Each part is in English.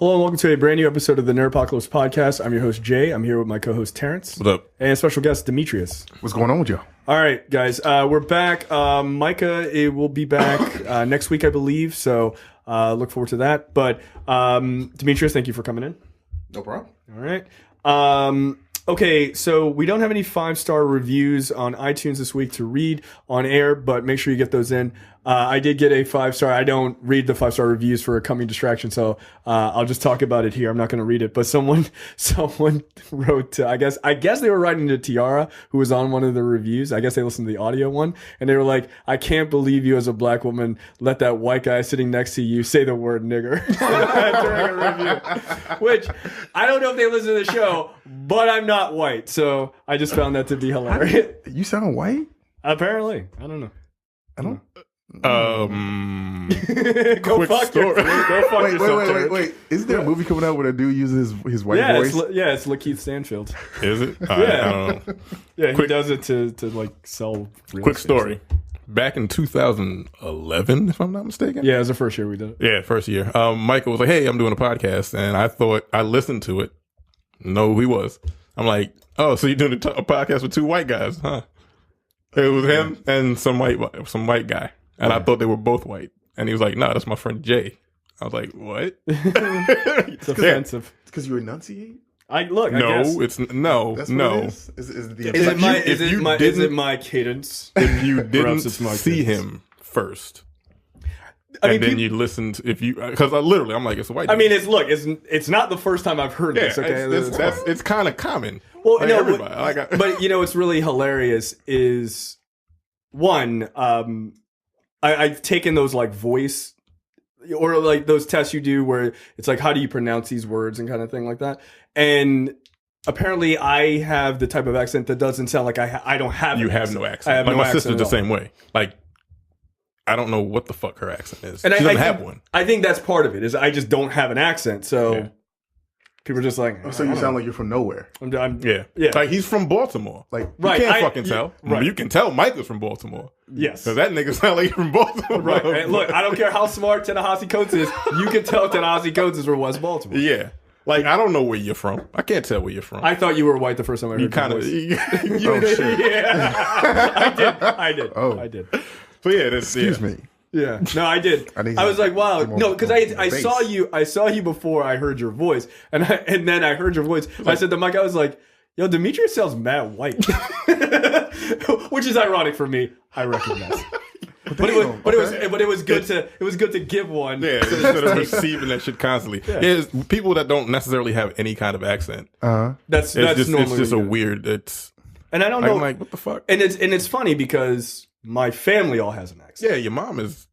Hello and welcome to a brand new episode of the Nerdpocalypse Podcast. I'm your host, Jay. I'm here with my co-host, Terrence. What up? And special guest, Demetrius. What's going on with y'all? All right, guys. We're back. Micah will be back next week, I believe. So look forward to that. But Demetrius, thank you for coming in. No problem. All right. Okay, so we don't have any 5-star reviews on iTunes this week to read on air, but make sure you get those in. I did get a 5-star. I don't read the 5-star reviews for a coming distraction, so I'll just talk about it here. I'm not going to read it, but someone wrote to, I guess they were writing to Tiara, who was on one of the reviews. I guess they listened to the audio one, and they were like, "I can't believe you as a black woman let that white guy sitting next to you say the word nigger during a review." Which I don't know if they listen to the show, but I'm not white, so I just found that to be hilarious. You sound white? Apparently, I don't know. I don't. Go Quick fuck story. Go fuck yourself. Wait. Isn't there a movie coming out where a dude uses his white voice? It's Lakeith Stanfield. Is it? Yeah. I don't know. Yeah, he does it to like sell real Quick estate. story. Back in 2011, if I'm not mistaken. Yeah, it was the first year we did it. Yeah, first year. Michael was like, "Hey, I'm doing a podcast," and I listened to it. Know who he was. I'm like, "Oh, so you're doing a podcast with two white guys, huh?" It was him and some white guy, and I thought they were both white. And he was like, "No, that's my friend Jay." I was like, "What?" It's offensive. It's because you enunciate? I guess. It's no. That's what it is? Is Is it my cadence? If you didn't it's my see cadence. him first, I mean, and then you listened, because literally, I'm like, it's a white. I dude. mean, it's not the first time I've heard this. Okay, it's kind of common. Well, like no, everybody. but you know what's really hilarious is one. I've taken those like voice or like those tests you do where it's like, how do you pronounce these words and kind of thing like that. And apparently, I have the type of accent that doesn't sound like I don't have. You an have accent. no accent. I have like no my sister's accent the at all. same way. Like, I don't know what the fuck her accent is. And She I doesn't think, have one. I think that's part of it. Is I just don't have an accent, so Yeah. people are just like. So you sound like you're from nowhere. Yeah. Like he's from Baltimore. Like, Right, You can't fucking tell. right. You can tell Mike is from Baltimore. Yes. Because that nigga sound like he's from Baltimore. Right. And look, I don't care how smart Ta-Nehisi Coates is. You can tell Ta-Nehisi Coates is from West Baltimore. Yeah. Like, I don't know where you're from. I can't tell where you're from. I thought you were white the first time I heard you your kind of. voice. oh shit. Yeah. I did. Oh. I did. So yeah, that's Excuse me. Yeah. No, I did. I was like, wow. more- No, because more I bass. saw you before I heard your voice. And then I heard your voice. I said to Mike, I was like, yo, Demetrius sounds mad white. Which is ironic for me. I recognize. But it was good to give one. Yeah, instead of receiving that shit constantly. Yeah, it's people that don't necessarily have any kind of accent. That's It's normally just a good. weird. It's And I don't like, know. I'm like, what the fuck? And it's funny because my family all has an accent. Yeah, your mom is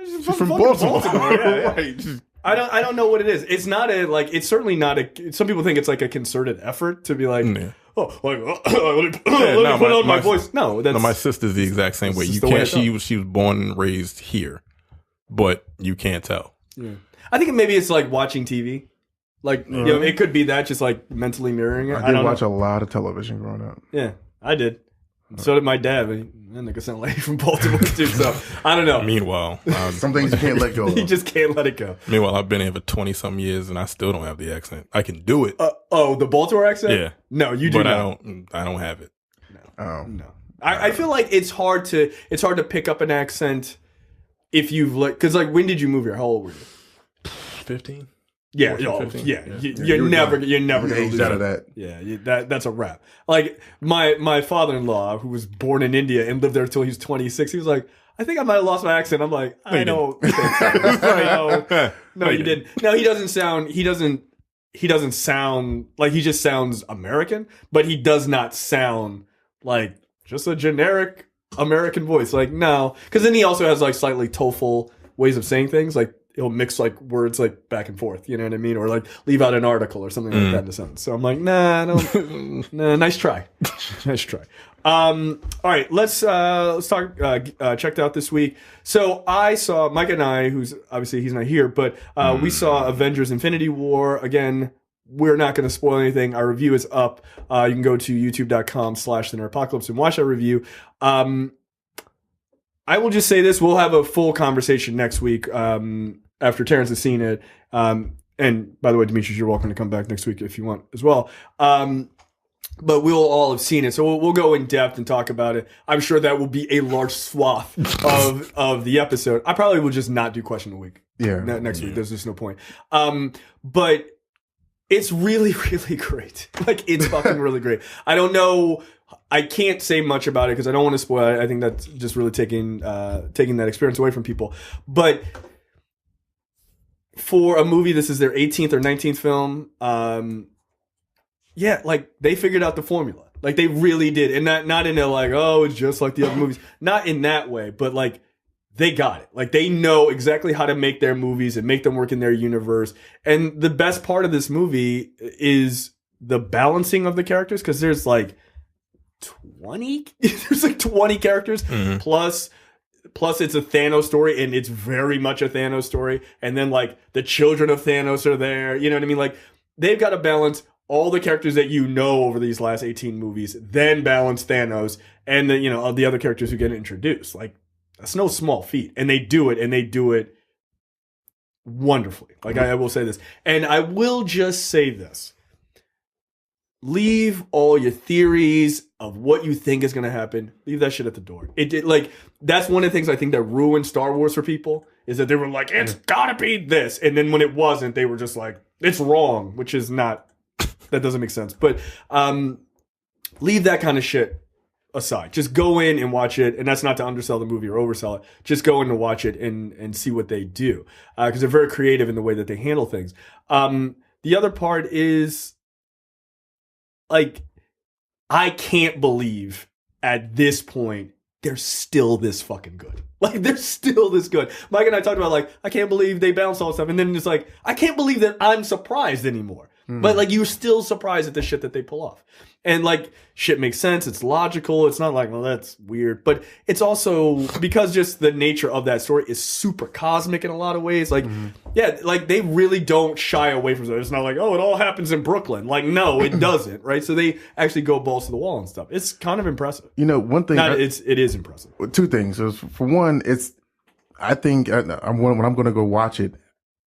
She's from fucking Baltimore. Yeah. Right. Just- I don't know what it is. It's not it's certainly not some people think it's like a concerted effort to be like, Yeah. let me no, put on my voice. No, No, my sister's the exact same way. This is You the way can't. it's She was born and raised here, but you can't tell. Yeah. I think maybe it's like watching TV. Like, you know, it could be that just like mentally mirroring it. I did don't watch know. a lot of television growing up. Yeah, I did. So did my dad. But that nigga sound like he's from Baltimore too. So I don't know. Meanwhile, Some things you can't let go of. You just can't let it go. I've been here for 20-some years and I still don't have the accent. I can do it, The Baltimore accent? Yeah. No, you do but not. I don't have it. No. I feel like it's hard to pick up an accent if you've because when did you move here? How old were you? 15. Yeah, 14, 15. You're never gonna aged lose out of that. that. Yeah, that's a wrap. Like my father-in-law, who was born in India and lived there until he was 26, he was like, I think I might have lost my accent. I'm like, I don't think so. No, you didn't. No, he doesn't sound like he just sounds American, but he does not sound like just a generic American voice. Like, no. Because then he also has like slightly TOEFL ways of saying things. Like he'll mix like words like back and forth, you know what I mean? Or like leave out an article or something like that in a sentence. So I'm like, nah, nah, nice try. Nice try. All right, let's talk. Checked out this week. So I saw Mike and I, who's obviously he's not here, but we saw Avengers: Infinity War. Again, we're not going to spoil anything. Our review is up. You can go to youtube.com/the Nerdpocalypse and watch our review. I will just say this: we'll have a full conversation next week after Terrence has seen it. And by the way, Demetrius, you're welcome to come back next week if you want as well. But we'll all have seen it, so we'll go in depth and talk about it. I'm sure that will be a large swath of the episode. I probably will just not do question of the week. Next week. There's just no point. But it's really, really great. Like, it's fucking really great. I don't know. I can't say much about it because I don't want to spoil it. I think that's just really taking that experience away from people. But for a movie, this is their 18th or 19th film. Yeah, like, they figured out the formula. Like, they really did. And not in a, like, oh, it's just like the other movies. Not in that way, but, like, they got it. Like, they know exactly how to make their movies and make them work in their universe. And the best part of this movie is the balancing of the characters, because there's, like, 20? There's, like, 20 characters, plus it's a Thanos story, and it's very much a Thanos story. And then, like, the children of Thanos are there. You know what I mean? Like, they've got to balance all the characters that you know over these last 18 movies, then balance Thanos, and then, the other characters who get introduced. Like, that's no small feat. And they do it wonderfully. Like, I will say this. And I will just say this. Leave all your theories of what you think is going to happen. Leave that shit at the door. Like, that's one of the things I think that ruined Star Wars for people, is that they were like, it's gotta be this. And then when it wasn't, they were just like, it's wrong, which is not. That doesn't make sense. But leave that kind of shit aside. Just go in and watch it. And that's not to undersell the movie or oversell it. Just go in and watch it and see what they do. Because they're very creative in the way that they handle things. The other part is, like, I can't believe at this point they're still this fucking good. Like, they're still this good. Mike and I talked about, like, I can't believe they bounced all stuff. And then it's like, I can't believe that I'm surprised anymore. But, like, you're still surprised at the shit that they pull off. And, like, shit makes sense. It's logical. It's not like, well, that's weird. But it's also because just the nature of that story is super cosmic in a lot of ways. Like, yeah, like, they really don't shy away from it. It's not like, oh, it all happens in Brooklyn. Like, no, it doesn't, right? So they actually go balls to the wall and stuff. It's kind of impressive. One thing. It is impressive. Two things. For one, I think when I'm going to go watch it,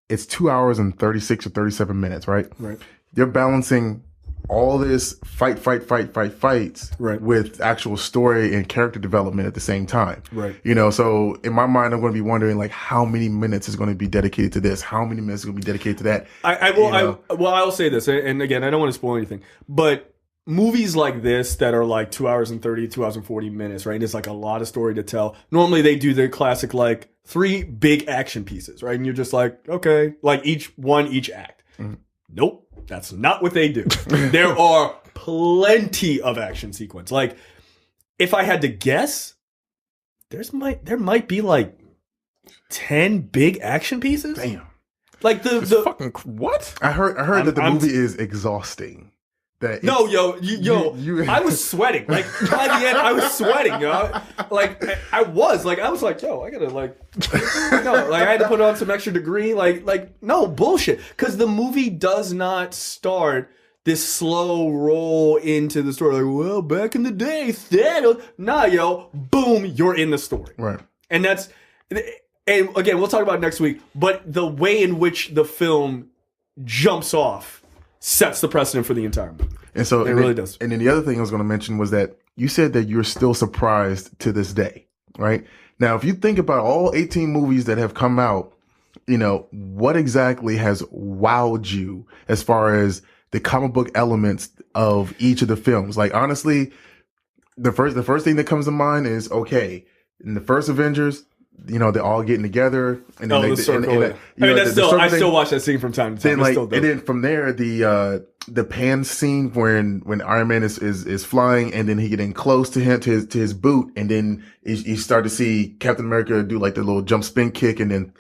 it's 2 hours and 36 or 37 minutes, right? Right. You're balancing all this fights right. with actual story and character development at the same time. Right. So in my mind, I'm going to be wondering, like, how many minutes is going to be dedicated to this? How many minutes is going to be dedicated to that? I will say this, and again, I don't want to spoil anything, but movies like this that are like 2 hours and 30, 2 hours and 40 minutes, right? And it's like a lot of story to tell. Normally they do the classic, like, 3 big action pieces, right? And you're just like, okay, like each act. Nope. That's not what they do. There are plenty of action sequence. Like, if I had to guess, there might be like 10 big action pieces. Damn. Like the fucking what? I heard that the movie is exhausting. I was sweating. Like, by the end, I was sweating, yo. Like, I was like, yo, I gotta, like, no, like, I had to put on some extra degree. Like, no, bullshit. Because the movie does not start this slow roll into the story. Like, well, back in the day, Thanos. Nah, yo, boom, you're in the story. Right. And again, we'll talk about it next week, but the way in which the film jumps off sets the precedent for the entire movie. And so it really does. And then the other thing I was going to mention was that you said that you're still surprised to this day, right? Now, if you think about all 18 movies that have come out, what exactly has wowed you as far as the comic book elements of each of the films? Like, honestly, the first thing that comes to mind is, okay, in the first Avengers, they're all getting together, and then the circle. I still watch that scene from time to time. And then from there, the pan scene when Iron Man is flying, and then he getting close to him to his boot, and then you start to see Captain America do like the little jump spin kick, and then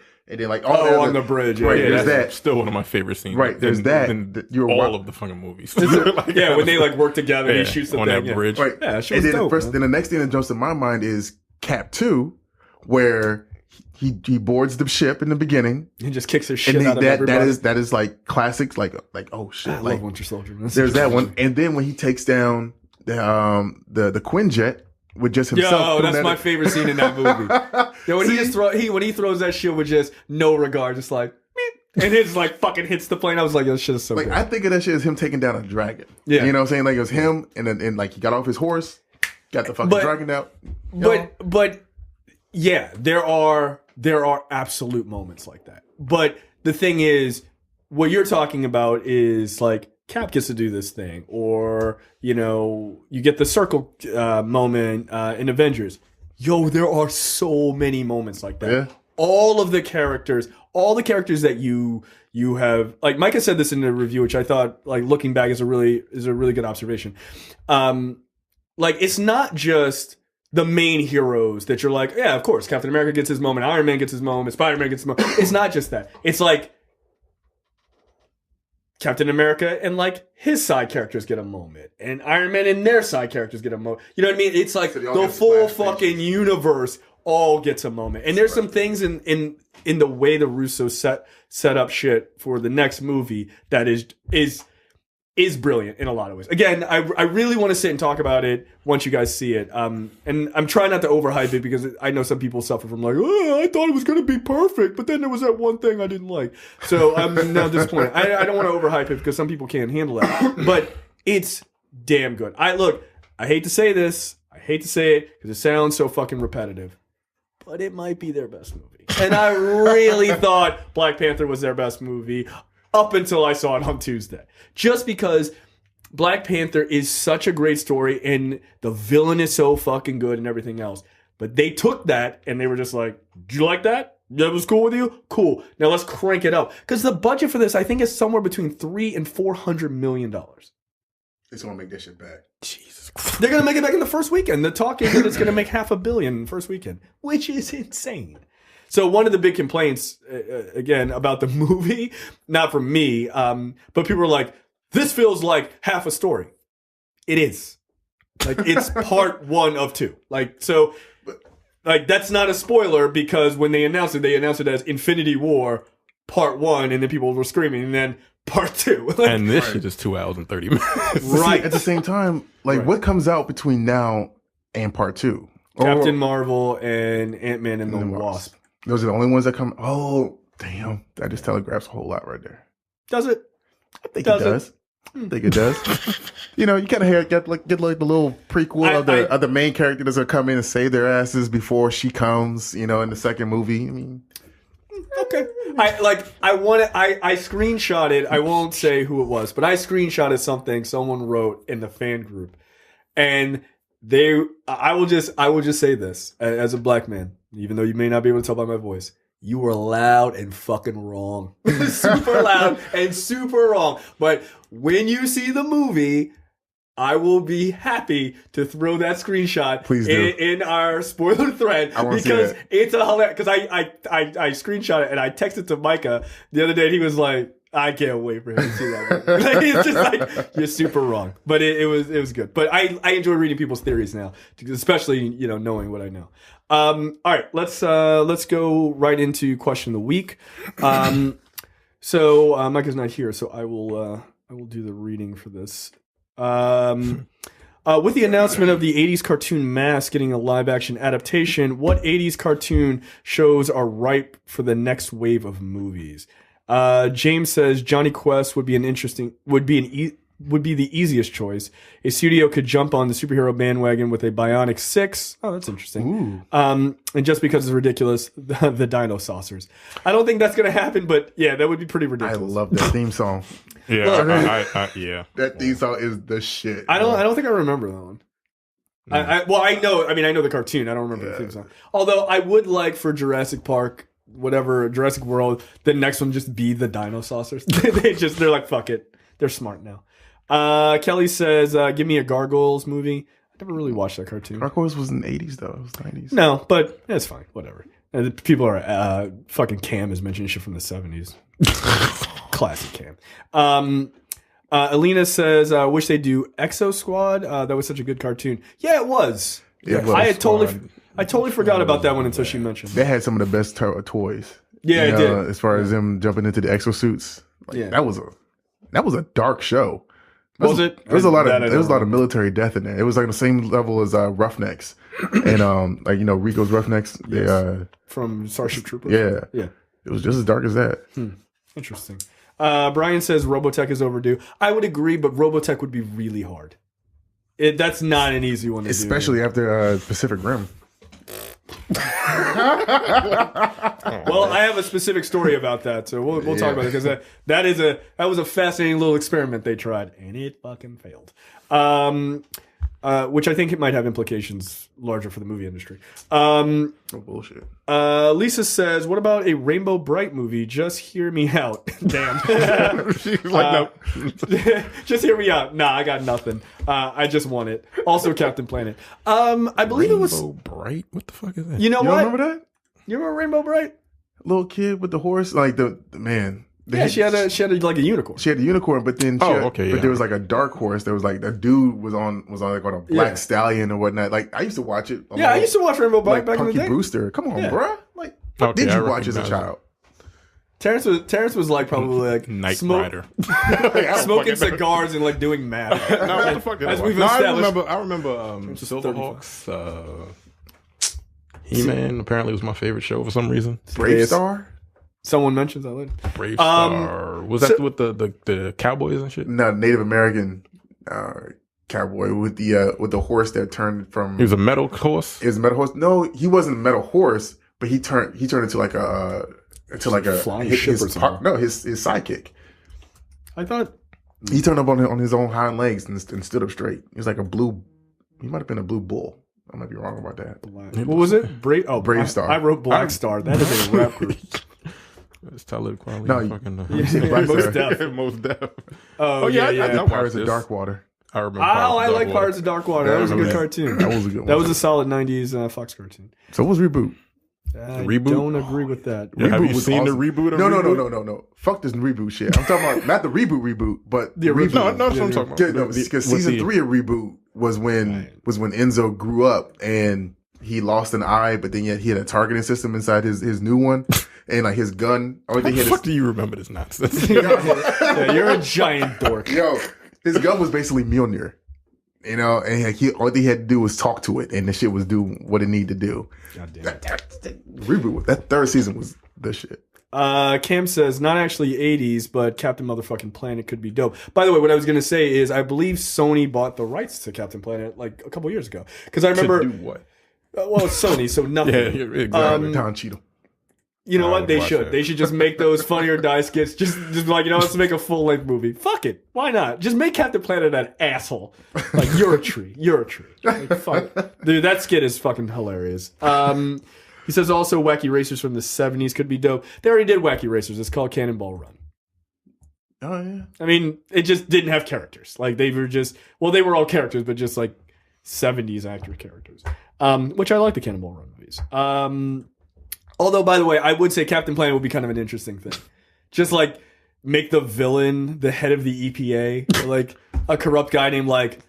like on the bridge. Right, yeah, there's that. Still one of my favorite scenes. Right, there's that. All of the fucking movies. When they like work together, and he shoots the on thing. that bridge. Right. Yeah, and then the next thing that jumps to my mind is Cap 2. Where he boards the ship in the beginning. He just kicks his shit out of everybody. That is like classics, like oh shit. I love Winter Soldier. There's that one. And then when he takes down the Quinjet with just himself. Yo, that's my favorite scene in that movie. When he throws that shit with just no regard, just like And it's like fucking hits the plane. I was like, this shit is so Like good. I think of that shit as him taking down a dragon. Yeah. You know what I'm saying? Like it was him and like he got off his horse, got the fucking dragon out. But yeah, there are absolute moments like that. But the thing is, what you're talking about is like Cap gets to do this thing, or you know, you get the circle moment in Avengers. Yo, there are so many moments like that. Yeah. All the characters that you have, like Micah said this in the review, which I thought, like looking back, is a really good observation. Like it's not just the main heroes that you're like, yeah, of course, Captain America gets his moment, Iron Man gets his moment, Spider-Man gets his moment. It's not just that. It's like Captain America and like his side characters get a moment, and Iron Man and their side characters get a moment. You know what I mean? It's like the full fucking universe all gets a moment. And there's some things in the way the Russo set up shit for the next movie that is brilliant in a lot of ways. Again, I really want to sit and talk about it once you guys see it. And I'm trying not to overhype it because I know some people suffer from like, oh, I thought it was going to be perfect, but then there was that one thing I didn't like. So I'm now disappointed. I don't want to overhype it because some people can't handle that. But it's damn good. I hate to say this. I hate to say it because it sounds so fucking repetitive. But it might be their best movie. And I really thought Black Panther was their best movie up until I saw it on Tuesday. Just because Black Panther is such a great story and the villain is so fucking good and everything else. But they took that and they were just like, "Did you like that? That was cool with you? Cool. Now let's crank it up." Because the budget for this, I think, is somewhere between $300 and $400 million. It's gonna make that shit back. Jesus Christ. They're gonna make it back in the first weekend. The talk is that it's gonna make $500 million in the first weekend, which is insane. So one of the big complaints, again, about the movie, not from me, but people were like, this feels like half a story. It is. Like, it's part 1 of 2. Like, so, like, that's not a spoiler because when they announced it as Infinity War Part 1, and then people were screaming, and then Part 2. Like, and this shit is 2 hours and 30 minutes. Right. At the same time, like, what comes out between now and Part 2? Captain Marvel and Ant-Man and the Wasp. Those are the only ones that come. Oh, damn. That just telegraphs a whole lot right there. Does it? I think it does. I think it does. You know, you kind of get like the little prequel of the main character that's going to come in and save their asses before she comes, you know, in the second movie. I mean. Okay. I screenshotted, I won't say who it was, but I screenshotted something someone wrote in the fan group. And I will just say this as a black man, even though you may not be able to tell by my voice, you were loud and fucking wrong. Super loud and super wrong. But when you see the movie, I will be happy to throw that screenshot in our spoiler thread because it's a hilarious. Because I screenshot it and I texted to Micah the other day. And he was like, "I can't wait for him to see that movie." Like, it's just like, you're super wrong, but it was good. But I enjoy reading people's theories now, especially knowing what I know. All right, let's go right into question of the week. So Micah's not here, so I will do the reading for this. With the announcement of the 80s cartoon Mask getting a live action adaptation, what 80s cartoon shows are ripe for the next wave of movies? James says Johnny Quest would be the easiest choice. A studio could jump on the superhero bandwagon with a Bionic 6. Oh, that's interesting. And just because it's ridiculous, the Dino Saucers. I don't think that's going to happen, but yeah, that would be pretty ridiculous. I love that theme song. Yeah, yeah. That theme song is the shit. I don't think I remember that one. I know the cartoon. I don't remember the theme song. Although I would like for Jurassic Park, whatever, Jurassic World, the next one just be the Dino Saucers. They're like, fuck it. They're smart now. Kelly says, give me a Gargoyles movie. I never really watched that cartoon. Gargoyles was in the 80s, though. It was 90s. No, but it's fine. Whatever. And people are, fucking Cam is mentioning shit from the 70s. Classic Cam. Alina says, wish they'd do Exo Squad. That was such a good cartoon. Yeah, it was. I totally forgot about that one until she mentioned it. They had some of the best toys. Yeah, it did. As far as them jumping into the exosuits. That was a dark show. Was it? There was a lot of military death in there. It was like the same level as Roughnecks, and Rico's Roughnecks. Yes. From Starship Troopers. Yeah. It was just as dark as that. Interesting. Brian says Robotech is overdue. I would agree, but Robotech would be really hard. That's not an easy one to especially do. after Pacific Rim. Well, I have a specific story about that, so we'll talk about it because that was a fascinating little experiment they tried, and it fucking failed. Which I think it might have implications larger for the movie industry. Bullshit. Lisa says, "What about a Rainbow Bright movie? Just hear me out." Damn. She's like, no. Just hear me out. Nah, I got nothing. I just want it. Also, Captain Planet. I believe it was Rainbow Bright. What the fuck is that? You know You what? remember that You remember Rainbow Bright? little kid with the horse? Like the man. Yeah, she had like a unicorn. She had a unicorn, but then but yeah. there was like a dark horse. There was like a dude was on a black stallion or whatnot. Like I used to watch it. Yeah, I used to watch Rainbow Bright like back Punky in the day. Brewster. Come on, Yeah. bruh. Like what did you watch as a child? Terrence was like probably like Knight Rider. smoking cigars and like doing math. No, what the fuck did As I we've watch? established. I remember Silverhawks. He-Man apparently was my favorite show for some reason. Brave Star? Someone mentions that later. Brave Star. Was that with the cowboys and shit? No, Native American cowboy with the horse that turned from. He was a metal horse. Is a metal horse? No, he wasn't a metal horse, but he turned into like a flying ship or something. his sidekick. I thought He turned up on his own hind legs and stood up straight. He was like a blue. He might have been a blue bull. I might be wrong about that. what was it? Brave Star. I wrote Black Star. That is a rap group. It's Talib Kweli. No, fucking, you seen Black Most Star? Def. Most Def. Oh yeah. I Pirates watched of this. Darkwater. I remember. I like Pirates of Darkwater. That was a good cartoon. That was a good one. That was a solid '90s Fox cartoon. So what was Reboot? I Reboot? don't agree with that. Yeah, have Reboot you was seen awesome. the reboot of No. Reboot? Fuck this reboot shit. I'm talking about not the reboot, but The original. reboot. No, that's what I'm talking about. Because season 3 of Reboot was when Enzo grew up and he lost an eye, but then yet he had a targeting system inside his new one, and like his gun. How the fuck do you remember this nonsense? Yeah, you're a giant dork. Yo, his gun was basically Mjolnir. You know, and all he had to do was talk to it, and the shit was do what it needed to do. God damn it. That reboot, that third season was the shit. Cam says, not actually 80s, but Captain Motherfucking Planet could be dope. By the way, what I was going to say is I believe Sony bought the rights to Captain Planet like a couple years ago. Because I remember... To do what? Well, it's Sony, so nothing. Yeah, exactly. Don Cheadle. You know I what? would They watch should. that. They should just make those Funny or Die skits. Just like, let's make a full-length movie. Fuck it. Why not? Just make Captain Planet an asshole. Like, you're a tree. You're a tree. Like, fuck. Dude, that skit is fucking hilarious. He says also Wacky Racers from the 70s could be dope. They already did Wacky Racers. It's called Cannonball Run. Oh, yeah. I mean, it just didn't have characters. Like, they were just... Well, they were all characters, but just, like, 70s actor characters. Which I like the Cannonball Run movies. Although, by the way, I would say Captain Planet would be kind of an interesting thing. Just, like, make the villain the head of the EPA. Or, like, a corrupt guy named, like,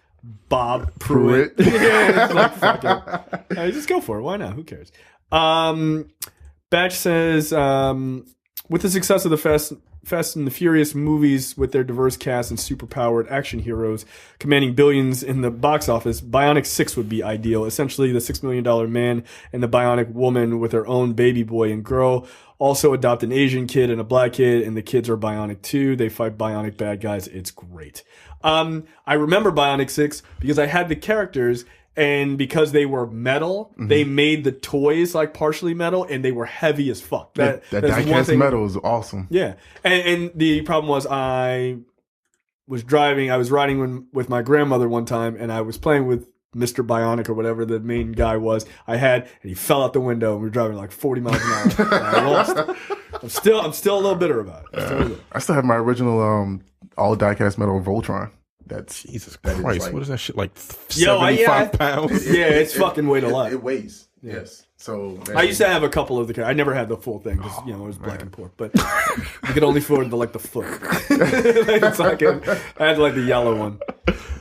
Bob Pruitt. Yeah, it's like, fuck it. Just go for it. Why not? Who cares? Batch says, with the success of the Fast and the Furious movies with their diverse cast and superpowered action heroes commanding billions in the box office, Bionic 6 would be ideal. Essentially, the $6 million man and the Bionic woman with their own baby boy and girl also adopt an Asian kid and a black kid, and the kids are Bionic too. They fight Bionic bad guys. It's great. I remember Bionic 6 because I had the characters, and because they were metal, they made the toys like partially metal, and they were heavy as fuck. That die-cast metal is awesome. Yeah, and the problem was I was riding with my grandmother one time, and I was playing with Mr. Bionic or whatever the main guy was. And he fell out the window, and we were driving like 40 miles an hour. And I lost. I'm still a little bitter about it. I still have my original all die-cast metal Voltron. That's Jesus that is Christ. like- What is that shit? Like Yo, 75 pounds? Yeah, it's fucking weighed a lot. It weighs. Yes. So I used to have a couple of the characters. I never had the full thing because it was black and pork, but you could only afford the foot. It's like I had like the yellow one.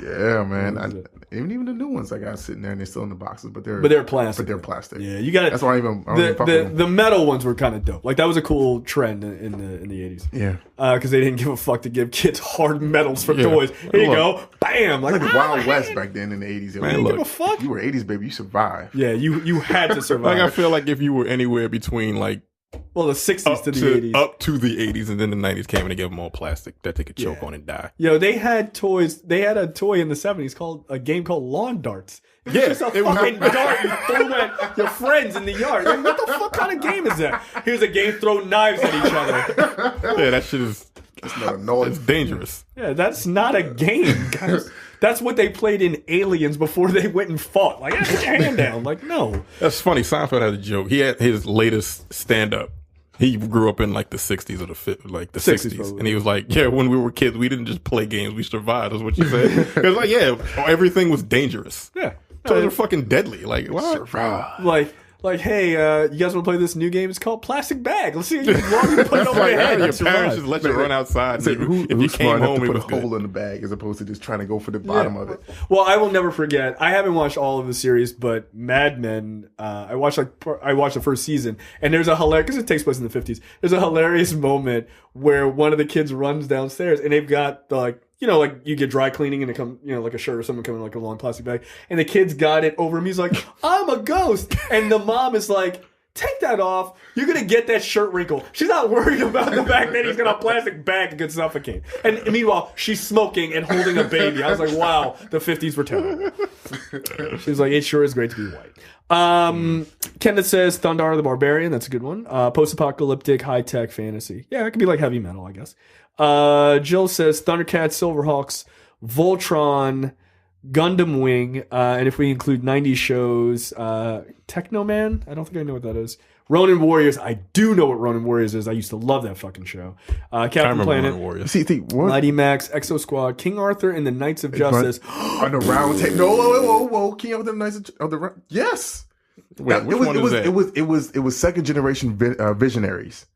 Yeah, man. Even the new ones I got sitting there and they're still in the boxes, but they're plastic. But they're plastic. Yeah, you got it. That's why I don't even fuck with them. The metal ones were kind of dope. Like that was a cool trend in the 80s. Yeah. Because they didn't give a fuck to give kids hard metals for toys. Here you go, bam! Like the Wild West back then in the 80s. Man, didn't give a fuck. You were 80s baby. You survived. Yeah, you had to survive. Like I feel like if you were anywhere between like Well, the 60s to the 80s. Up to the 80s, and then the 90s came and they gave them all plastic that they could choke on and die. Yo, they had toys. They had a toy in the 70s called a game called Lawn Darts. It was just a fucking dart you threw at your friends in the yard. Like, what the fuck kind of game is that? Here's a game, throw knives at each other. Yeah, that shit is... It's not annoying. It's dangerous. Yeah, that's not a game, guys. That's what they played in Aliens before they went and fought. Like, put your hand down. Like, no. That's funny. Seinfeld had a joke. He had his latest stand-up. He grew up in like the 60s or the 60s. Probably. And he was like, yeah, when we were kids, we didn't just play games. We survived, is what you said. It was like, yeah, everything was dangerous. Yeah. Toys are fucking deadly. Like, what? Like, hey, you guys want to play this new game? It's called Plastic Bag. Let's see how long you put it over your head. Your parents just let you run outside. So if you came home, to it put was a good. hole in the bag as opposed to just trying to go for the bottom of it. Well, I will never forget. I haven't watched all of the series, but Mad Men. I watched the first season, and there's a hilarious because it takes place in the 50s. There's a hilarious moment where one of the kids runs downstairs, and they've got like you get dry cleaning, and it come like a shirt or something coming in like a long plastic bag, and the kid's got it over him. He's like, "I'm a ghost," and the mom is like, take that off. You're going to get that shirt wrinkle. She's not worried about the fact that he's got a plastic bag and could suffocate. And meanwhile, she's smoking and holding a baby. I was like, wow, the 50s were terrible. She's like, it sure is great to be white. Kenneth says Thundar the Barbarian. That's a good one. Post-apocalyptic high-tech fantasy. Yeah, it could be like heavy metal, I guess. Jill says Thundercats, Silverhawks, Voltron, Gundam Wing, and if we include 90s shows, Technoman, I don't think I know what that is. Ronin Warriors, I do know what Ronin Warriors is. I used to love that fucking show. Captain Planet, Warriors. See, what? Mighty Max, Exo Squad, King Arthur and the Knights of Justice. On the round table. No, whoa. King Arthur and the Knights of the Round. Yes. Wait, which one is that? It was second generation Visionaries.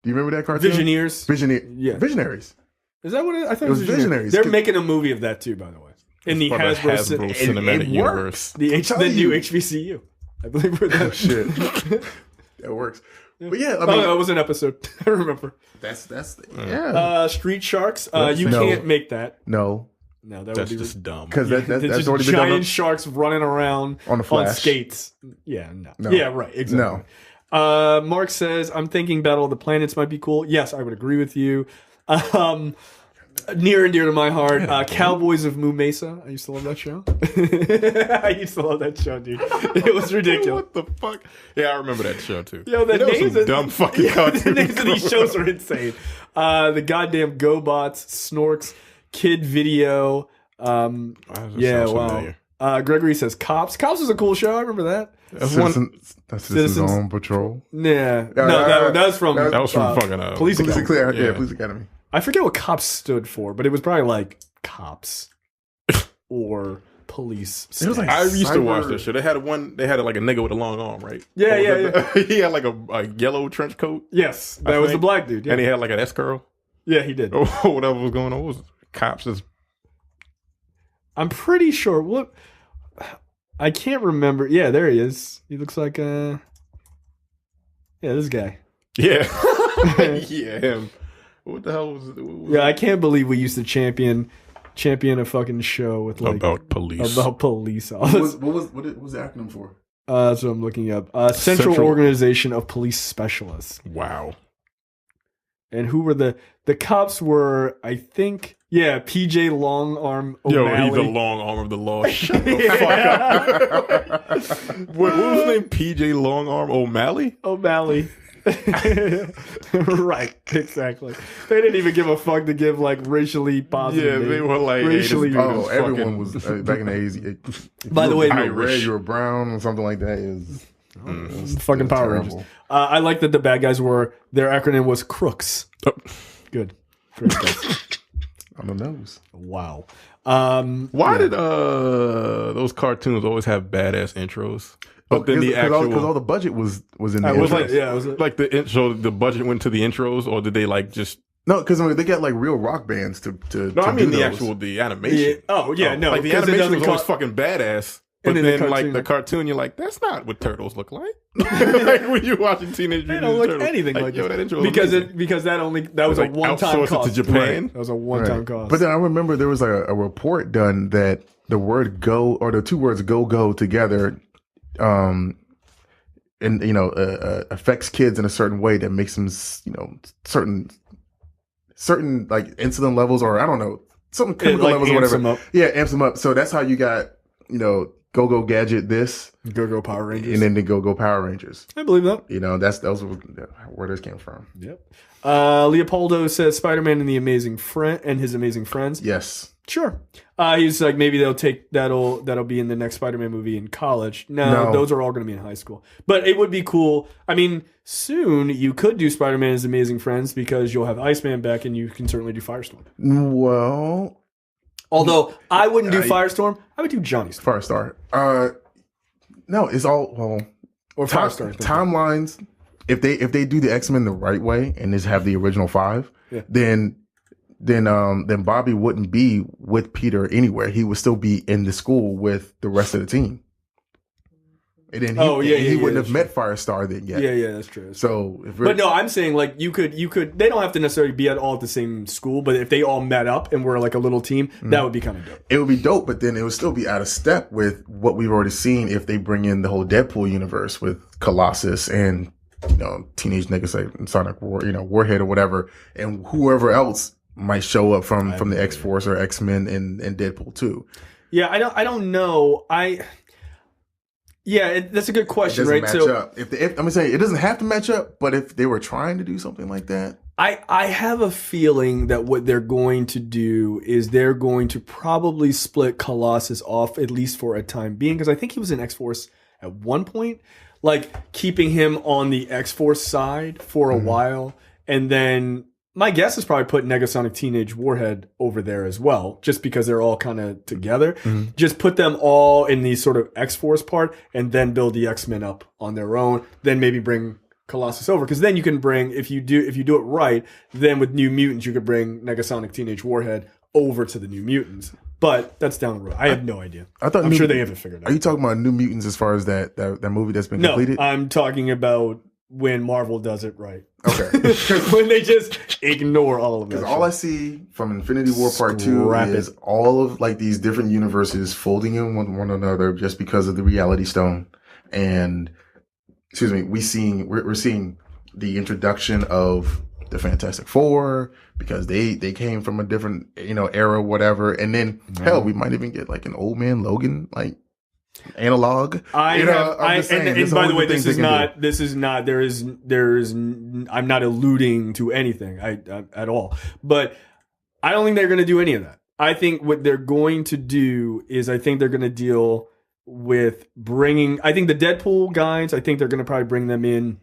Do you remember that cartoon? Visioneers. Yeah. Visionaries. Is that what it is? I thought It was Visionaries. They're making a movie of that too, by the way. In the Hasbro Cinematic Universe. The new HBCU. I believe we're that. Oh, shit. That works. But yeah, I mean, mean, it was an episode. I remember. That's yeah. Street Sharks. You can't make that. No, that that's would be just dumb. because that's just already been giant done sharks running around on the Flash. on skates. Yeah, No. Yeah, right. Exactly. No. Mark says, I'm thinking Battle of the Planets might be cool. Yes, I would agree with you. Near and dear to my heart, Cowboys of Moo Mesa. I used to love that show. I used to love that show, dude. It was ridiculous. What the fuck? Yeah, I remember that show too. Yo, the names some dumb fucking cartoons. The names of these shows are insane. The goddamn GoBots, Snorks, Kid Video. Wow. Gregory says Cops. Cops is a cool show. I remember that. Citizens on Patrol. Yeah. No, that was from fucking Police Academy. Yeah, Police Academy. I forget what Cops stood for, but it was probably like Cops or Police. It was like I used to watch this show. They had like a nigga with a long arm, right? Yeah. He had like a yellow trench coat. Yes, that was the black dude. Yeah. And he had like an S curl. Yeah, he did. Oh, whatever was going on. What was Cops? I'm pretty sure. What? I can't remember. Yeah, there he is. He looks like this guy. Yeah, yeah, him. What the hell was it? Yeah, I can't believe we used to champion a fucking show with like about police. What was the acronym for? That's what I'm looking up. Central Organization of Police Specialists. Wow. And who were the cops? Were I think PJ Longarm O'Malley. Yo, he's the long arm of the law. Shut the fuck up. What was his name? PJ Longarm O'Malley. O'Malley. Right, exactly. They didn't even give a fuck to give like racially positive. Yeah, they were like racially. Everyone was back in the 80s. By the way, you were red, you were brown, or something like that. Is fucking Power Rangers. I like that the bad guys their acronym was Crooks. Oh. Good. Great stuff. On the nose. Wow. Why did those cartoons always have badass intros? But then because all the budget was in the intros. It was like the intro. The budget went to the intros, or did they like just? No, because they got like real rock bands to. No, I mean do the those. the animation. Yeah. No, like the animation was always fucking badass. But then then, the like cartoon, the cartoon, you're like, that's not what turtles look like. Like when you're watching Teenage Mutant Ninja don't look Turtles, anything like yo, that intro because that was a one-time outsource cost it to Japan. Right. That was a one-time cost. But then I remember there was a report done that the word "go" or the two words "go" together, in and affects kids in a certain way that makes them certain like incident levels, or I don't know, something chemical levels or whatever. Yeah, amps them up. So that's how you got Go-Go Gadget, this Go-Go Power Rangers, and then the Go-Go Power Rangers. I believe that. Those were where this came from. Yep. Leopoldo says Spider-Man and his amazing friends. Yes. Sure. He's like, maybe that'll be in the next Spider-Man movie in college. No, those are all going to be in high school. But it would be cool. I mean, soon you could do Spider-Man and his amazing friends because you'll have Iceman back, and you can certainly do Firestorm. Well, although I wouldn't do Firestorm, I would do Johnny Storm. Firestar. No, it's all or Firestar timelines. If they do the X-Men the right way and just have the original 5, then Bobby wouldn't be with Peter anywhere. He would still be in the school with the rest of the team. And then he wouldn't have met Firestar then yet. Yeah, that's true. So, but no, I'm saying like you could. They don't have to necessarily be all at the same school, but if they all met up and were like a little team, that would be kind of dope. It would be dope, but then it would still be out of step with what we've already seen if they bring in the whole Deadpool universe with Colossus and teenage niggas like Sonic Warhead or whatever, and whoever else might show up from the X-Force or X-Men and Deadpool 2. Yeah, I don't know. That's a good question, right? Match up. If I'm saying it doesn't have to match up, but if they were trying to do something like that, I have a feeling that what they're going to do is they're going to probably split Colossus off, at least for a time being, because I think he was in X-Force at one point, like keeping him on the X-Force side for a while, and then my guess is probably put Negasonic Teenage Warhead over there as well, just because they're all kind of together. Just put them all in the sort of X-Force part, and then build the X-Men up on their own. Then maybe bring Colossus over, because then you can bring, if you do it right, then with New Mutants you could bring Negasonic Teenage Warhead over to the New Mutants. But that's down the road. I have no idea. I'm sure they haven't figured it out. Are you talking about New Mutants as far as that movie that's been completed? No, I'm talking about when Marvel does it right. Okay. When they just ignore all of it. Because all I see from Infinity War Part 2 is all of like these different universes folding in one another just because of the Reality Stone. And we're seeing the introduction of the Fantastic Four because they came from a different era, whatever. And then hell, we might even get like an Old Man Logan like analog. And by the way, this is not. I'm not alluding to anything at all. But I don't think they're going to do any of that. I think what they're going to do is they're going to deal with bringing. I think the Deadpool guys. I think they're going to probably bring them in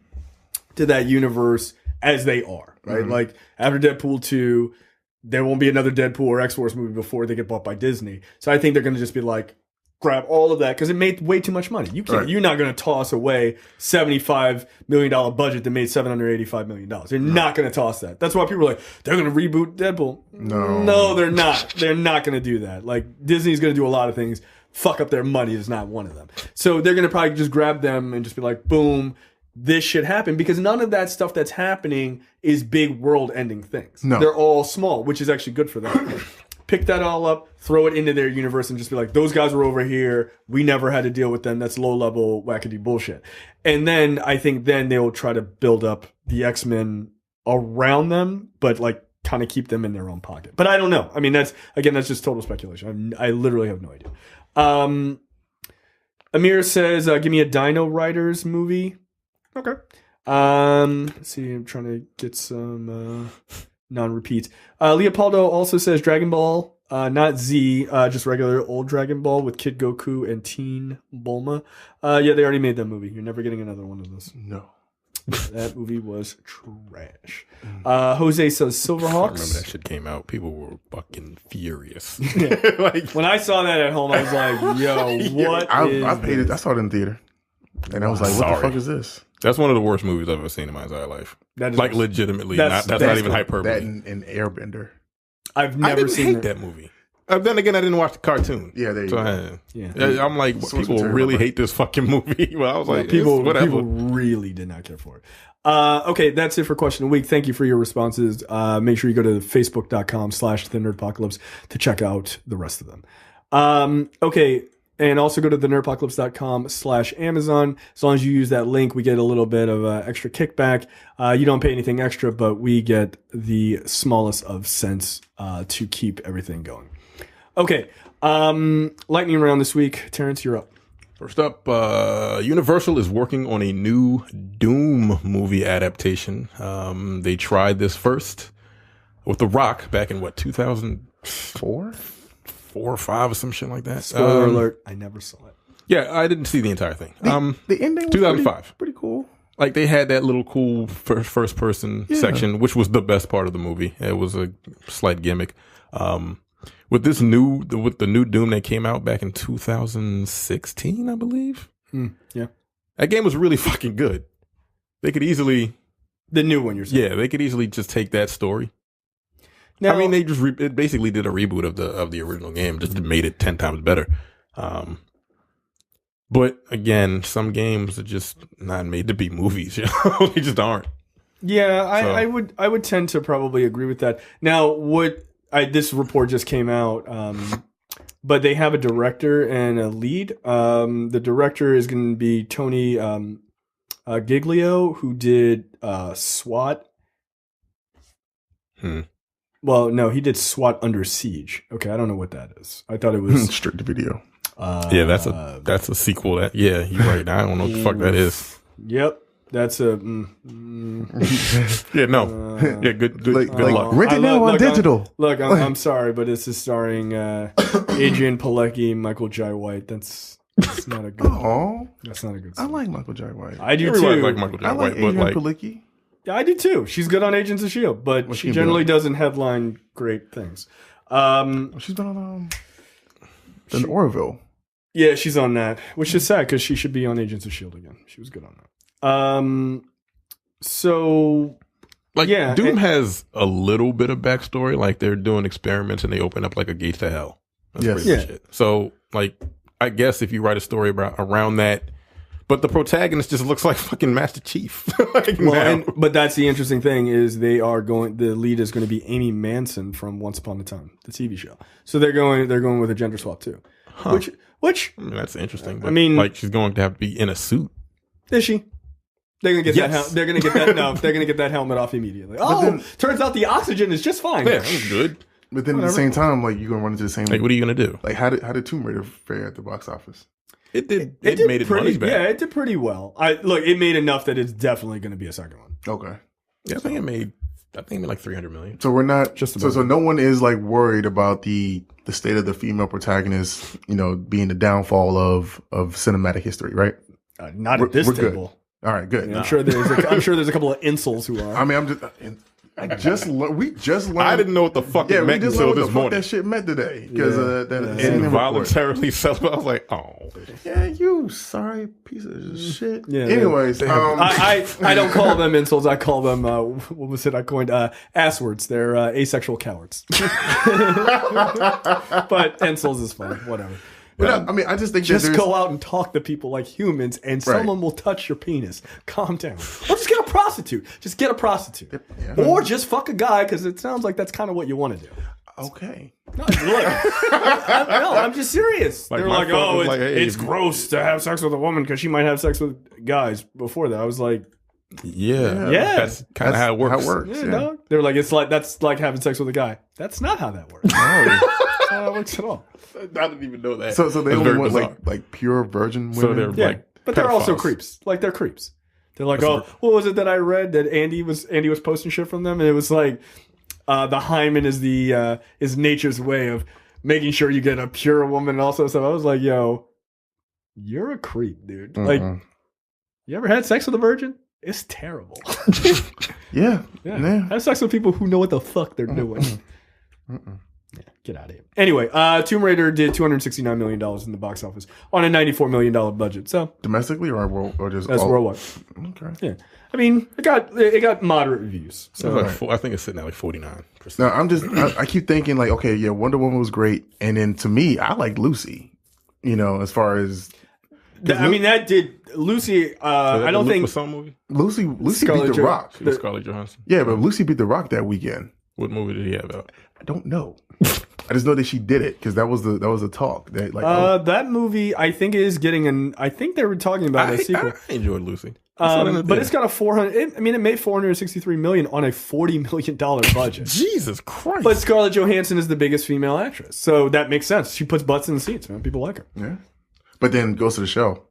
to that universe as they are, right? Like after Deadpool 2, there won't be another Deadpool or X-Force movie before they get bought by Disney. So I think they're going to just be like, grab all of that because it made way too much money. You can't. Right. You're not going to toss away $75 million budget that made $785 million. You're not going to toss that. That's why people are like, they're going to reboot Deadpool. No, they're not. They're not going to do that. Like Disney's going to do a lot of things. Fuck up their money is not one of them. So they're going to probably just grab them and just be like, boom, this should happen, because none of that stuff that's happening is big world-ending things. No. They're all small, which is actually good for them. Pick that all up, throw it into their universe, and just be like, those guys were over here. We never had to deal with them. That's low-level wackadoo bullshit. And then I think they'll try to build up the X-Men around them, but like kind of keep them in their own pocket. But I don't know. I mean, that's just total speculation. I literally have no idea. Amir says, give me a Dino Riders movie. Okay. Let's see. I'm trying to get some non-repeats. Leopoldo also says Dragon Ball, not Z, just regular old Dragon Ball with Kid Goku and Teen Bulma. Yeah, they already made that movie. You're never getting another one of those. No. That movie was trash. Jose says Silverhawks. I remember that shit came out. People were fucking furious. Yeah. Like, when I saw that at home, I was like, yo, what I paid it. I saw it in theater. And I was like, what the fuck is this? That's one of the worst movies I've ever seen in my entire life. That is like legitimately. That's not even hyperbole. That and Airbender. I've never seen that movie. Then again, I didn't watch the cartoon. Yeah, there you go. I'm like, people really hate this fucking movie. Well, I was like, people really did not care for it. Okay, that's it for question of the week. Thank you for your responses. Make sure you go to facebook.com/the Nerdpocalypse to check out the rest of them. Okay, And also go to the nerdpocalypse.com/Amazon. As long as you use that link, we get a little bit of extra kickback. You don't pay anything extra, but we get the smallest of cents to keep everything going. Okay. Lightning round this week. Terrence, you're up. First up, Universal is working on a new Doom movie adaptation. They tried this first with The Rock back in 2004? 4 or 5 or some shit like that. Spoiler alert, I never saw it. Yeah, I didn't see the entire thing. The ending was 2005. pretty cool. Like they had that little cool first person section, which was the best part of the movie. It was a slight gimmick. With the new Doom that came out back in 2016, I believe. Yeah. That game was really fucking good. They could easily... The new one, you're saying? Yeah, they could easily just take that story. Now, I mean, they just it basically did a reboot of the original game, just made it 10 times better. But again, some games are just not made to be movies. You know? They just aren't. Yeah, I would tend to probably agree with that. Now, this report just came out, but they have a director and a lead. The director is going to be Tony Giglio, who did SWAT. Well, no, he did SWAT Under Siege. Okay, I don't know what that is. I thought it was straight to video. Yeah, that's a sequel. You're right. I don't know what the fuck that is. Yep, that's a. Yeah, no. Yeah, good luck. Rent it now on digital. I'm sorry, but this is starring Adrian Palicki, Michael Jai White. That's not a good. That's not a good. I like Michael Jai White. I do Everybody too. like Michael Jai I White, like Adrian but Palicki. Yeah, I do too. She's good on Agents of S.H.I.E.L.D., but she generally doesn't headline great things. She's been on Orville. Yeah, she's on that, which is sad because she should be on Agents of S.H.I.E.L.D. again. She was good on that. So, like, yeah, Doom has a little bit of backstory. Like, they're doing experiments and they open up like a gate to hell. That's pretty much it. So, like, I guess if you write a story around that, but the protagonist just looks like fucking Master Chief. But that's the interesting thing is the lead is going to be Amy Manson from Once Upon a Time, the TV show. So they're going with a gender swap too. Huh. Which I mean, that's interesting. But I mean, like she's going to have to be in a suit. Is she? They're gonna get that. They're gonna get that. No, they're gonna get that helmet off immediately. Turns out the oxygen is just fine. Yeah, that's good. But then at the same time, like you're gonna run into the same. Like, what are you gonna do? Like, how did Tomb Raider fare at the box office? It made its money back. Yeah, it did pretty well. It made enough that it's definitely going to be a second one. Okay. Yeah, I think it made like 300 million. So we're not so no one is like worried about the state of the female protagonist, being the downfall of cinematic history, right? Not at this table. Good. All right, good. Yeah, I'm sure there's a couple of insults who are. I mean, we just learned. I didn't know what the fuck it meant until this morning. That shit meant today because that involuntarily self. I was like, oh, yeah, you sorry piece of shit. Yeah. Anyways, I don't call them insults. I call them what was it? I coined ass words. They're asexual cowards. But insults is fine. Whatever. But I mean, I just think go out and talk to people like humans, and someone will touch your penis. Calm down. Or just get a prostitute. Yeah. Or just fuck a guy, because it sounds like that's kind of what you want to do. Okay. No, I'm just serious. They're like, it's gross to have sex with a woman because she might have sex with guys before that. I was like, yeah. That's kind of how it works. Yeah, no. They're like, that's like having sex with a guy. That's not how that works. No. That's not how it works at all. I didn't even know that. So they only want like pure virgin women. So they're but they're also creeps. Like they're creeps. They're like, what was it that I read that Andy was posting shit from them, and it was like, the hymen is is nature's way of making sure you get a pure woman and all sorts of stuff. I was like, yo, you're a creep, dude. Like, you ever had sex with a virgin? It's terrible. Yeah. Have sex with people who know what the fuck they're doing. Yeah, get out of here. Anyway, Tomb Raider did $269 million in the box office on a $94 million budget. So domestically or just worldwide. Okay. Yeah. I mean, it got moderate reviews. So I think it's sitting at like 49%. No, I keep thinking like, okay, yeah, Wonder Woman was great, and then to me, I like Lucy. As far as that did Lucy. I don't think some movie. Lucy beat The Rock. She was Scarlett Johansson. Yeah, but Lucy beat The Rock that weekend. What movie did he have out? I don't know. I just know that she did it because that was the talk. That that movie I think is getting an. I think they were talking about a sequel. I enjoyed Lucy. But it's got a 400. It made $463 million on a $40 million budget. Jesus Christ! But Scarlett Johansson is the biggest female actress, so that makes sense. She puts butts in the seats, man. People like her. Yeah, but then goes to the show.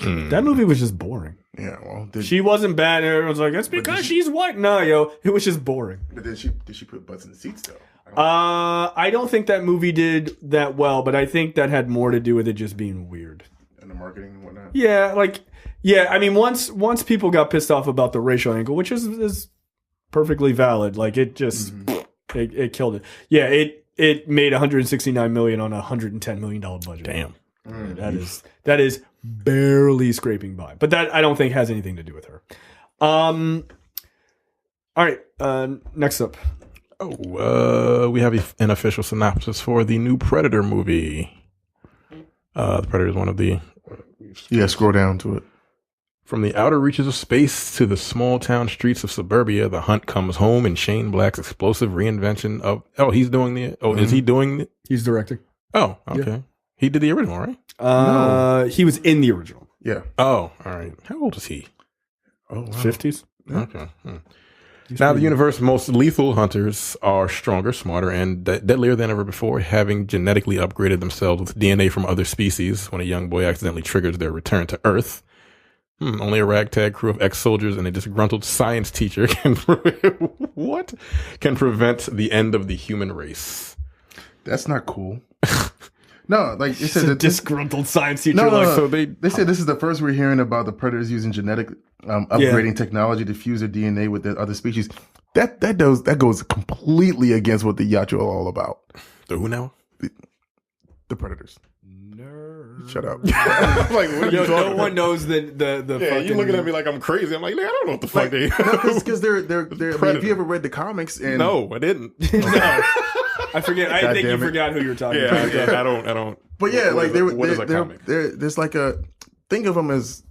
That movie was just boring. Yeah, well, she wasn't bad. Everyone's like, it's because she's white. No, yo, it was just boring. But then did she put butts in the seats though? I don't think that movie did that well, but I think that had more to do with it just being weird. And the marketing and whatnot. Yeah, I mean, once people got pissed off about the racial angle, which is perfectly valid, like it just it killed it. Yeah, it made $169 million on a $110 million budget. Damn, that is barely scraping by. But that I don't think has anything to do with her. All right, next up. We have an official synopsis for the new Predator movie. The Predator is one of the... Yeah, scroll down to it. From the outer reaches of space to the small town streets of suburbia, the hunt comes home in Shane Black's explosive reinvention of... Oh, he's doing the... Oh, is he doing... He's directing. Oh, okay. Yeah. He did the original, right? No. He was in the original. Yeah. Oh, all right. How old is he? Oh, wow. 50s. Yeah. Okay. Now, the universe's most lethal hunters are stronger, smarter, and deadlier than ever before, having genetically upgraded themselves with DNA from other species when a young boy accidentally triggers their return to Earth. Only a ragtag crew of ex-soldiers and a disgruntled science teacher can prevent the end of the human race. That's not cool. No, like it said, a disgruntled science teacher. No. So they said this is the first we're hearing about the predators using genetic upgrading technology to fuse their DNA with the other species. That goes completely against what the Yacho are all about. The who now? The predators. Nerd. Shut up. Like, what are you talking no about? one knows the Yeah, fucking... you looking at me like I'm crazy. I'm like, I don't know what the fuck they. Because they're I mean, if you ever read the comics and no, I didn't. No. I forget. I God think you damn it. forgot who you're talking about. Yeah, I don't. But yeah, like what is a comic? There's like a think of them as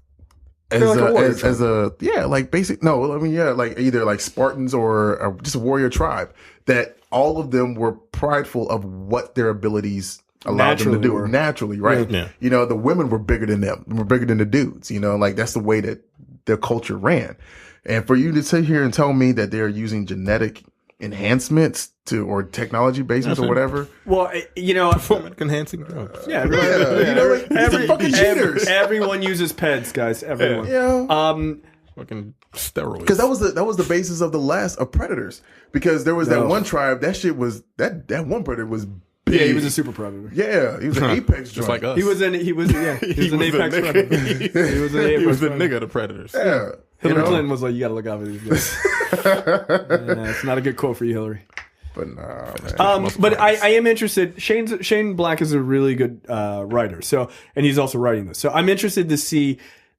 like a warrior as a like basic like either like Spartans or just a warrior tribe that all of them were prideful of what their abilities allowed them to do naturally, right? Yeah. You know, the women were bigger than them, were bigger than the dudes. You know, like that's the way that their culture ran. And for you to sit here and tell me that they're using genetic enhancements or technology basements or whatever. Well, you know, performance enhancing drugs. Yeah, you know, like, fucking cheaters. Everyone uses peds, guys. Everyone. Yeah. Fucking steroids. Because that was the basis of the last of Predators. Because there was that one tribe that shit was that one predator was big. Yeah, he was a super predator. Yeah, he was an apex just joint. like us. He was an apex predator. He was the nigga of the predators. Yeah. Hillary Clinton was like, "You got to look out for these guys." It's not a good quote for you, Hillary. But nah, man. But I am interested. Shane Black is a really good writer. So, and he's also writing this. So I'm interested to see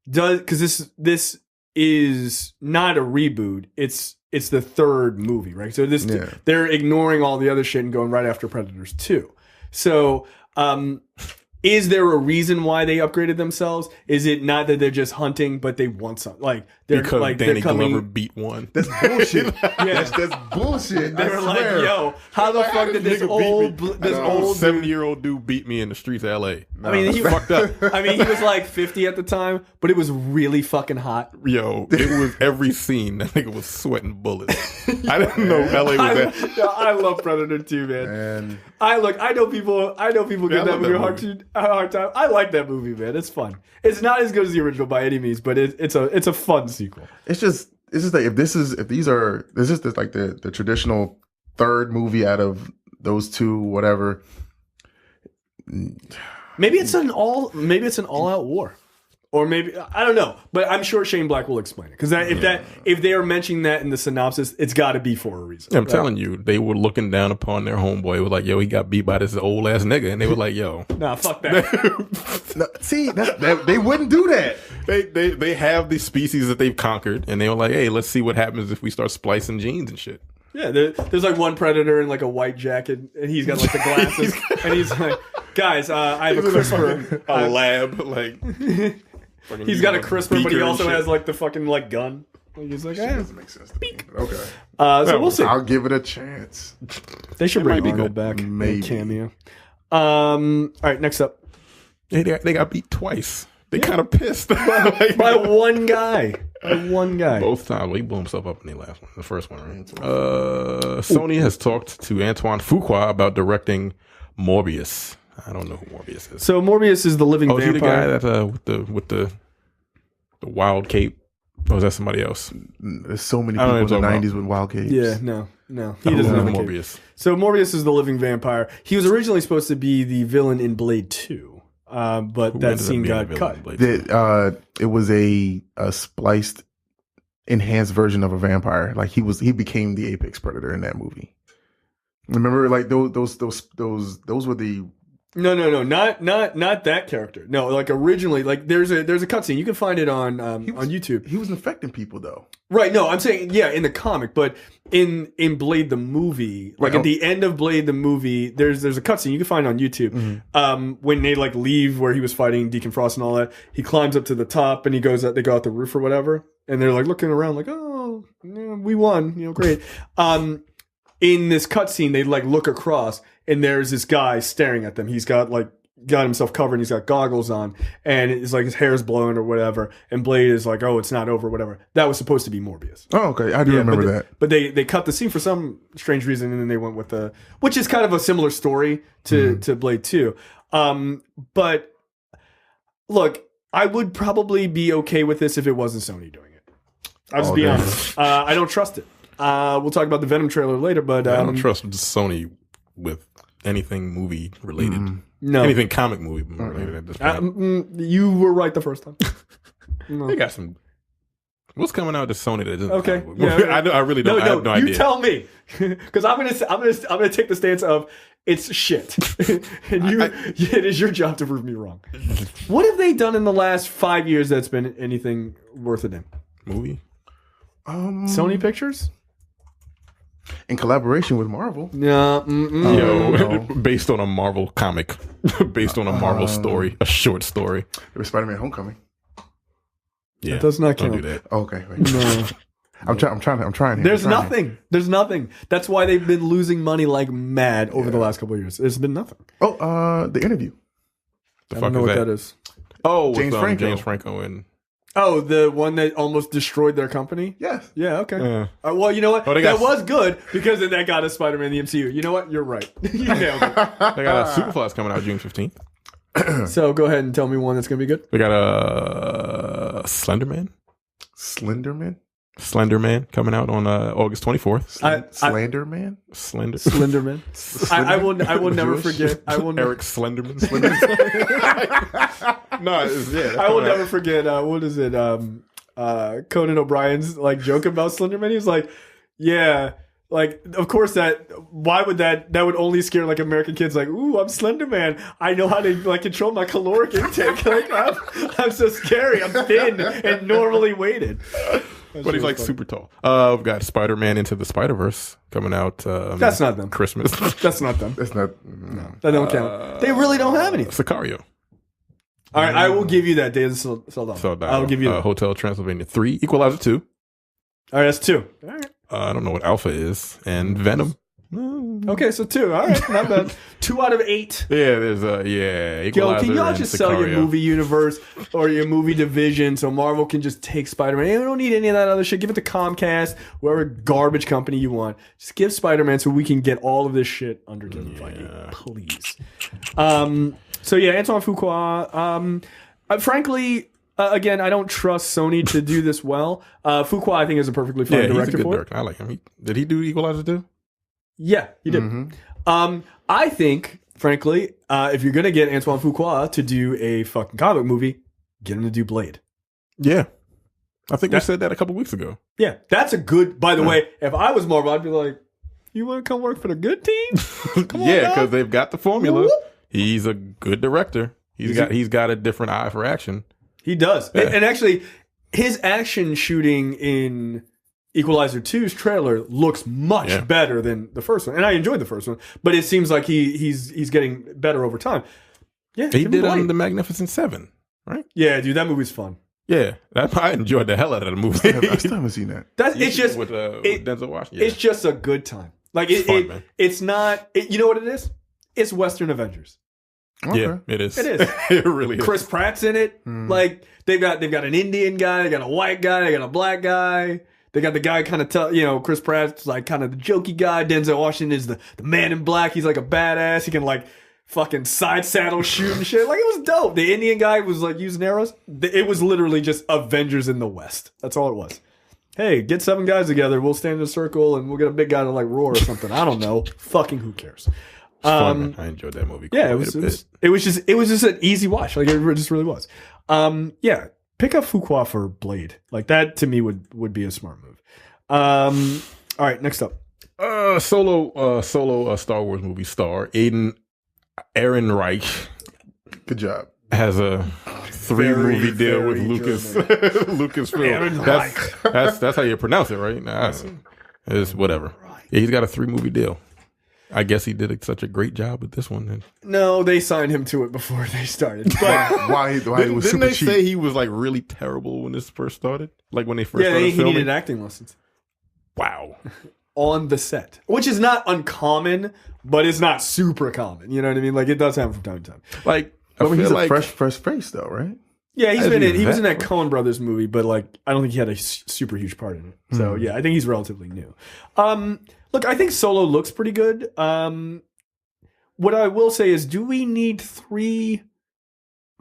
because this is not a reboot. It's the third movie, right? So they're ignoring all the other shit and going right after Predators 2. So, is there a reason why they upgraded themselves? Is it not that they're just hunting, but they want something? Like they're because like Danny they're coming, Glover beat one. That's bullshit. Yeah. That's bullshit. They were like, "Yo, how the fuck did this old 70-year-old dude beat me in the streets of L.A.?" I mean, he fucked up. I mean, he was like 50 at the time, but it was really fucking hot. Yo, it was every scene. That nigga was sweating bullets. I didn't know L.A. was that. I love Predator 2, man. And I know people give that movie a hard time. I like that movie, man. It's fun. It's not as good as the original by any means, but it's a fun sequel. it's just like this is like the traditional third movie out of those two, whatever. Maybe it's an all-out war. Or maybe I don't know, but I'm sure Shane Black will explain it because if they are mentioning that in the synopsis, it's got to be for a reason. I'm telling you, they were looking down upon their homeboy. Was like, "Yo, he got beat by this old ass nigga," and they were like, "Yo, nah, fuck that." No, see, they wouldn't do that. They have these species that they've conquered, and they were like, "Hey, let's see what happens if we start splicing genes and shit." Yeah, there's like one predator in like a white jacket, and he's got like the glasses, and he's like, "Guys, I have a CRISPR, a lab, like." He's got a CRISPR, but he also has like the fucking like gun. Like, he's like, Shit doesn't make sense to me. Okay. So we'll see. I'll give it a chance. They should It bring might be Arnold good. back. Maybe. Cameo. All right, next up. They got beat twice. They kind of pissed. Like, By one guy. One guy. both times. Well, he blew himself up in the last one, the first one, right? Sony has talked to Antoine Fuqua about directing Morbius. I don't know who Morbius is. So Morbius is the living Is he the vampire. guy that with the wild cape? Or is that somebody else? There's so many I don't people in know the what you're 90s with wild capes. Yeah, no. He Who's doesn't have a cape. Morbius. So Morbius is the living vampire. He was originally supposed to be the villain in Blade 2, but Who that ended up scene being got the cut. villain in Blade? It was a spliced, enhanced version of a vampire. Like he became the apex predator in that movie. Remember, like those were the. No, not that character. No, like originally, like there's a cutscene. You can find it on YouTube. He was infecting people though. Right. No, I'm saying in the comic, but in Blade the movie, like Right. at the end of Blade the movie, there's a cutscene you can find on YouTube. Mm-hmm. When they like leave where he was fighting Deacon Frost and all that, he climbs up to the top and they go out the roof or whatever, and they're like looking around like, oh, yeah, we won, great. In this cutscene, they like look across and there's this guy staring at them. He's got himself covered and he's got goggles on and it's like his hair's blowing or whatever. And Blade is like, oh, it's not over, whatever. That was supposed to be Morbius. Oh, okay. I do remember that. But they cut the scene for some strange reason and then they went with which is kind of a similar story to Blade 2. But look, I would probably be okay with this if it wasn't Sony doing it. I'll just be honest. I don't trust it. We'll talk about the Venom trailer later, but I don't trust Sony with anything movie related. no. Anything comic movie related at this point. You were right the first time. They got some. What's coming out to Sony that isn't Okay. comic movie? I really don't. I have no idea. You tell me, because I'm gonna take the stance of it's shit, and it is your job to prove me wrong. What have they done in the last 5 years that's been anything worth a damn? Movie. Sony Pictures? In collaboration with Marvel. No. Yo, based on a Marvel comic, based on a Marvel story, a short story. There was Spider-Man Homecoming. Yeah, That does not don't count. do that. Okay. Wait. No. I'm trying. Here. There's I'm trying here. nothing. There's nothing. That's why they've been losing money like mad over the last couple of years. There's been nothing. Oh, the interview. The I fuck don't know is what that? that is. Oh, with, James Franco. and Oh, the one that almost destroyed their company? Yes. Yeah, okay. Yeah. Well, you know what? Oh, they that got- was good because then that got us Spider-Man in the MCU. You know what? You're right. You nailed it. they got Superfly's coming out June 15th. So go ahead and tell me one that's going to be good. They got a Slenderman coming out on August 24th. Slenderman. Slenderman. I will never forget. Eric Slenderman. No, I will never forget. What is it? Conan O'Brien's like joke about Slenderman. He's like, yeah. Like, of course why would that would only scare like American kids like, ooh, I'm Slender Man. I know how to like control my caloric intake. Like, I'm so scary. I'm thin and normally weighted. But he's like super tall. We've got Spider-Man Into the Spider-Verse coming out. That's not them. Christmas. That's not them. That's not. That don't count. They really don't have any. Sicario. All right, I will give you that. Days of Soldado. I'll give you that. Hotel Transylvania 3. Equalizer 2. All right, that's 2. All right. I don't know what Alpha is. And Venom. Okay, so 2. All right, not bad. 2 out of 8. Yeah, there's Equalizer. Yo, can y'all and just sell your Sicario. movie universe or your movie division so Marvel can just take Spider-Man? Hey, we don't need any of that other shit. Give it to Comcast, whatever garbage company you want. Just give Spider-Man so we can get all of this shit under Kevin Feige, please. So yeah, Antoine Fuqua. Frankly, again, I don't trust Sony to do this well. Fuqua, I think, is a perfectly fine Yeah, he's a director good for it. director. I like him. Did he do Equalizer 2? Yeah, he did. Mm-hmm. I think, frankly, if you're gonna get Antoine Fuqua to do a fucking comic movie, get him to do Blade. Yeah. I think we said that a couple weeks ago. Yeah, that's a good. By the way, if I was Marvel, I'd be like, "You want to come work for the good team?" Come on, Yeah, dog. because they've got the formula. Whoop. He's a good director. He's got a different eye for action. He does, Yeah. and actually, his action shooting in Equalizer 2's trailer looks much better than the first one, and I enjoyed the first one. But it seems like he's getting better over time. Yeah, He give him did Blade. The Magnificent Seven, right? Yeah, dude, that movie's fun. Yeah, I enjoyed the hell out of the movie. I still haven't seen that. It's just with Denzel Washington. It's just a good time. Like it's not. You know what it is? It's Western Avengers. Okay. Yeah, it is. It is. It really is. Chris Pratt's in it. Like they've got an Indian guy, they got a white guy, they got a black guy. They got the guy kind of Chris Pratt's like kind of the jokey guy. Denzel Washington is the man in black. He's like a badass. He can like fucking side saddle shoot and shit. Like it was dope. The Indian guy was like using arrows. It was literally just Avengers in the West. That's all it was. Hey, get 7 guys together. We'll stand in a circle and we'll get a big guy to like roar or something. I don't know. Fucking who cares? Fun, I enjoyed that movie. Yeah, it was just an easy watch. Like it just really was. Yeah, pick up Fuqua for Blade. Like that to me would be a smart move. All right, next up. Solo Star Wars movie star Aaron Reich. Good job. Has a 3-movie deal with Lucasfilm. That's how you pronounce it, right? Nah, it's whatever. Yeah, he's got a 3-movie deal. I guess he did such a great job with this one. Then. No, they signed him to it before they started. But why he was didn't super they cheap? say he was like really terrible when this first started? Like when they first started he filming? needed acting lessons. Wow. On the set, which is not uncommon, but it's not super common. You know what I mean? Like it does happen from time to time. Like, He's a fresh face though, right? Yeah, he was in that Coen Brothers movie, but like I don't think he had a super huge part in it. So yeah, I think he's relatively new. Look, I think Solo looks pretty good. What I will say is, do we need 3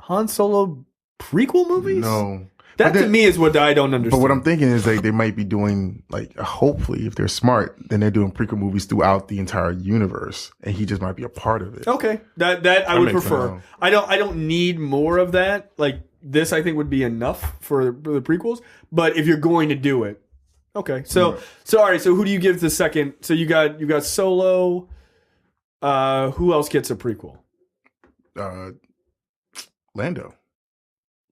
Han Solo prequel movies? No. That to me is what I don't understand. But what I'm thinking is they might be doing like hopefully if they're smart, then they're doing prequel movies throughout the entire universe, and he just might be a part of it. Okay, that I would prefer. Sense. I don't need more of that. Like this, I think would be enough for the prequels. But if you're going to do it, okay. So all right. So who do you give the second? So you got Solo. Who else gets a prequel? Lando.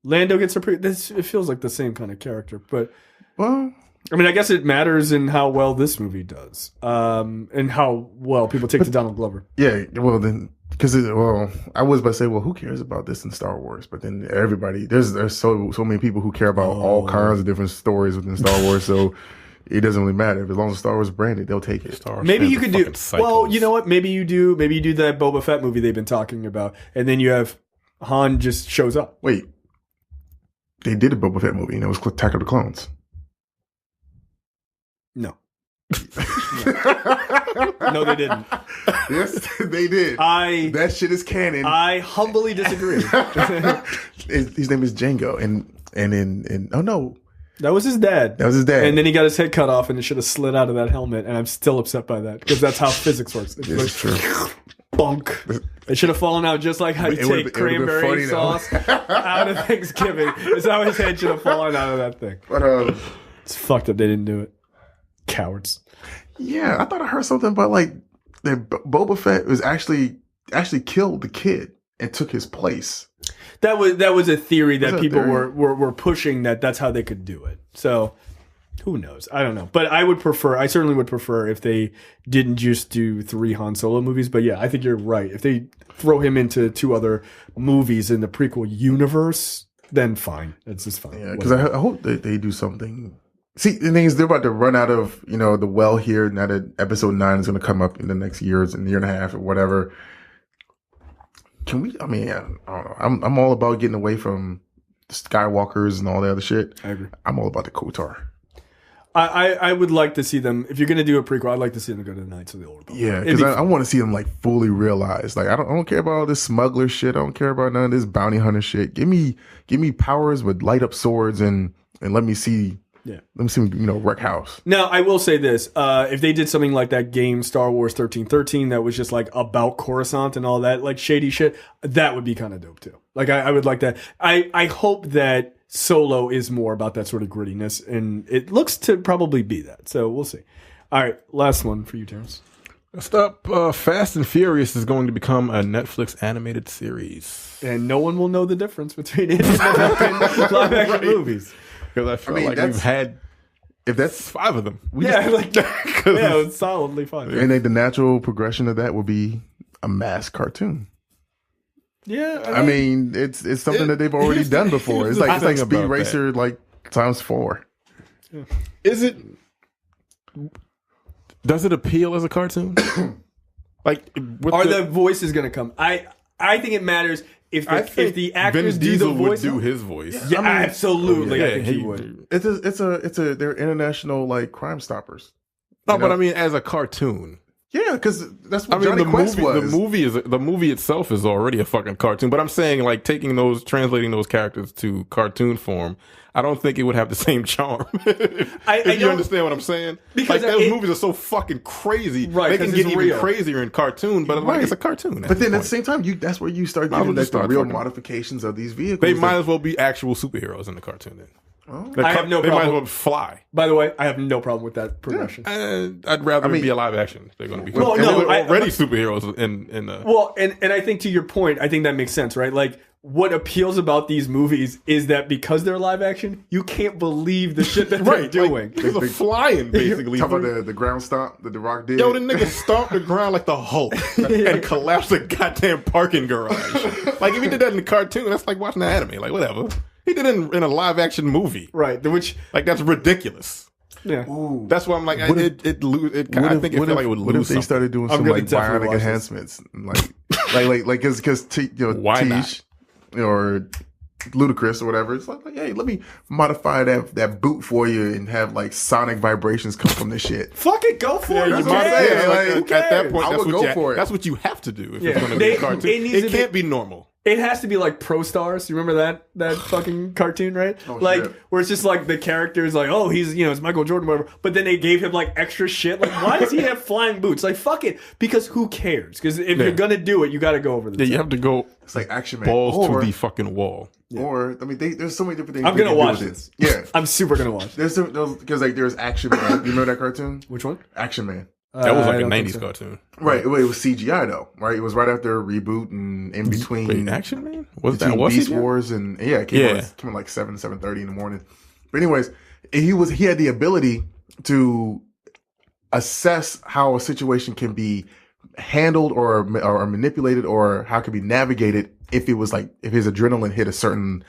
Lando gets a prequel. It feels like the same kind of character, but well, I mean, I guess it matters in how well this movie does, and how well people take to Donald Glover. Yeah, well then, because I was about to say, well, who cares about this in Star Wars? But then everybody, there's so many people who care about all kinds of different stories within Star Wars, so it doesn't really matter. As long as Star Wars is branded, they'll take it. Maybe you could do. Well, you know what? Maybe you do that Boba Fett movie they've been talking about, and then you have Han just shows up. Wait. They did a Boba Fett movie, and it was Attack of the Clones. No. No, they didn't. Yes, they did. That shit is canon. I humbly disagree. His name is Django, and oh no, that was his dad. And then he got his head cut off, and it should have slid out of that helmet. And I'm still upset by that because that's how physics works. It's like, true. Bunk. It should have fallen out just like how you take cranberry sauce out of Thanksgiving. It's how his head should have fallen out of that thing. But it's fucked up they didn't do it. Cowards. Yeah, I thought I heard something about like that Boba Fett was actually killed the kid and took his place. That was a theory that people were pushing that's how they could do it. So who knows? I don't know. But I certainly would prefer if they didn't just do 3 Han Solo movies. But yeah, I think you're right. If they throw him into 2 other movies in the prequel universe, then fine. It's just fine. Yeah, because I hope that they do something. See, the thing is, they're about to run out of, the well here. Now that episode 9 is going to come up in the next year and a half or whatever. Can we, I don't know. I'm all about getting away from the Skywalkers and all the other shit. I agree. I'm all about the KOTOR. I would like to see them, if you're going to do a prequel, I'd like to see them go to the Knights of the Old Republic. Yeah, because I want to see them like fully realized. Like I don't care about all this smuggler shit. I don't care about none of this bounty hunter shit. Give me powers with light up swords and let me see. Yeah, let me see. Wreck house. Now I will say this: if they did something like that game Star Wars 1313 that was just like about Coruscant and all that like shady shit, that would be kind of dope too. Like I would like that. I hope that Solo is more about that sort of grittiness, and it looks to probably be that. So we'll see. All right, last one for you, Terrence. Next up, Fast and Furious is going to become a Netflix animated series, and no one will know the difference between it and live action movies. Because I feel like we've had, if that's 5 of them. It's solidly 5. And the natural progression of that would be a mass cartoon. Yeah, I mean, it's something that they've already done before. It's like thing Speed about Racer like times 4. Is it? Does it appeal as a cartoon? Like, are the voices going to come? I think it matters if the actors Vin Diesel do the voice. would do his voice. Yeah, absolutely. Yeah, I think he would. They're international like Crime Stoppers. No, but I mean, as a cartoon. Yeah, because that's what Johnny Quest was. The movie itself is already a fucking cartoon. But I'm saying, like, translating those characters to cartoon form, I don't think it would have the same charm. If you understand what I'm saying? Because like, those movies are so fucking crazy. Right, they can get even crazier in cartoon, but like, it's a cartoon. But then at the same time, that's where you start getting like the real modifications of these vehicles. They might as well be actual superheroes in the cartoon then. I have no problem. They might as well fly. By the way, I have no problem with that progression. I'd rather it be a live action. They're going to be. Well, no, already superheroes in the. Well, and I think to your point, I think that makes sense, right? Like, what appeals about these movies is that because they're live action, you can't believe the shit that they're doing. Like, they're flying, basically. Talk about the ground stomp that The Rock did. Yo, the nigga stomped the ground like the Hulk and collapsed a goddamn parking garage. Like, if he did that in the cartoon, that's like watching the anime. Like, whatever. He did it in a live action movie. Right. Which, like, that's ridiculous. Yeah. Ooh. That's why I'm like, I think it would lose. What if they started doing some like bionic enhancements, like because Tish or Ludacris or whatever, it's like, hey, let me modify that boot for you and have like sonic vibrations come from this shit. Fuck it, go for it. That's what I'm saying. Like, at that point, I would go for it. That's what you have to do if it's going to be a cartoon. It can't be normal. It has to be like Pro Stars. You remember that fucking cartoon, right? Oh, like shit. where it's just like the character's like, oh, he's it's Michael Jordan, whatever. But then they gave him like extra shit. Like, why does he have flying boots? Like, fuck it, because who cares? Because if you're gonna do it, you got to go over the top. You have to go. It's like Action Man. Balls to the fucking wall. Yeah. Or I mean, there's so many different things. I'm gonna watch this. Yeah, I'm super gonna watch. There's because like there's Action Man. You remember that cartoon? Which one? Action Man. That was like a 90s cartoon. Right. Well, it was CGI though, right? It was right after a reboot and in between. Wait, Action Man? Was Beast Wars and it came at like 7:30 in the morning. But anyways, he had the ability to assess how a situation can be handled or manipulated or how it can be navigated if it was like if his adrenaline hit a certain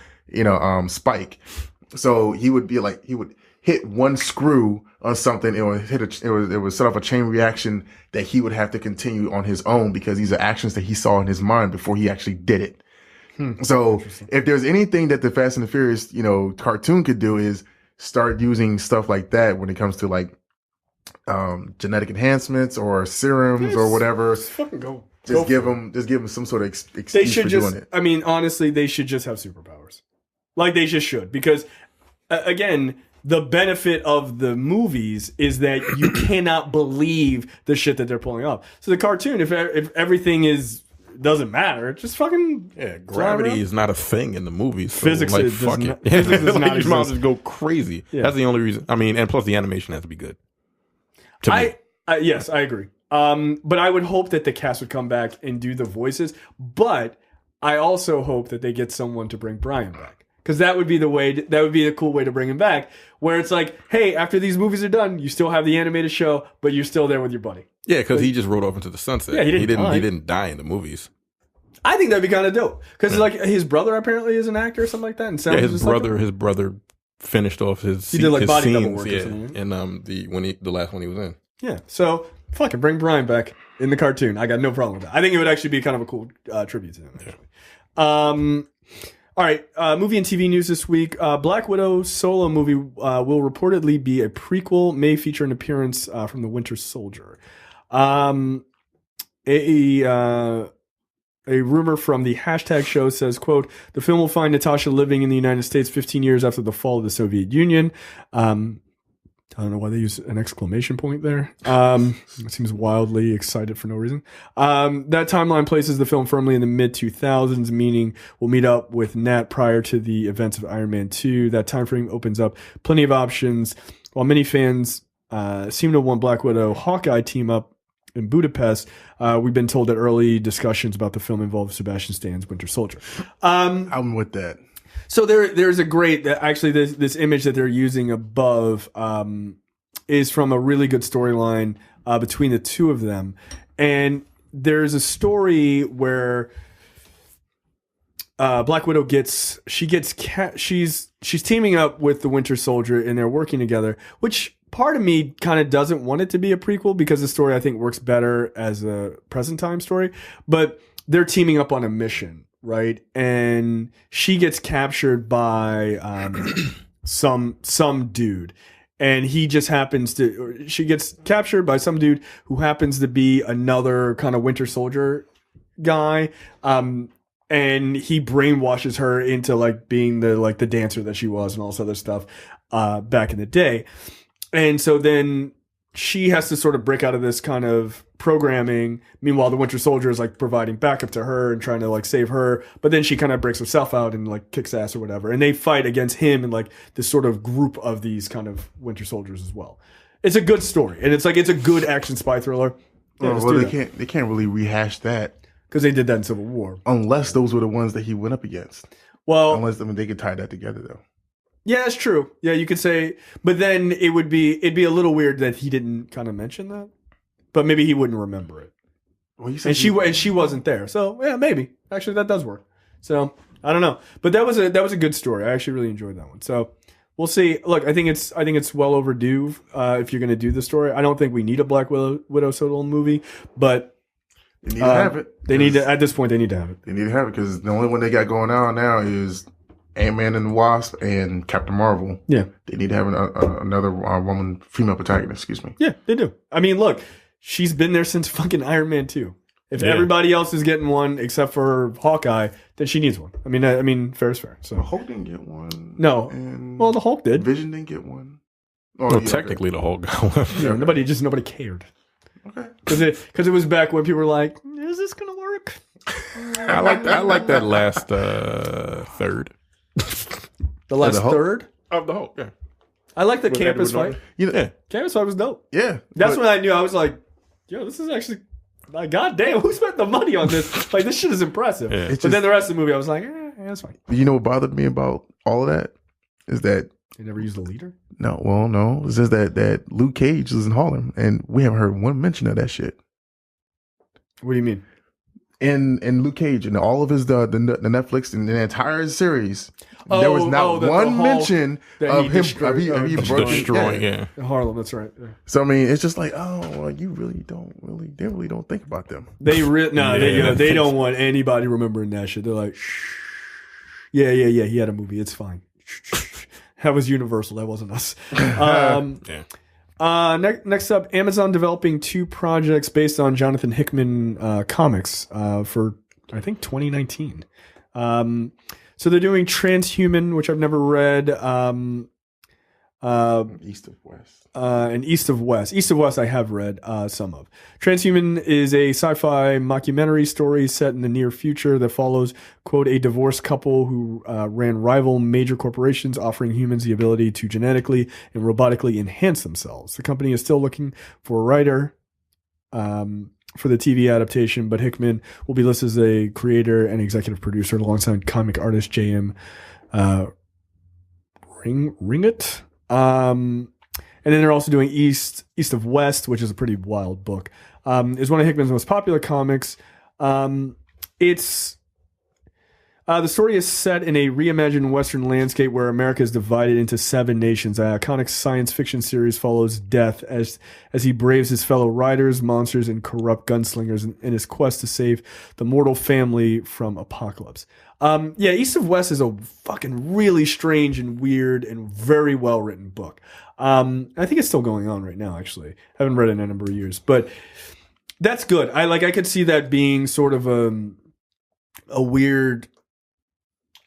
spike. So he would hit one screw on something, it would set off a chain reaction that he would have to continue on his own because these are actions that he saw in his mind before he actually did it. So if there's anything that the Fast and the Furious, cartoon could do is start using stuff like that when it comes to like genetic enhancements or serums or whatever. Just fucking go. Just give them some sort of excuse they should for just, doing it. I mean, honestly, they should just have superpowers. Like, they just should. Because, again, the benefit of the movies is that you cannot believe the shit that they're pulling off. So the cartoon, if everything doesn't matter, just fucking gravity is not a thing in the movies. So physics like, does fuck not, it. physics does not You might exist. just go crazy. Yeah. That's the only reason. I mean, and plus the animation has to be good. To me. Yes, I agree. But I would hope that the cast would come back and do the voices. But I also hope that they get someone to bring Brian back. Because that would be that would be a cool way to bring him back. Where it's like, hey, after these movies are done, you still have the animated show, but you're still there with your buddy. Yeah, because he just rode off into the sunset. Yeah, he didn't die in the movies. I think that'd be kind of dope. Because like his brother apparently is an actor or something like that. And his brother finished off his. He did like body scenes, double work or something. And the last one he was in. Yeah, so fucking bring Brian back in the cartoon. I got no problem with that. I think it would actually be kind of a cool tribute to him. Actually. All right, movie and TV news this week. Black Widow solo movie will reportedly be a prequel, may feature an appearance from the Winter Soldier. A rumor from the hashtag show says, quote, the film will find Natasha living in the United States 15 years after the fall of the Soviet Union. I don't know why they use an exclamation point there. It seems wildly excited for no reason. That timeline places the film firmly in the mid-2000s, meaning we'll meet up with Nat prior to the events of Iron Man 2. That time frame opens up plenty of options. While many fans seem to want Black Widow Hawkeye team up in Budapest, we've been told that early discussions about the film involve Sebastian Stan's Winter Soldier. I'm with that. So there's a great, actually this image that they're using above is from a really good storyline between the two of them. And there's a story where Black Widow she's teaming up with the Winter Soldier and they're working together, which part of me kind of doesn't want it to be a prequel because the story I think works better as a present time story, but they're teaming up on a mission, right? And she gets captured by some dude. And he just she gets captured by some dude who happens to be another kind of Winter Soldier guy. And he brainwashes her into like being the dancer that she was and all this other stuff back in the day. And so then she has to sort of break out of this kind of programming. Meanwhile, the Winter Soldier is like providing backup to her and trying to like save her. But then she kind of breaks herself out and like kicks ass or whatever. And they fight against him and like this sort of group of these kind of Winter Soldiers as well. It's a good story. And it's a good action spy thriller. Yeah, well, they can't really rehash that. Because they did that in Civil War. Unless those were the ones that he went up against. Well, they could tie that together though. Yeah, that's true. Yeah, you could say, but then it'd be a little weird that he didn't kind of mention that. But maybe he wouldn't remember it. Well, and she wasn't there. So yeah, maybe. Actually, that does work. So I don't know. But that was a good story. I actually really enjoyed that one. So we'll see. Look, I think it's well overdue if you're gonna do the story. I don't think we need a Black Widow solo movie, but they need to have it. They need to, at this point, they need to have it. They need to have it because the only one they got going on now is Ant-Man and the Wasp and Captain Marvel. Yeah. They need to have another female protagonist, excuse me. Yeah, they do. I mean, look, she's been there since fucking Iron Man 2. If everybody else is getting one except for Hawkeye, then she needs one. I mean, fair is fair. So Hulk didn't get one. No. Well, the Hulk did. Vision didn't get one. Well, technically the Hulk got one. Yeah, nobody cared. Okay. Because it was back when people were like, is this going to work? I like that last third. The last third? Of the Hulk, yeah. I like the campus fight. Campus fight was dope. Yeah. That's when I knew. I was like, yo, this is actually, like, goddamn, who spent the money on this? Like, this shit is impressive. Yeah. But then the rest of the movie, I was like, that's fine. You know what bothered me about all of that? Is that they never used a leader? No. It's just that Luke Cage is in Harlem, and we haven't heard one mention of that shit. What do you mean? In Luke Cage and all of his the Netflix and the entire series, there was not one mention of him destroying Harlem. That's right. Yeah. So I mean, it's just like, you really don't think about them. They don't want anybody remembering that shit. They're like, shh. Yeah. He had a movie. It's fine. That was Universal. That wasn't us. Next up, Amazon developing 2 projects based on Jonathan Hickman comics for, I think, 2019. So they're doing Transhuman, which I've never read. East of West. And East of West. East of West I have read some of. Transhuman is a sci-fi mockumentary story set in the near future that follows, quote, a divorced couple who ran rival major corporations offering humans the ability to genetically and robotically enhance themselves. The company is still looking for a writer for the TV adaptation, but Hickman will be listed as a creator and executive producer alongside comic artist J.M. Ringett. And then they're also doing East of West, which is a pretty wild book. It's one of Hickman's most popular comics. The story is set in a reimagined Western landscape where America is divided into 7 nations. An iconic science fiction series follows Death as he braves his fellow riders, monsters, and corrupt gunslingers in his quest to save the mortal family from apocalypse. East of West is a fucking really strange and weird and very well written book. I think it's still going on right now, actually. I haven't read it in a number of years, but that's good. I could see that being sort of a weird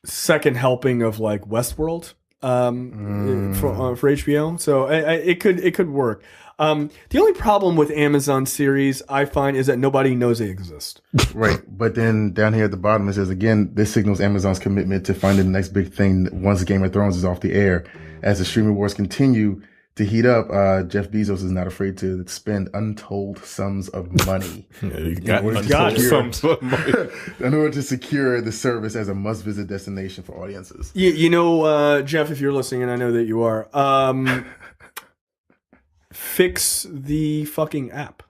second helping of like Westworld for HBO. So it could work. The only problem with Amazon series I find is that nobody knows they exist. Right. But then down here at the bottom it says, again, this signals Amazon's commitment to finding the next big thing once Game of Thrones is off the air. As the streaming wars continue to heat up, Jeff Bezos is not afraid to spend untold sums of money in order to secure the service as a must-visit destination for audiences. Jeff, if you're listening, and I know that you are, fix the fucking app.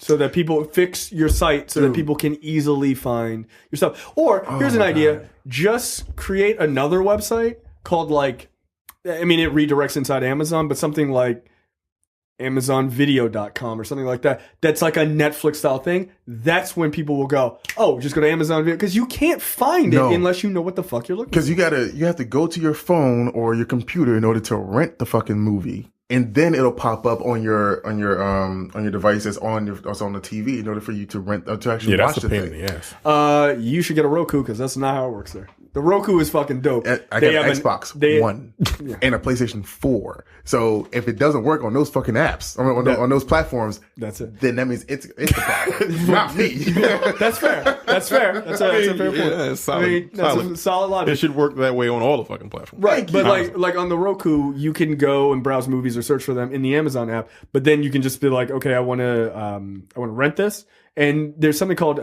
so that people fix your site so that people can easily find your stuff. Or here's an idea: just create another website called it redirects inside Amazon, but something like AmazonVideo.com or something like that. That's like a Netflix style thing. That's when people will go, oh, just go to Amazon Video, because you can't find it unless you know what the fuck you're looking for. Because you have to go to your phone or your computer in order to rent the fucking movie, and then it'll pop up on your device that's on the TV in order for you to rent to actually watch the thing. Yes. You should get a Roku, because that's not how it works there. The Roku is fucking dope. I got an Xbox One and a PlayStation 4. So if it doesn't work on those fucking apps, on those platforms, that's it. Then that means it's the problem, not me. That's fair. That's fair. That's a fair point. Yeah, it's solid. That's a solid logic. It should work that way on all the fucking platforms. Right, but like on the Roku, you can go and browse movies or search for them in the Amazon app. But then you can just be like, okay, I want to rent this. And there's something called,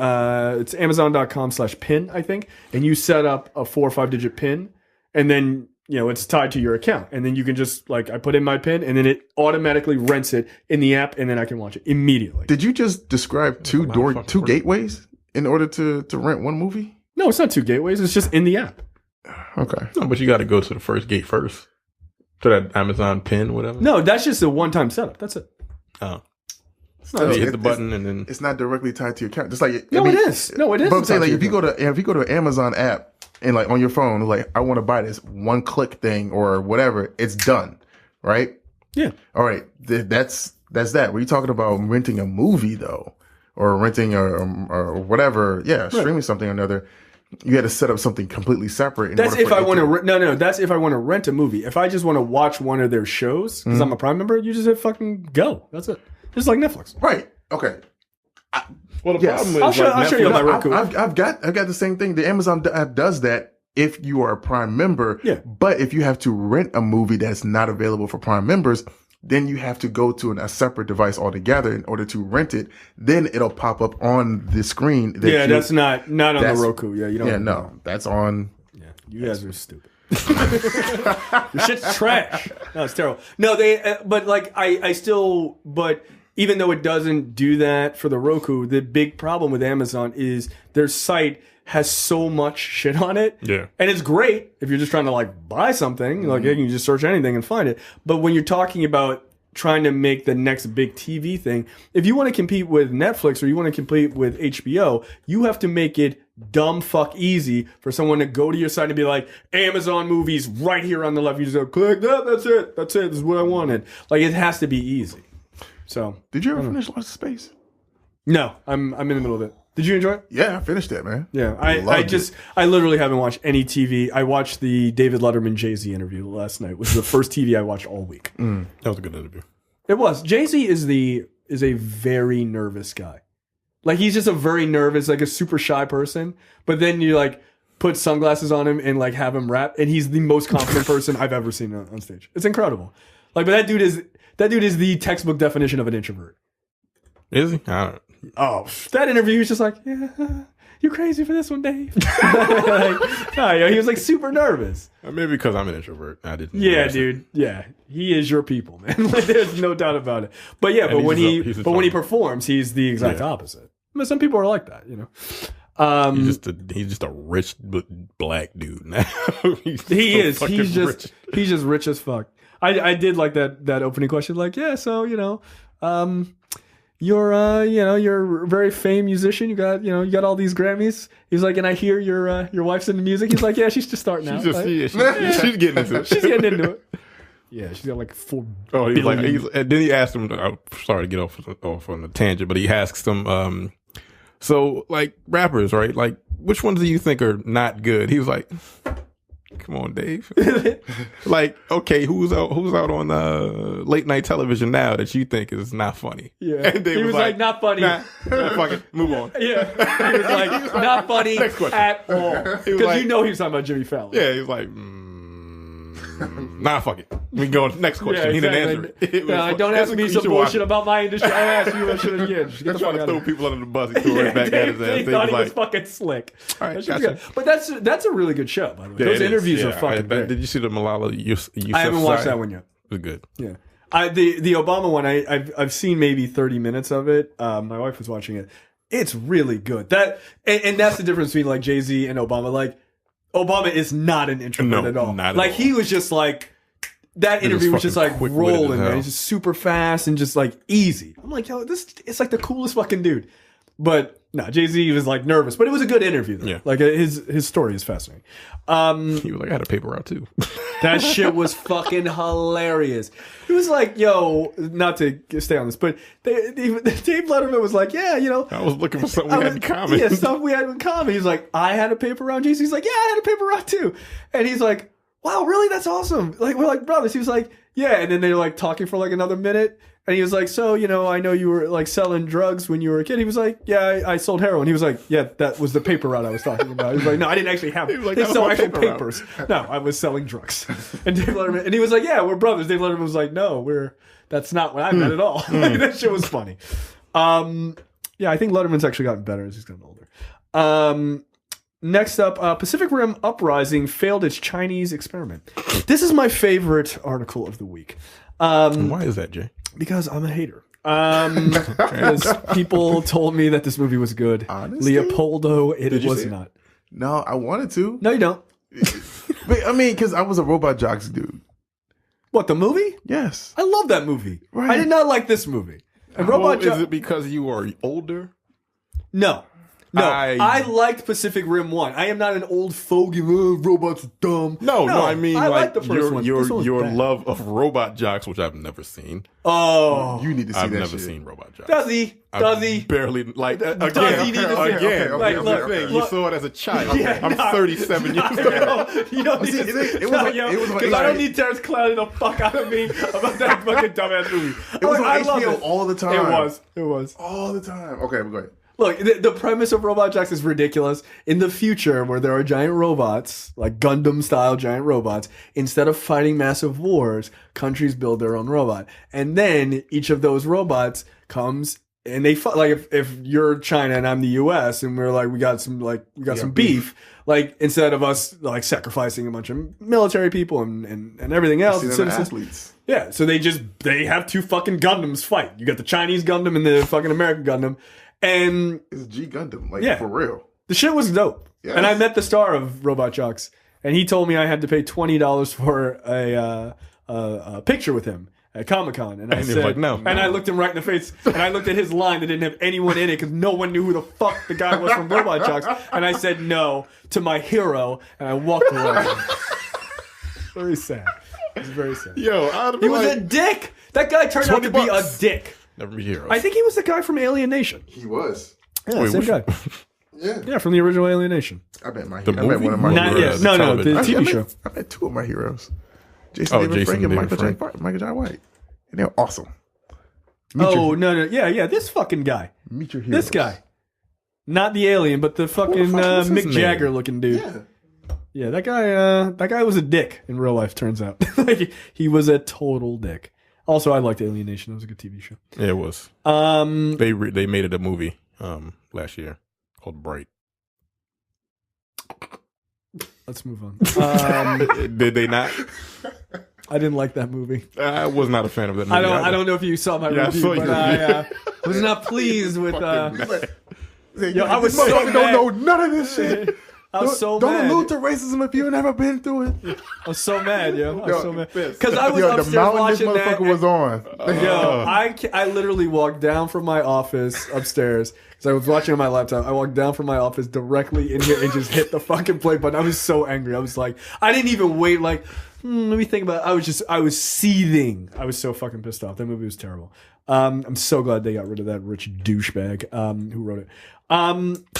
it's Amazon.com/pin, I think. And you set up a 4 or 5 digit pin, and then, it's tied to your account. And then you can just, I put in my pin, and then it automatically rents it in the app, and then I can watch it immediately. Did you just describe two gateways in order to rent one movie? No, it's not 2 gateways. It's just in the app. Okay. No, but you got to go to the first gate first. To that Amazon pin, whatever. No, that's just a one-time setup. That's it. Oh. No, you hit the button and then it's not directly tied to your account. Just like it is. No, it is. But I'm saying, if you go to Amazon app and on your phone, I want to buy this one click thing or whatever, it's done, right? Yeah. All right. That's that. We're talking about renting a movie though, or renting or whatever. Yeah, streaming something or another. You had to set up something completely separate. That's if I want to. No. That's if I want to rent a movie. If I just want to watch one of their shows because I'm a Prime member, you just hit fucking go. That's it. Just like Netflix. Right. Okay. Well, the problem is, I'll show you on my Roku. I've got the same thing. The Amazon app does that if you are a Prime member. Yeah. But if you have to rent a movie that's not available for Prime members, then you have to go to a separate device altogether in order to rent it. Then it'll pop up on the screen. That's not on the Roku. Yeah, you don't. Yeah, no, that's on. Yeah, you guys are stupid. Your shit's trash. No, it's terrible. No, but even though it doesn't do that for the Roku, the big problem with Amazon is their site has so much shit on it. Yeah. And it's great if you're just trying to buy something, you can just search anything and find it. But when you're talking about trying to make the next big TV thing, if you want to compete with Netflix or you want to compete with HBO, you have to make it dumb fuck easy for someone to go to your site and be like, Amazon movies right here on the left. You just go click that. That's it. This is what I wanted. It has to be easy. So, did you ever finish Lost in Space? No, I'm in the middle of it. Did you enjoy it? Yeah, I finished it, man. Yeah, I literally haven't watched any TV. I watched the David Letterman Jay-Z interview last night, which was the first TV I watched all week. That was a good interview. It was. Jay-Z is a very nervous guy. He's just a very nervous, a super shy person. But then you put sunglasses on him and have him rap, and he's the most confident person I've ever seen on stage. It's incredible. But that dude is the textbook definition of an introvert. Is he? Oh, that interview, he was just yeah, you're crazy for this one, Dave. He was super nervous. Maybe because I'm an introvert. I didn't. Yeah, dude. Yeah, he is your people, man. There's no doubt about it. But yeah, when he performs, he's the exact opposite. Some people are like that, He's just a rich black dude now. He is. He's just rich as fuck. I did like that opening question. You're a very famed musician. You got all these Grammys. He's and I hear your wife's into music. He's yeah, she's just starting out. She's getting into it. She's getting into it. Yeah, she's got 4 billion. And then he asked him, I'm sorry to get off on a tangent, but he asks them, so rappers, right? Which ones do you think are not good? He was like, come on, Dave. Okay, who's out on late night television now that you think is not funny? Yeah. And Dave was not funny. Nah, fuck it, move on. Yeah. He was not funny at all. Because he was talking about Jimmy Fallon. Yeah, he was nah, fuck it. We can go on to the next question. Yeah, he didn't answer it. Don't ask me some bullshit about my industry. I'll ask you what should again. He's trying to throw people under the bus. He threw it back at his ass. He thought he was fucking slick. All right, gotcha. But that's a really good show, by the way. Those interviews are fucking great. Did you see the Malala Yousafzai? I haven't watched that one yet. It was good. Yeah. The Obama one, I've seen maybe 30 minutes of it. My wife was watching it. It's really good. And that's the difference between like Jay-Z and Obama. Like Obama is not an introvert at all. Not at like all. he was just like that interview was just like rolling, man. He's just super fast and just like easy. I'm like, yo, it's like the coolest fucking dude. But no, Jay-Z was like nervous, but it was a good interview though. Yeah. Like his story is fascinating. He was like, I had a paper route too. That shit was fucking hilarious. It was like, yo, not to stay on this, but Dave Letterman was like, yeah, you know. I was looking for something we had in common. Yeah, something we had in common. He's like, I had a paper route. He's like, yeah, I had a paper route too. And he's like, wow, really? That's awesome. Like, we're like brothers. He was like, yeah. And then they're like talking for like another minute. And he was like, so, you know, I know you were like selling drugs when you were a kid. He was like, yeah, I sold heroin. He was like, yeah, that was the paper route I was talking about. He was like, no, I didn't actually have it. Like, they sell actual paper papers. No, I was selling drugs. And Dave Letterman, and he was like, yeah, we're brothers. Dave Letterman was like, no, that's not what I meant at all. Like, that shit was funny. Yeah, I think Letterman's actually gotten better as he's gotten older. Next up, Pacific Rim Uprising failed its Chinese experiment. This is my favorite article of the week. Why is that, Jay? Because I'm a hater. Because people told me that this movie was good. Honestly? Leopoldo, it Did you was see it? not. No, I wanted to. No, you don't. But, I mean, because I was a Robot Jocks dude. What, the movie? Yes. I love that movie. Right. I did not like this movie. And Is it because you are older? No. I liked Pacific Rim 1. I am not an old fogey, robots are dumb. No, I mean I like the first one. This one was your bad. love of Robot Jocks, which I've never seen. Oh. You need to see I've that never shit. seen Robot Jocks. Does he? Barely like Does again. he need to see it? Again, Okay, look, okay. you saw it as a child. Yeah, I'm 37 years old. You don't need See, to it was like- because I don't need Terrence clowning the fuck out of me about that fucking dumbass movie. It was I on love HBO it. all the time. It was. All the time. Okay, go ahead. Look, the premise of Robot Jocks is ridiculous. In the future, where there are giant robots, like Gundam-style giant robots, instead of fighting massive wars, countries build their own robot. And then each of those robots comes and they fight. Like if you're China and I'm the U.S. and we're like we got some beef. Like instead of us like sacrificing a bunch of military people and everything else, and citizens, athletes. yeah. So they have two fucking Gundams fight. You got the Chinese Gundam and the fucking American Gundam. And It's G Gundam, like Yeah. for real. the shit was dope. Yes. And I met the star of Robot Jocks, and he told me I had to pay $20 for a picture with him at Comic-Con. And I And he was said, like, no. And I looked him right in the face, and I looked at his line that didn't have anyone in it because no one knew who the fuck the guy was from Robot Jocks. And I said no to my hero, and I walked away. Very sad. It was very sad. Yo, I'd He be was like, a dick. That guy turned out to be a $20. dick. never be heroes. I think he was the guy from Alien Nation. He was. Yeah, Wait, same which- guy. Yeah. Yeah, from the original Alien Nation. I met my The I met movie? one of my Not heroes. yet. No, the television. TV I show. met, I met two of my heroes. Jason David Jason Frank and David Michael J. White. And they're awesome. No, yeah, this fucking guy. Meet your heroes. This guy. Not the alien, but the fucking what's his Mick name? Jagger looking dude. Yeah. Yeah, that guy was a dick in real life, turns out. Like, he was a total dick. Also, I liked Alien Nation. It was a good TV show. Yeah, it was. They made it a movie last year called Bright. Let's move on. Did they not? I didn't like that movie. I was not a fan of that movie. I don't know if you saw my Yeah, I review, saw your but I review. was not pleased with. Yo, I was so motherfucker mad. don't know none of this shit. I was so Don't mad. allude to racism if you've never been through it. I was so mad, yo. I was Yo, so mad pissed. because I was Yo, the upstairs mountain this watching that. motherfucker was on. Yo, I literally walked down from my office upstairs because I was watching on my laptop. I walked down from my office directly in here and just hit the fucking play button. I was so angry. I was like, I didn't even wait. Like, let me think about it. I was seething. I was so fucking pissed off. That movie was terrible. I'm so glad they got rid of that rich douchebag who wrote it.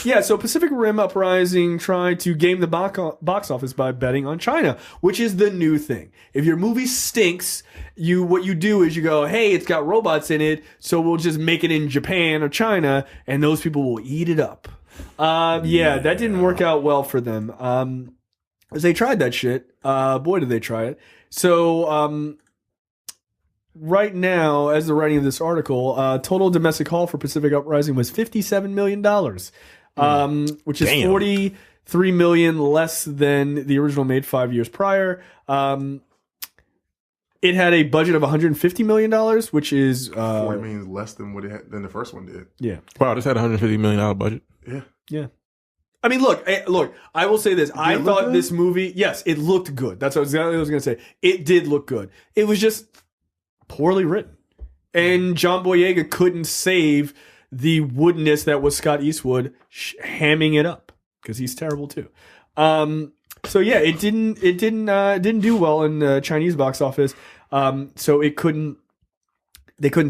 Yeah, so Pacific Rim Uprising tried to game the box office by betting on China, which is the new thing. If your movie stinks, what you do is you go, hey, it's got robots in it, so we'll just make it in Japan or China, and those people will eat it up. Yeah, that didn't work out well for them. As they tried that shit, boy, did they try it. So, right now, as the writing of this article, total domestic haul for Pacific Uprising was $57 million, which is $43 million less than the original made 5 years prior. It had a budget of $150 million, which is 40 million less than what than the first one did. Yeah. Wow, this had a $150 million budget. Yeah. Yeah. I mean, look. I will say this. I thought this movie. Yes, it looked good. That's exactly what I was going to say. It did look good. It was just poorly written, and John Boyega couldn't save the woodness that was Scott Eastwood hamming it up because he's terrible too. So yeah, it didn't do well in the Chinese box office. So they couldn't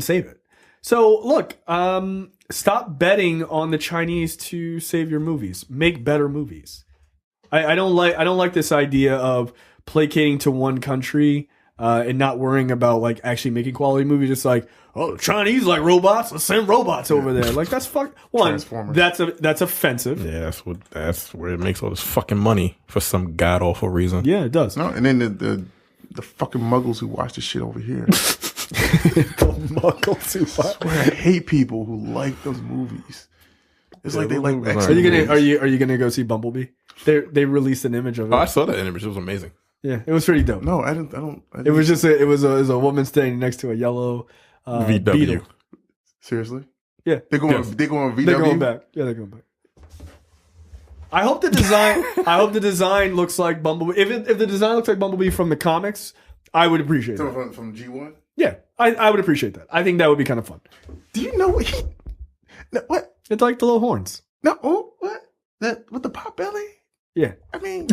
save it. So look, stop betting on the Chinese to save your movies. Make better movies. I don't like this idea of placating to one country and not worrying about like actually making quality movies. Just like, oh, the Chinese like robots, let's send robots over there. Like that's that's offensive. Yeah, that's where it makes all this fucking money for some god awful reason. Yeah, it does. No, and then the fucking muggles who watch this shit over here. The muggles who watch. I hate people who like those movies. It's like they like. Are you gonna go see Bumblebee? They released an image of it. Oh, I saw that image. It was amazing. Yeah, it was pretty dope. No, I didn't. It was just a woman standing next to a yellow VW. beetle. Seriously? Yeah, They're going VW. They're going back. Yeah, they're going back. I hope the design looks like Bumblebee. If the design looks like Bumblebee from the comics, I would appreciate it. From G1? Yeah, I would appreciate that. I think that would be kind of fun. Do you know what? What? It's like the little horns. No, what? That with the pot belly? Yeah, I mean,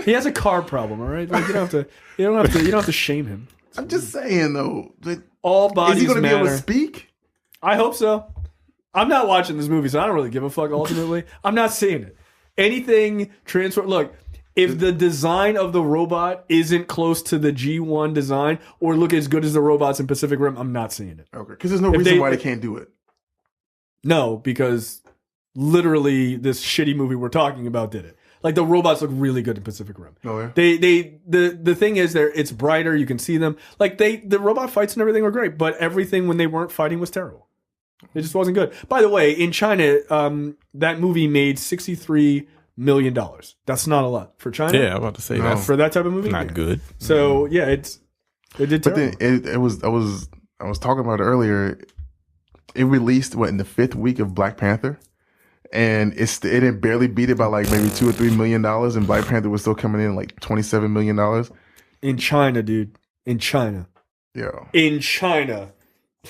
he has a car problem. All right, like you don't have to shame him. I'm just saying though. All bodies is he going to be able to matter. speak? I hope so. I'm not watching this movie, so I don't really give a fuck. Ultimately, I'm not seeing it. Anything transfer. Look, if the design of the robot isn't close to the G1 design or look as good as the robots in Pacific Rim, I'm not seeing it. Okay, because there's no reason why they can't do it. No, because literally this shitty movie we're talking about did it. Like the robots look really good in Pacific Rim. Oh yeah. The thing is it's brighter, you can see them. Like the robot fights and everything were great, but everything when they weren't fighting was terrible. It just wasn't good. By the way, in China, that movie made $63 million. That's not a lot for China. Yeah, I'm about to say that's for that type of movie. not good. So yeah, it did terrible. But then I was talking about it earlier. It released in the 5th week of Black Panther, and it didn't barely beat it by like maybe $2 or $3 million, and Black Panther was still coming in like $27 million in China, dude. In China. Yeah. In China.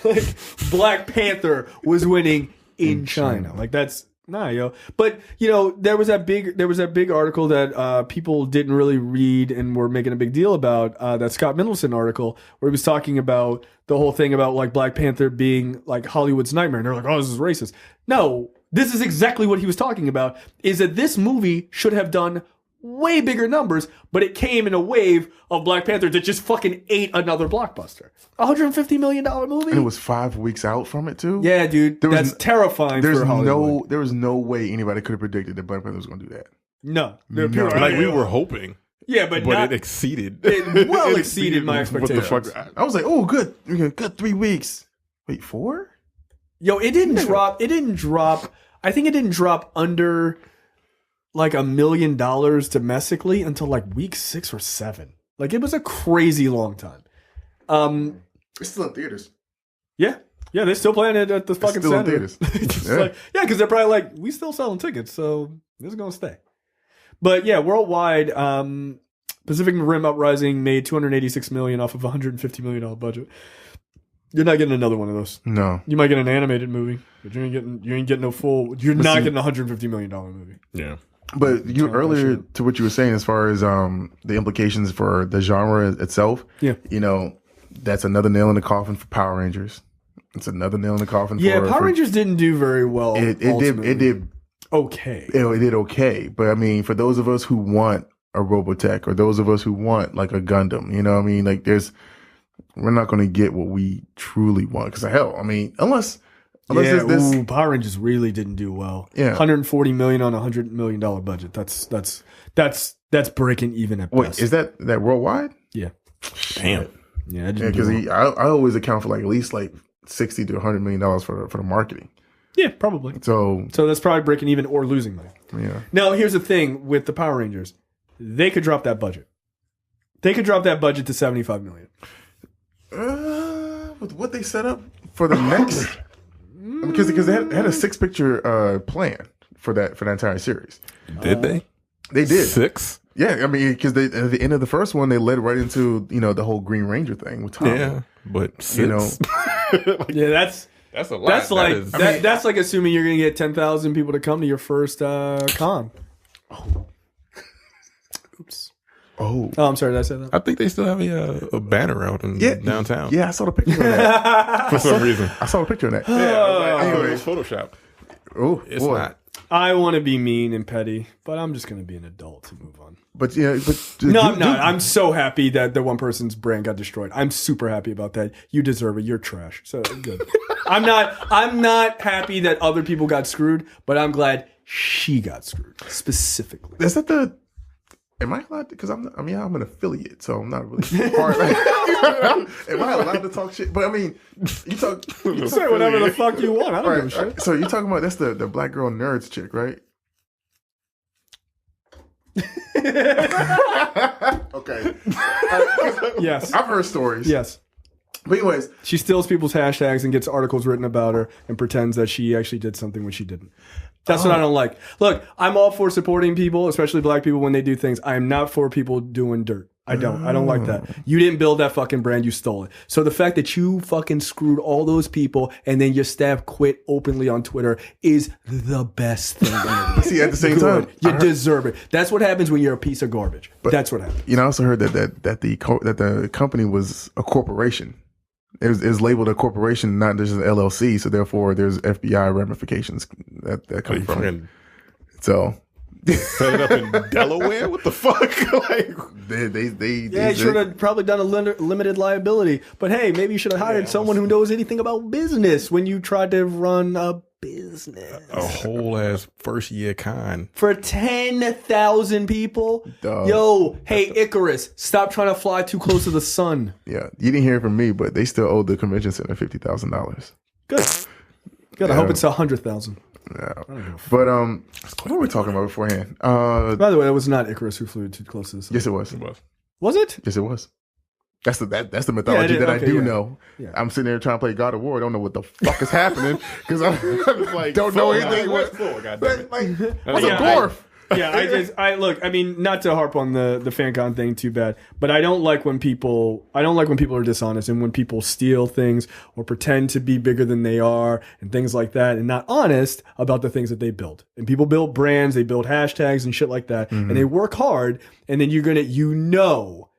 Like Black Panther was winning in China. Like that's yo. But there was that big article that people didn't really read and were making a big deal about, that Scott Mendelson article where he was talking about the whole thing about like Black Panther being like Hollywood's nightmare. And they're like, oh, this is racist. No, this is exactly what he was talking about, is that this movie should have done way bigger numbers, but it came in a wave of Black Panther that just fucking ate another blockbuster. $150 million movie? And it was 5 weeks out from it too? Yeah, dude. That's terrifying for Hollywood. There was no way anybody could have predicted that Black Panther was going to do that. No. Like we were hoping. Yeah, but it exceeded. It well exceeded my expectations. What the fuck? I was like, oh, good. We're good 3 weeks. Wait, 4? Yo, it didn't drop. I think it didn't drop under like $1 million domestically until like week 6 or 7. Like it was a crazy long time. It's still in theaters. Yeah, they're still playing it at the fucking still in center. theaters. Yeah. Because they're probably like, we still selling tickets, so this is gonna stay. But yeah, worldwide, Pacific Rim Uprising made $286 million off of a $150 million budget. You're not getting another one of those. No. You might get an animated movie, but you ain't getting no full. You're not getting a $150 million movie. Yeah. But you earlier to what you were saying as far as the implications for the genre itself. Yeah. That's another nail in the coffin for Power Rangers. It's another nail in the coffin. Power Rangers didn't do very well. It did okay. It did okay, but I mean, for those of us who want a Robotech or those of us who want like a Gundam, like we're not going to get what we truly want. Because hell, I mean, unless Power Rangers really didn't do well. Yeah, $140 million on a $100 million budget. That's breaking even at best. Wait, is that worldwide? Yeah. Damn. Yeah, because I always account for like at least like $60 to $100 million for the marketing. Yeah, probably. So that's probably breaking even or losing money. Yeah. Now here's the thing with the Power Rangers, they could drop that budget. They could drop that budget to $75 million. With what they set up for the next, because they had a 6-picture plan for that entire series. Did they? They did 6. Yeah, I mean, because at the end of the first one, they led right into the whole Green Ranger thing with Tom. Yeah, but 6. Yeah, that's a lot. That's like assuming you're going to get 10,000 people to come to your first con. Oh. Oops. Oh, I'm sorry. Did I say that? I think they still have a banner out in downtown. Yeah, I saw the picture of that. For some reason. I saw the picture of that. Yeah, Anyway. it was Photoshop. Oh, It's boy. not. I want to be mean and petty, but I'm just going to be an adult to move on. But yeah, No, I'm not. I'm so happy that the one person's brand got destroyed. I'm super happy about that. You deserve it. You're trash. So good. I'm not happy that other people got screwed, but I'm glad she got screwed specifically. Is that the? Am I allowed? Because I'm an affiliate, so I'm not really hard. Am I allowed to talk shit? But I mean, you talk. You say whatever the fuck you want. I don't give a shit. Right. So you're talking about that's the black girl nerds chick, right? Okay. Yes. I've heard stories. Yes. But anyways, She steals people's hashtags and gets articles written about her and pretends that she actually did something when she didn't. That's what I don't like. Look, I'm all for supporting people, especially black people, when they do things. I am not for people doing dirt. I don't like that. You didn't build that fucking brand, you stole it. So the fact that you fucking screwed all those people and then your staff quit openly on Twitter is the best thing ever. see, at the same time, You deserve it. That's what happens when you're a piece of garbage. That's what happens. I also heard that the company was a corporation. It was labeled a corporation, not just an LLC. So therefore, there's FBI ramifications that come from it. So Set it up in Delaware? What the fuck? Like, you should have probably done a limited liability. But hey, maybe you should have hired someone who knows anything about business when you tried to run a business. a whole ass first year con. For 10,000 people? Dog. Yo, hey, Icarus, stop trying to fly too close to the sun. yeah, you didn't hear it from me, but they still owe the convention center $50,000. Good. Good. I hope it's 100,000. Yeah. But what were we talking about beforehand? By the way, it was not Icarus who flew too close to the sun. Yes, it was. Was it? Yes, it was. That's the mythology Yeah, that I do yeah. know. Yeah. I'm sitting there trying to play God of War. I don't know what the fuck is happening because I'm like don't know anything. What's a dwarf? Yeah, I mean, not to harp on the FanCon thing too bad, but I don't like when people are dishonest and when people steal things or pretend to be bigger than they are and things like that and not honest about the things that they build. And people build brands, they build hashtags and shit like that, and they work hard, and then you're gonna, you know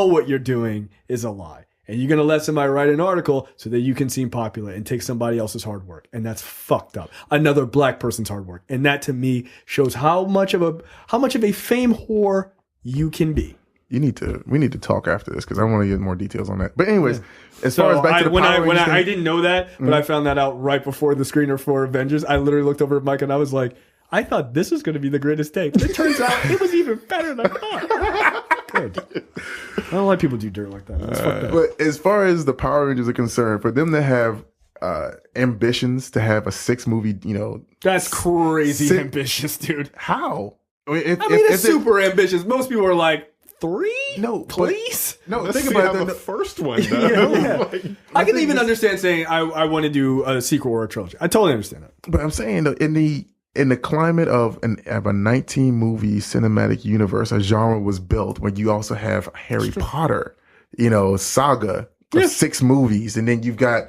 what you're doing is a lie. And you're going to let somebody write an article so that you can seem popular and take somebody else's hard work. And that's fucked up. Another black person's hard work. And that to me shows how much of a fame whore you can be. We need to talk after this because I want to get more details on that. But anyways, as far as back to the when Power Rangers I thing- didn't know that, but I found that out right before the screener for Avengers. I literally looked over at Mike and I was like, I thought this was going to be the greatest take. But it turns out it was even better than I thought. Good. I don't like people do dirt like that. That's fucked up. But as far as the Power Rangers are concerned, for them to have ambitions to have a 6-movie, That's crazy Sick. ambitious, dude. how? It's super ambitious. Most people are like, 3? No, but- please? No, Let's think see about how it. the first one does. Yeah. I can even understand saying I want to do a sequel or a trilogy. I totally understand that. But I'm saying though, in the climate of a 19 movie cinematic universe, a genre was built when you also have Harry Potter, saga of 6 movies, and then you've got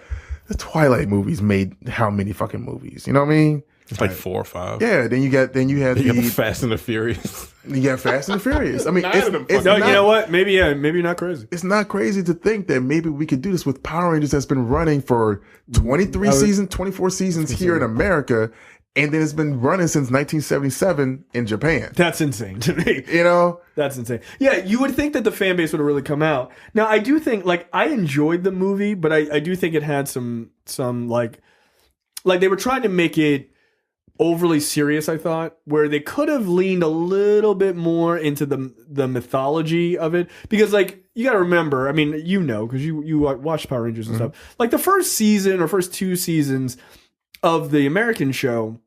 the Twilight movies made how many fucking movies? You know what I mean? It's like 4 or 5. Yeah. Then you have the Fast and the Furious. you got Fast and the Furious. I mean, Nine of them it's No, not, you know what? Maybe you're not crazy. It's not crazy to think that maybe we could do this with Power Rangers that's been running for 24 seasons here in America. And then it's been running since 1977 in Japan. That's insane to me. That's insane. Yeah, you would think that the fan base would have really come out. Now, I do think, I enjoyed the movie, but I do think it had some like they were trying to make it overly serious, I thought, where they could have leaned a little bit more into the mythology of it. Because, you got to remember, I mean, because you watch Power Rangers and stuff. Like, the first season or first 2 seasons of the American show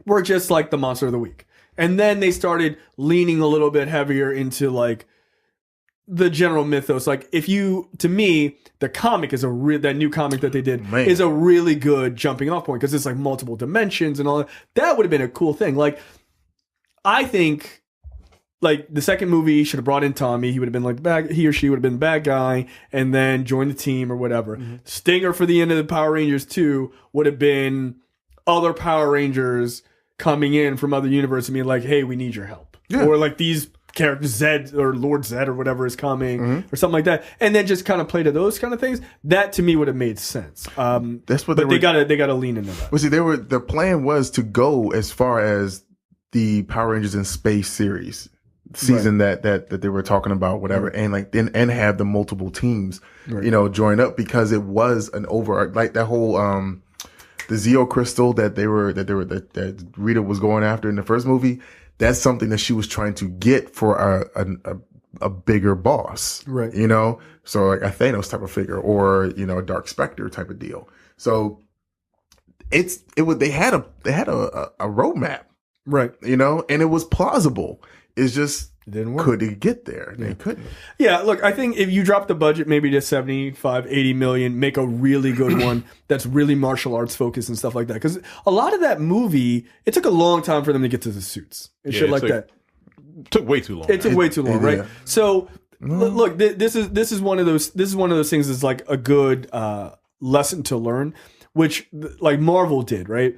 were just like the Monster of the Week. And then they started leaning a little bit heavier into the general mythos. Like to me, the comic is that new comic that they did is a really good jumping off point because it's like multiple dimensions and all that. That would have been a cool thing. Like, I think, like, the second movie should have brought in Tommy. He would have been like he or she would have been the bad guy and then joined the team or whatever. Mm-hmm. Stinger for the end of the Power Rangers 2 would have been other Power Rangers coming in from other universes and being like, hey, we need your help. Yeah. Or like these character Zed or Lord Zed or whatever is coming or something like that, and then just kind of play to those kind of things. That to me would have made sense. That's what they gotta lean into that. Well, see, the plan was to go as far as the Power Rangers in Space series season that they were talking about, whatever, and like then and have the multiple teams, join up because it was an like that whole the Zeo crystal that Rita was going after in the first movie. That's something that she was trying to get for a bigger boss, right? So like a Thanos type of figure, or a Dark Spectre type of deal. So they had a roadmap, right? And it was plausible. It's just it didn't work. Could it get there? They couldn't. Yeah, look, I think if you drop the budget maybe to 75, 80 million, make a really good one that's really martial arts focused and stuff like that. Because a lot of that movie, it took a long time for them to get to the suits and shit like that. Took way too long. It took way too long, right? So look, this is one of those things that's like a good lesson to learn, which like Marvel did, right?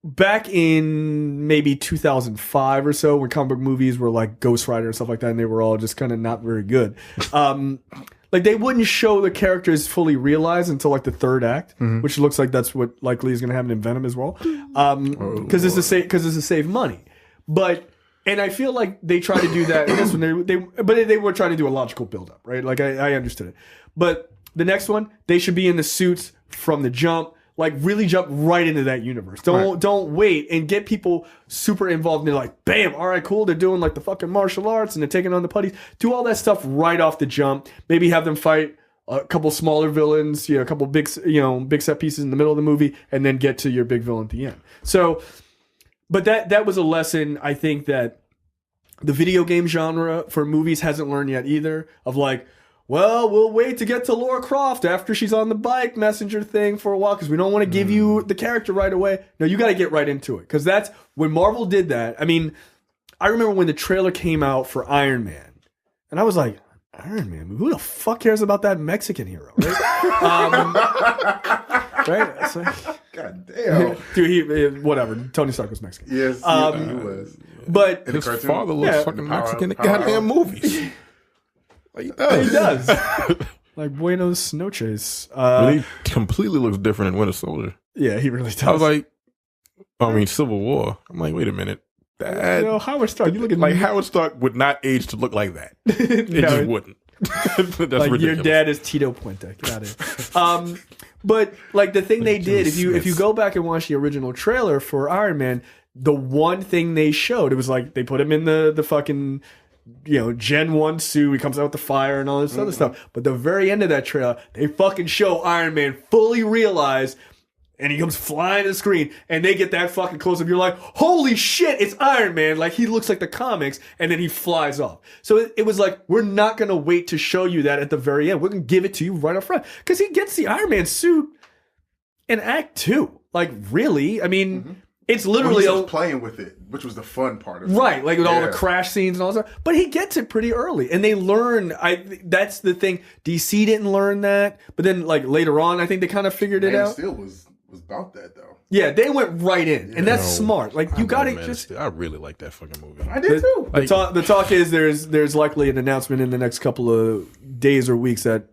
Back in maybe 2005 or so, when comic book movies were like Ghost Rider and stuff like that, and they were all just kind of not very good. Like they wouldn't show the characters fully realized until like the third act, which looks like that's what likely is going to happen in Venom as well, because it's to save money. And I feel like they try to do that in this one. They were trying to do a logical buildup, right? Like I understood it, but the next one they should be in the suits from the jump. Like really jump right into that universe. Don't wait and get people super involved. And they're like, bam, all right, cool. They're doing like the fucking martial arts and they're taking on the putties. Do all that stuff right off the jump. Maybe have them fight a couple smaller villains, a couple big set pieces in the middle of the movie, and then get to your big villain at the end. So, but that was a lesson I think that the video game genre for movies hasn't learned yet either. Of like, well, we'll wait to get to Lara Croft after she's on the bike messenger thing for a while because we don't want to give you the character right away. No, you got to get right into it because that's when Marvel did that. I mean, I remember when the trailer came out for Iron Man, and I was like, Iron Man? Who the fuck cares about that Mexican hero? Right? Right? It's like, God damn. Dude, whatever. Tony Stark was Mexican. Yes, he was. But his father looks fucking Mexican in goddamn movies. Like he does. He does. Like Buenos noches. But he completely looks different in Winter Soldier. Yeah, he really does. I was like, Civil War. I'm like, wait a minute. Howard Stark. You look at like Howard Stark would not age to look like that. It just wouldn't. That's like ridiculous. Your dad is Tito Puente. Get out of here. But like the thing they did, if you go back and watch the original trailer for Iron Man, the one thing they showed, it was like they put him in the fucking Gen 1 suit. He comes out with the fire and all this other stuff. But the very end of that trailer, they fucking show Iron Man fully realized, and he comes flying to the screen, and they get that fucking close up. You're like, holy shit, it's Iron Man. Like, he looks like the comics, and then he flies off. So it was like, we're not going to wait to show you that at the very end. We're going to give it to you right up front. Because he gets the Iron Man suit in Act 2. Like, really? I mean, it's literally... he was playing with it, which was the fun part of it. Right, like with all the crash scenes and all that stuff. But he gets it pretty early. And they learn... that's the thing. DC didn't learn that. But then, like, later on, I think they kind of figured it out. Still was about that though. Yeah, they went right in, and that's smart. Like you got to just. I really like that fucking movie. I did too. The talk is there's likely an announcement in the next couple of days or weeks that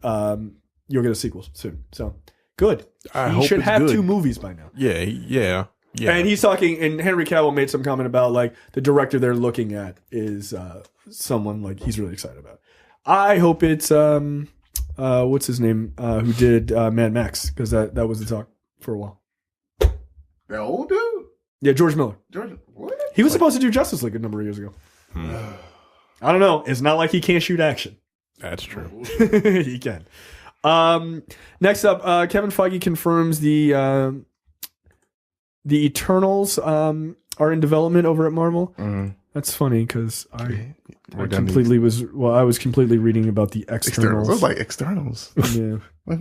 you'll get a sequel soon. So good. He should have 2 movies by now. Yeah. And he's talking, and Henry Cavill made some comment about like the director they're looking at is someone like he's really excited about. I hope it's what's his name who did Mad Max, because that was the talk for a while. The old dude? Yeah, George Miller. What? He was supposed to do Justice League a number of years ago. I don't know. It's not like he can't shoot action. That's true. He can. Next up, Kevin Feige confirms the Eternals are in development over at Marvel. That's funny because I We're done completely I was completely reading about the externals. It was like externals. Yeah. Like,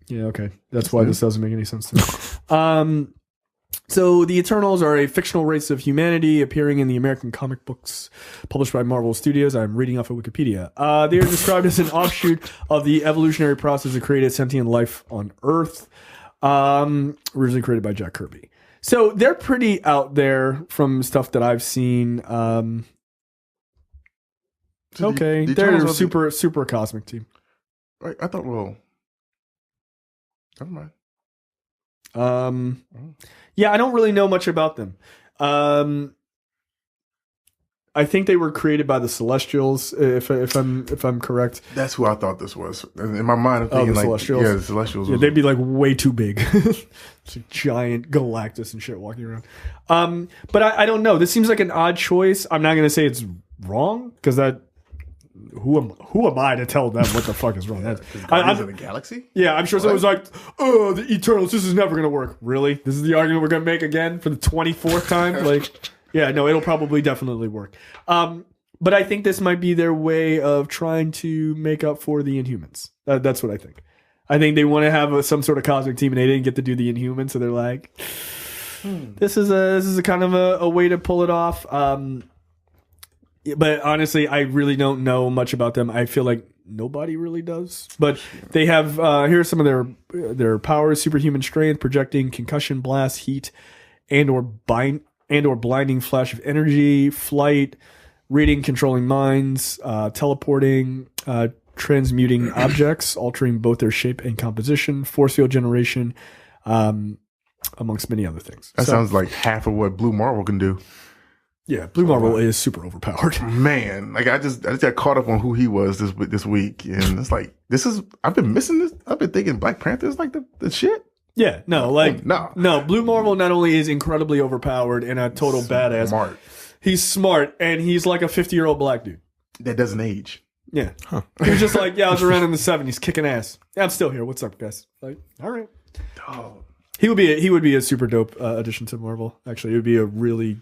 Yeah, okay. That's why this doesn't make any sense to me. So the Eternals are a fictional race of humanity appearing in the American comic books published by Marvel Studios. I'm reading off of Wikipedia. They are described as an offshoot of the evolutionary process that created sentient life on Earth, originally created by Jack Kirby. So they're pretty out there from stuff that I've seen. Okay, they're a super cosmic team. Right, I thought, well, never mind. Yeah, I don't really know much about them. I think they were created by the Celestials, if I'm correct. That's who I thought this was. In my mind, I'm thinking the like, Celestials? yeah, the Celestials. Yeah, they'd be like way too big. It's a giant Galactus and shit walking around. But I don't know. This seems like an odd choice. I'm not going to say it's wrong because who am I to tell them what the fuck is wrong? Guardians of the Galaxy? Yeah, I'm sure someone's like, oh, the Eternals, this is never going to work. Really? This is the argument we're going to make again for the 24th time? Like, yeah, no, it'll probably definitely work. But I think this might be their way of trying to make up for the Inhumans. That's what I think. I think they want to have some sort of cosmic team and they didn't get to do the Inhumans, so they're like, this is a kind of a way to pull it off. But honestly, I really don't know much about them. I feel like nobody really does. But they have here are some of their powers: superhuman strength, projecting concussion blast, heat, and/or blinding flash of energy, flight, reading, controlling minds, teleporting, transmuting objects, altering both their shape and composition, force field generation, amongst many other things. That sounds like half of what Blue Marvel can do. Yeah, Blue Marvel is super overpowered. Man, like I just got caught up on who he was this week, and it's like I've been missing this. I've been thinking Black Panther is like the shit. Yeah, no, no. Blue Marvel not only is incredibly overpowered and a total badass, smart. He's smart, and he's like a 50-year-old black dude That doesn't age. Yeah, he was just like, yeah, I was around in the 70s, kicking ass. Yeah, I'm still here. What's up, guys? Like, all right. Oh. He would be a super dope addition to Marvel. Actually, it would be a really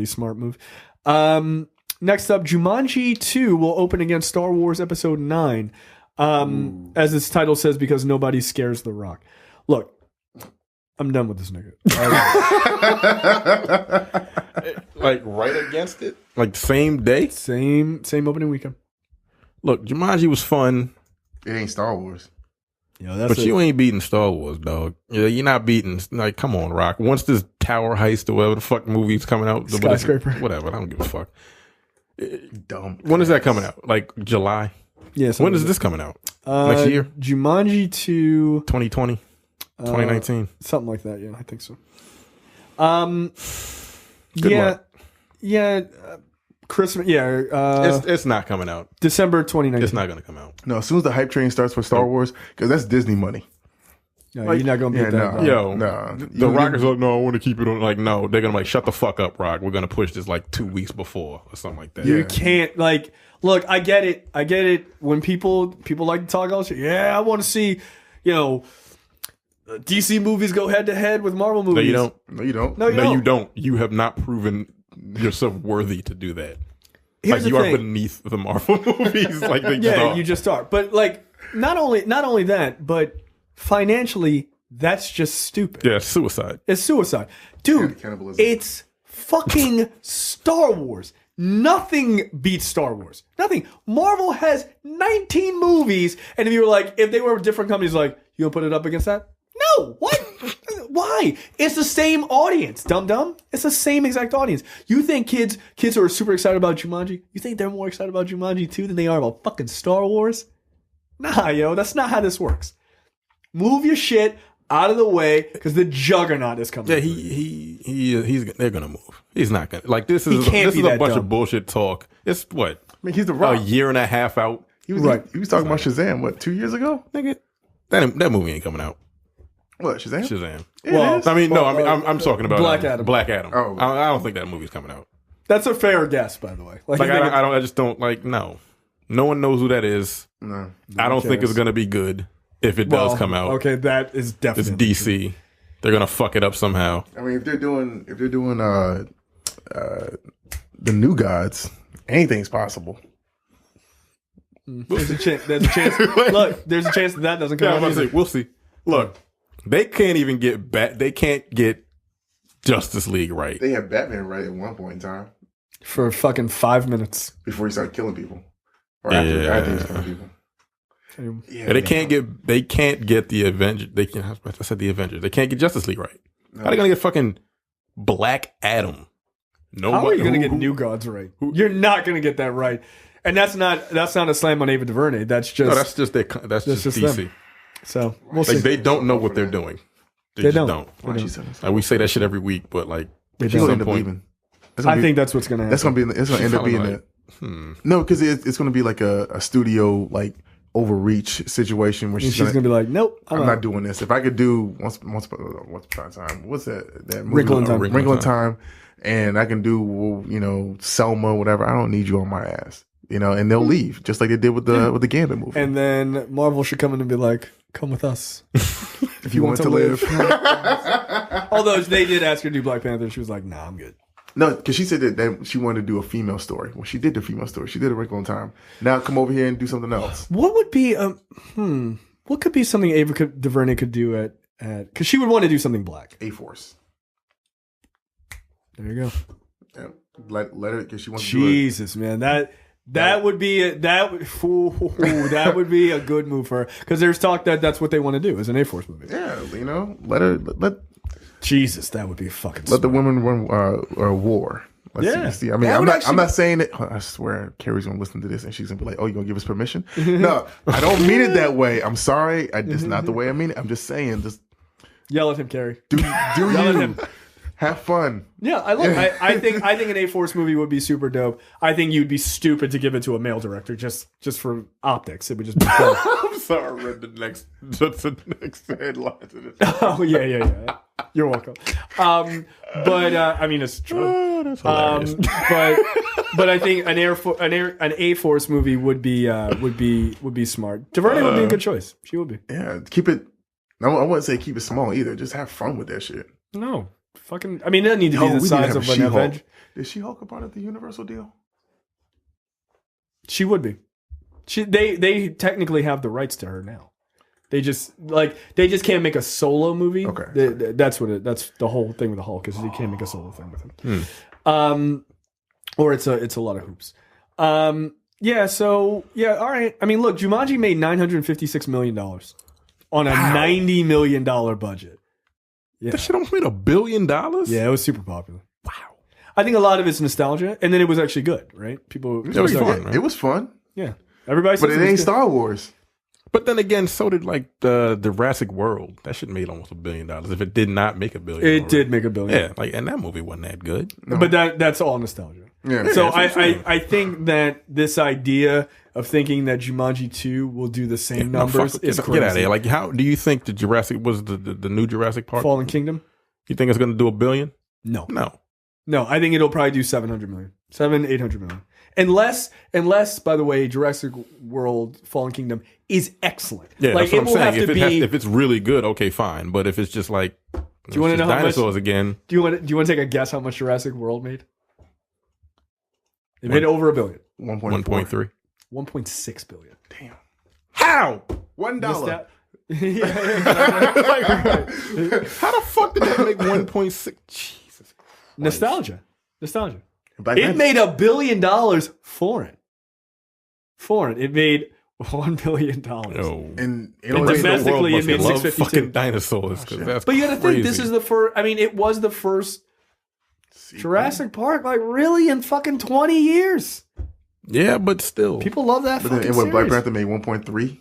smart move. Next up, Jumanji 2 will open against Star Wars Episode 9. As its title says, because nobody scares The Rock. Look, I'm done with this nigga. Like right against it? Like same day? Same opening weekend. Look, Jumanji was fun. It ain't Star Wars. But you ain't beating Star Wars, dog. Yeah, you're not beating. Like, come on, Rock. Once this Tower Heist or whatever the fuck movie's coming out, Skyscraper, whatever. I don't give a fuck. Dumb. When is that coming out? Like July? Yeah. When is this coming out? Next year? Jumanji 2, 2020, 2019, something like that. Yeah, I think so. Good luck. Christmas. Yeah, it's not coming out. December 2019. It's not going to come out. No, as soon as the hype train starts for Star Wars, because that's Disney money. No, you're not going to beat that. Nah. The Rockers like, no, I want to keep it on. Like, no, they're going to like, shut the fuck up, Rock. We're going to push this like 2 weeks before or something like that. You can't like. Look, I get it. When people like to talk all shit. Yeah, I want to see, DC movies go head to head with Marvel movies. No, you don't. No, you don't. No, you don't. You have not proven yourself worthy to do that. Here's like you the are thing. beneath the Marvel movies. Like they just are. You just are. But like, not only that, but financially, that's just stupid. Yeah, suicide. It's suicide, dude. Cannibalism. It's fucking Star Wars. Nothing beats Star Wars. Nothing. Marvel has 19 movies, and if they were different companies, like, you gonna put it up against that? No. What? Why? It's the same audience, dum-dum. It's the same exact audience. You think kids who are super excited about Jumanji, you think they're more excited about Jumanji 2 than they are about fucking Star Wars? Nah, that's not how this works. Move your shit out of the way because the juggernaut is coming. Yeah, they're gonna move. He's not gonna this is a bunch of bullshit talk. It's what? I mean, he's the Rock. A year and a half out. He was talking about Shazam, 2 years ago? Nigga, that movie ain't coming out. What, Shazam? Shazam. Well, I'm talking about Black Adam. Black Adam. Oh. I don't think that movie's coming out. That's a fair guess, by the way. I just don't no. No one knows who that is. No. I don't think it's gonna be good if it does come out. Okay, that is definitely it's DC. True. They're gonna fuck it up somehow. I mean, if they're doing the new gods, anything's possible. There's a chance. Look, there's a chance that doesn't come Yeah, out. I'm about to say, we'll see. Look, they can't even get back. They can't get Justice League right. They had Batman right at one point in time For fucking 5 minutes. before he started killing people, or after he was killing people. Yeah, they can't get the Avengers. I said the Avengers. They can't get Justice League right. No. How are they gonna get fucking Black Adam? How are you going to get New Gods right? You're not going to get that right. And that's not a slam on Ava DuVernay. That's just just DC. them. So we'll see. Like, they don't know what they're doing. They just don't. Like, we say that shit every week, but like She's at gonna some end up point, leaving. I think that's what's going to happen. That's gonna be. It's gonna end up being like, no, because it's gonna be like a studio like overreach situation where she's going to be like, nope, I'm not doing this. If I could do once upon a time, what's that movie? Wrinkle in Time. Wrinkle in Time, and I can do Selma, whatever. I don't need you on my ass, and they'll leave just like they did with the Gambit movie. And then Marvel should come in and be like, come with us if you want to live. Although they did ask her to do Black Panther, she was like, nah, I'm good. No, because she said that she wanted to do a female story. Well, she did the female story. She did a Wrinkle in Time. Now come over here and do something else. What would be what could be something Ava DuVernay could do at because she would want to do something black. A-Force. There you go. Yeah. Let her, because she wants Jesus, man, that would be that would be a good move for her because there's talk that that's what they want to do is an A-Force movie. Yeah, let Jesus, that would be fucking. Let the women run war. Let's see. I mean, I'm not saying it. I swear, Carrie's gonna listen to this and she's gonna be like, "Oh, you gonna give us permission?" No, I don't mean it that way. I'm sorry. It's not the way I mean it. I'm just saying, just yell at him, Carrie. Do yell at him. Have fun. Yeah, I think an A-Force movie would be super dope. I think you'd be stupid to give it to a male director just for optics. It would just be dope. I'm sorry, I read the next headline to this. Oh yeah. You're welcome. But I mean, it's true. Oh, that's hilarious. But I think an A-Force movie would be smart. DuVernay would be a good choice. She would be. Yeah, keep it. I wouldn't say keep it small either. Just have fun with that shit. No, fucking. I mean, it doesn't need to be the size of an Avenger. Is She-Hulk a part of the Universal deal? She would be. They technically have the rights to her now. They just can't make a solo movie. Okay, that's the whole thing with the Hulk is you can't make a solo thing with him. Or it's a lot of hoops. Yeah. So yeah. All right. I mean, look, Jumanji made $956 million on a $90 million budget. Yeah. That shit almost made $1 billion. Yeah, it was super popular. Wow. I think a lot of it's nostalgia, and then it was actually good, right? People. It was fun. Right? It was fun. Yeah. Everybody. But it ain't Star Wars. But then again, so did like the Jurassic World. That shit made almost $1 billion. If it did not make $1 billion, it did make $1 billion. Yeah, like and that movie wasn't that good. No. But that's all nostalgia. Yeah. So I think that this idea of thinking that Jumanji 2 will do the same numbers is crazy. Get out of here. Like, how do you think the Jurassic was the new Jurassic Park? Fallen Kingdom? You think it's going to do $1 billion? No. I think it'll probably do 700 million, 800 million. Unless, by the way, Jurassic World Fallen Kingdom is excellent. Yeah, like, that's what I'm saying. If it's really good, okay, fine. But if it's just like, do you want to know how dinosaurs much, again? Do you want to take a guess how much Jurassic World made? It made over $1 billion. 1.3. 1.6 billion. Damn. How? $1. How the fuck did that make 1.6? Jesus. Nostalgia. It made $1 billion foreign. It made $1 billion. No. And domestically, it made $652. Fucking dinosaurs. That's but you got to crazy. think this is the first. I mean, it was the first Jurassic Park, like really in fucking 20 years. Yeah, but still, people love that. But then, when Black Panther made 1.3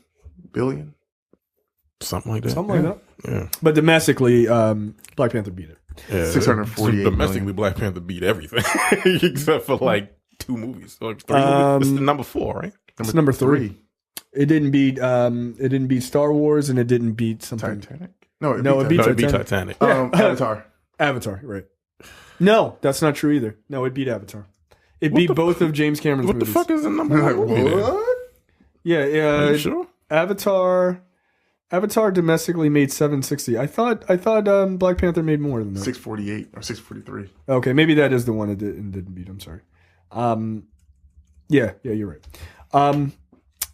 billion, something like that. Something like that. Yeah. But domestically, Black Panther beat it. Yeah, 648 domestically, million. Black Panther beat everything except for like 2 movies or 3 movies. It's the number 4, right? It's number 3. It didn't beat Star Wars, and it didn't beat something. Titanic. It beat Titanic. Avatar. Right? No, that's not true either. No, it beat Avatar. It beat both of James Cameron's What movies. the fuck is the number 1 movie then? What? Yeah. Are you sure? Avatar domestically made 760. I thought Black Panther made more than that. 648 or 643. Okay, maybe that is the one it didn't beat. I'm sorry. Yeah, you're right.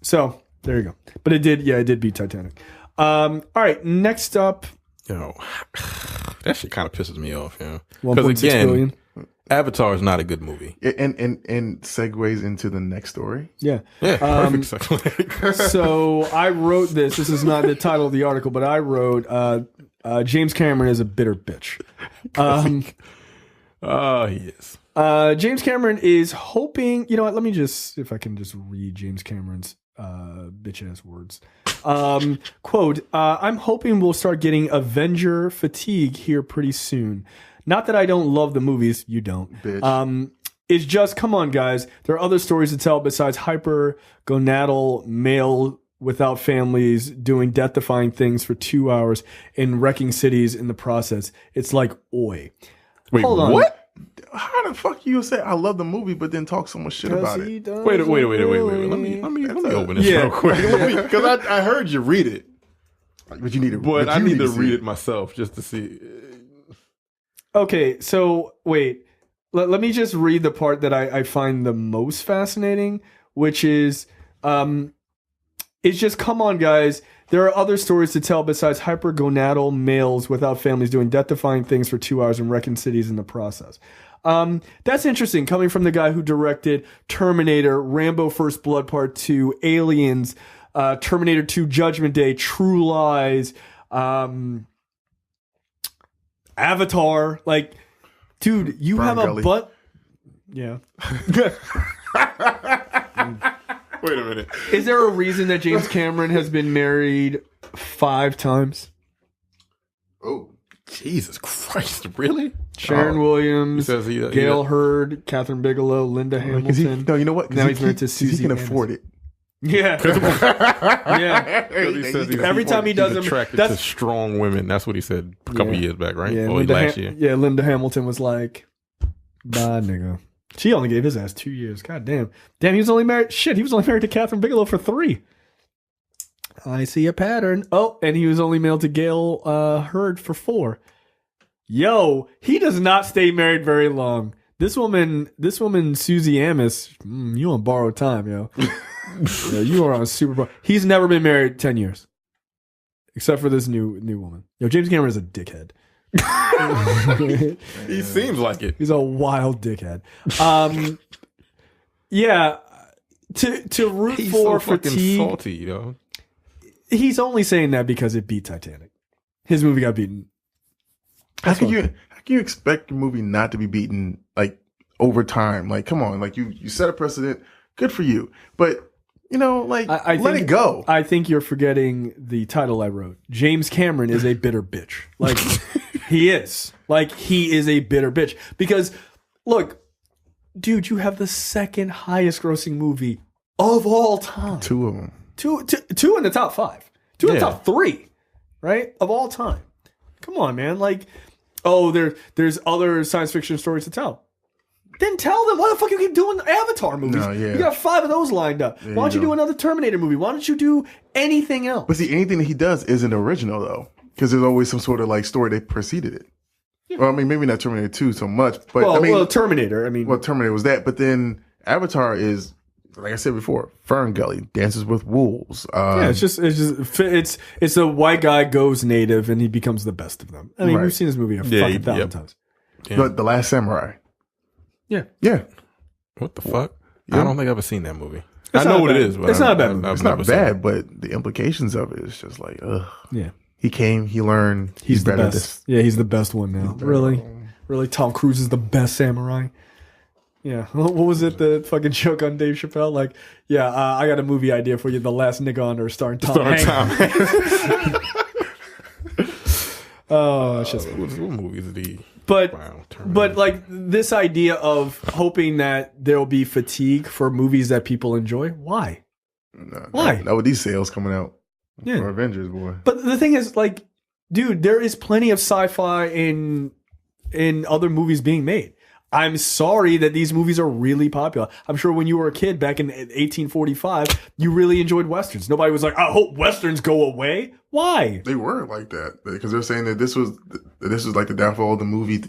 So there you go. But it did beat Titanic. All right, next up. That shit kind of pisses me off, 1.6 billion. Avatar is not a good movie. And segues into the next story. Yeah. Perfect segue. So I wrote this. This is not the title of the article, but I wrote James Cameron is a bitter bitch. He is. James Cameron is hoping. You know what? Let me just see if I can just read James Cameron's bitch ass words. Quote, I'm hoping we'll start getting Avenger fatigue here pretty soon. Not that I don't love the movies. You don't. Bitch. It's just, come on, guys. There are other stories to tell besides hypergonadal male without families doing death-defying things for 2 hours and wrecking cities in the process. It's like, oi. Wait, Hold on. what? How the fuck you say I love the movie, but then talk so much shit about it? Wait. Let me open this real quick. Because I heard you read it, but you need to. But I need to read see it myself just to see. Okay, so wait. Let me just read the part that I find the most fascinating, which is, it's just, come on, guys. There are other stories to tell besides hypergonadal males without families doing death-defying things for 2 hours and wrecking cities in the process. That's interesting, coming from the guy who directed Terminator, Rambo First Blood Part 2, Aliens, Terminator 2 Judgment Day, True Lies, Avatar. Like, dude, you Brown have Gully. a butt. Yeah. Wait a minute. Is there a reason that James Cameron has been married 5 times? Oh, Jesus Christ, really? Sharon Williams, says he- Gail Hurd, Catherine Bigelow, Linda Hamilton. no, you know what? Now he's married to 'Cause Susie he can Amis. afford it. Yeah. Yeah. He says Every time he does he's them, attracted that's- to strong women. That's what he said a couple years back, right? Yeah, Or last year. Yeah, Linda Hamilton was like, bye, nigga. She only gave his ass 2 years. God damn. Damn, he was only married. Shit, he was only married to Catherine Bigelow for 3. I see a pattern. Oh, and he was only married to Gail Hurd for 4. Yo, he does not stay married very long. This woman, Susie Amis, you on borrowed time, yo. Yo, you are on super borrowed. He's never been married 10 years. Except for this new woman. Yo, James Cameron is a dickhead. He seems like it. He's a wild dickhead. Yeah. To root He's for so fucking fatigue. salty, yo. He's only saying that because it beat Titanic. His movie got beaten. How can you expect your movie not to be beaten like over time? Like, come on, like you set a precedent. Good for you, but you know, like I let think, it go. I think you're forgetting the title I wrote. James Cameron is a bitter bitch. Like he is. Like he is a bitter bitch. Because look, dude, you have the second highest grossing movie of all time. 2 of them. Two in the top 5. 2 in the Yeah. top 3, right? Of all time. Come on, man. Like, oh, there's other science fiction stories to tell. Then tell them. Why the fuck you keep doing Avatar movies? No, yeah. You got 5 of those lined up. Why don't you do another Terminator movie? Why don't you do anything else? But see, anything that he does isn't original though, because there's always some sort of like story that preceded it. Yeah. Well, I mean, maybe not Terminator 2 so much, but I mean, Terminator. I mean, well, Terminator was that, but then Avatar is, like I said before, Fern Gully, Dances with Wolves. yeah, it's a white guy goes native and he becomes the best of them. I mean, Right. we've seen this movie a Yeah, fucking thousand times. but The Last Samurai. Yeah. Yeah. What the fuck? Yeah. I don't think I've ever seen that movie. It's I know not what bad. it is, but It's not a bad movie. I've It's never not seen bad, it. but the implications of it is just like, ugh. Yeah. He came, he learned, He's the better best. Yeah, he's the best one now. Really, Tom Cruise is the best samurai. Yeah. What was it? The fucking joke on Dave Chappelle? Like, yeah, I got a movie idea for you. The Last Nigga on Earth starring Tom Hanks. Oh, it's just. What movies did he? But Wow, like this idea of hoping that there will be fatigue for movies that people enjoy. Why? Why? Not with these sales coming out. Yeah. For Avengers, boy. But the thing is, like, dude, there is plenty of sci-fi in other movies being made. I'm sorry that these movies are really popular. I'm sure when you were a kid back in 1845, you really enjoyed Westerns. Nobody was like, I hope Westerns go away. Why? They were like that because they're saying that this was like the downfall of the movie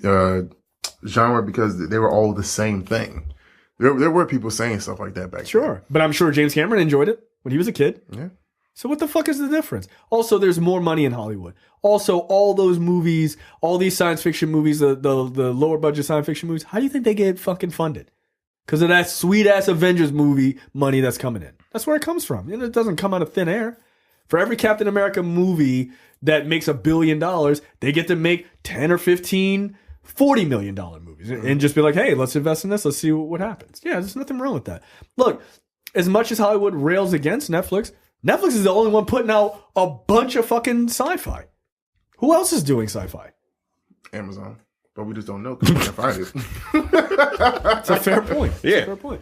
genre because they were all the same thing. There were people saying stuff like that back then. Sure. But I'm sure James Cameron enjoyed it when he was a kid. Yeah. So what the fuck is the difference? Also, there's more money in Hollywood. Also, all those movies, all these science fiction movies, the lower budget science fiction movies, how do you think they get fucking funded? Because of that sweet ass Avengers movie money that's coming in. That's where it comes from. It doesn't come out of thin air. For every Captain America movie that makes $1 billion, they get to make 10 or 15 $40 million movies and just be like, hey, let's invest in this. Let's see what happens. Yeah, there's nothing wrong with that. Look, as much as Hollywood rails against Netflix is the only one putting out a bunch of fucking sci-fi. Who else is doing sci-fi? Amazon. But we just don't know because we can't find it. It's a fair point. Yeah. A fair point.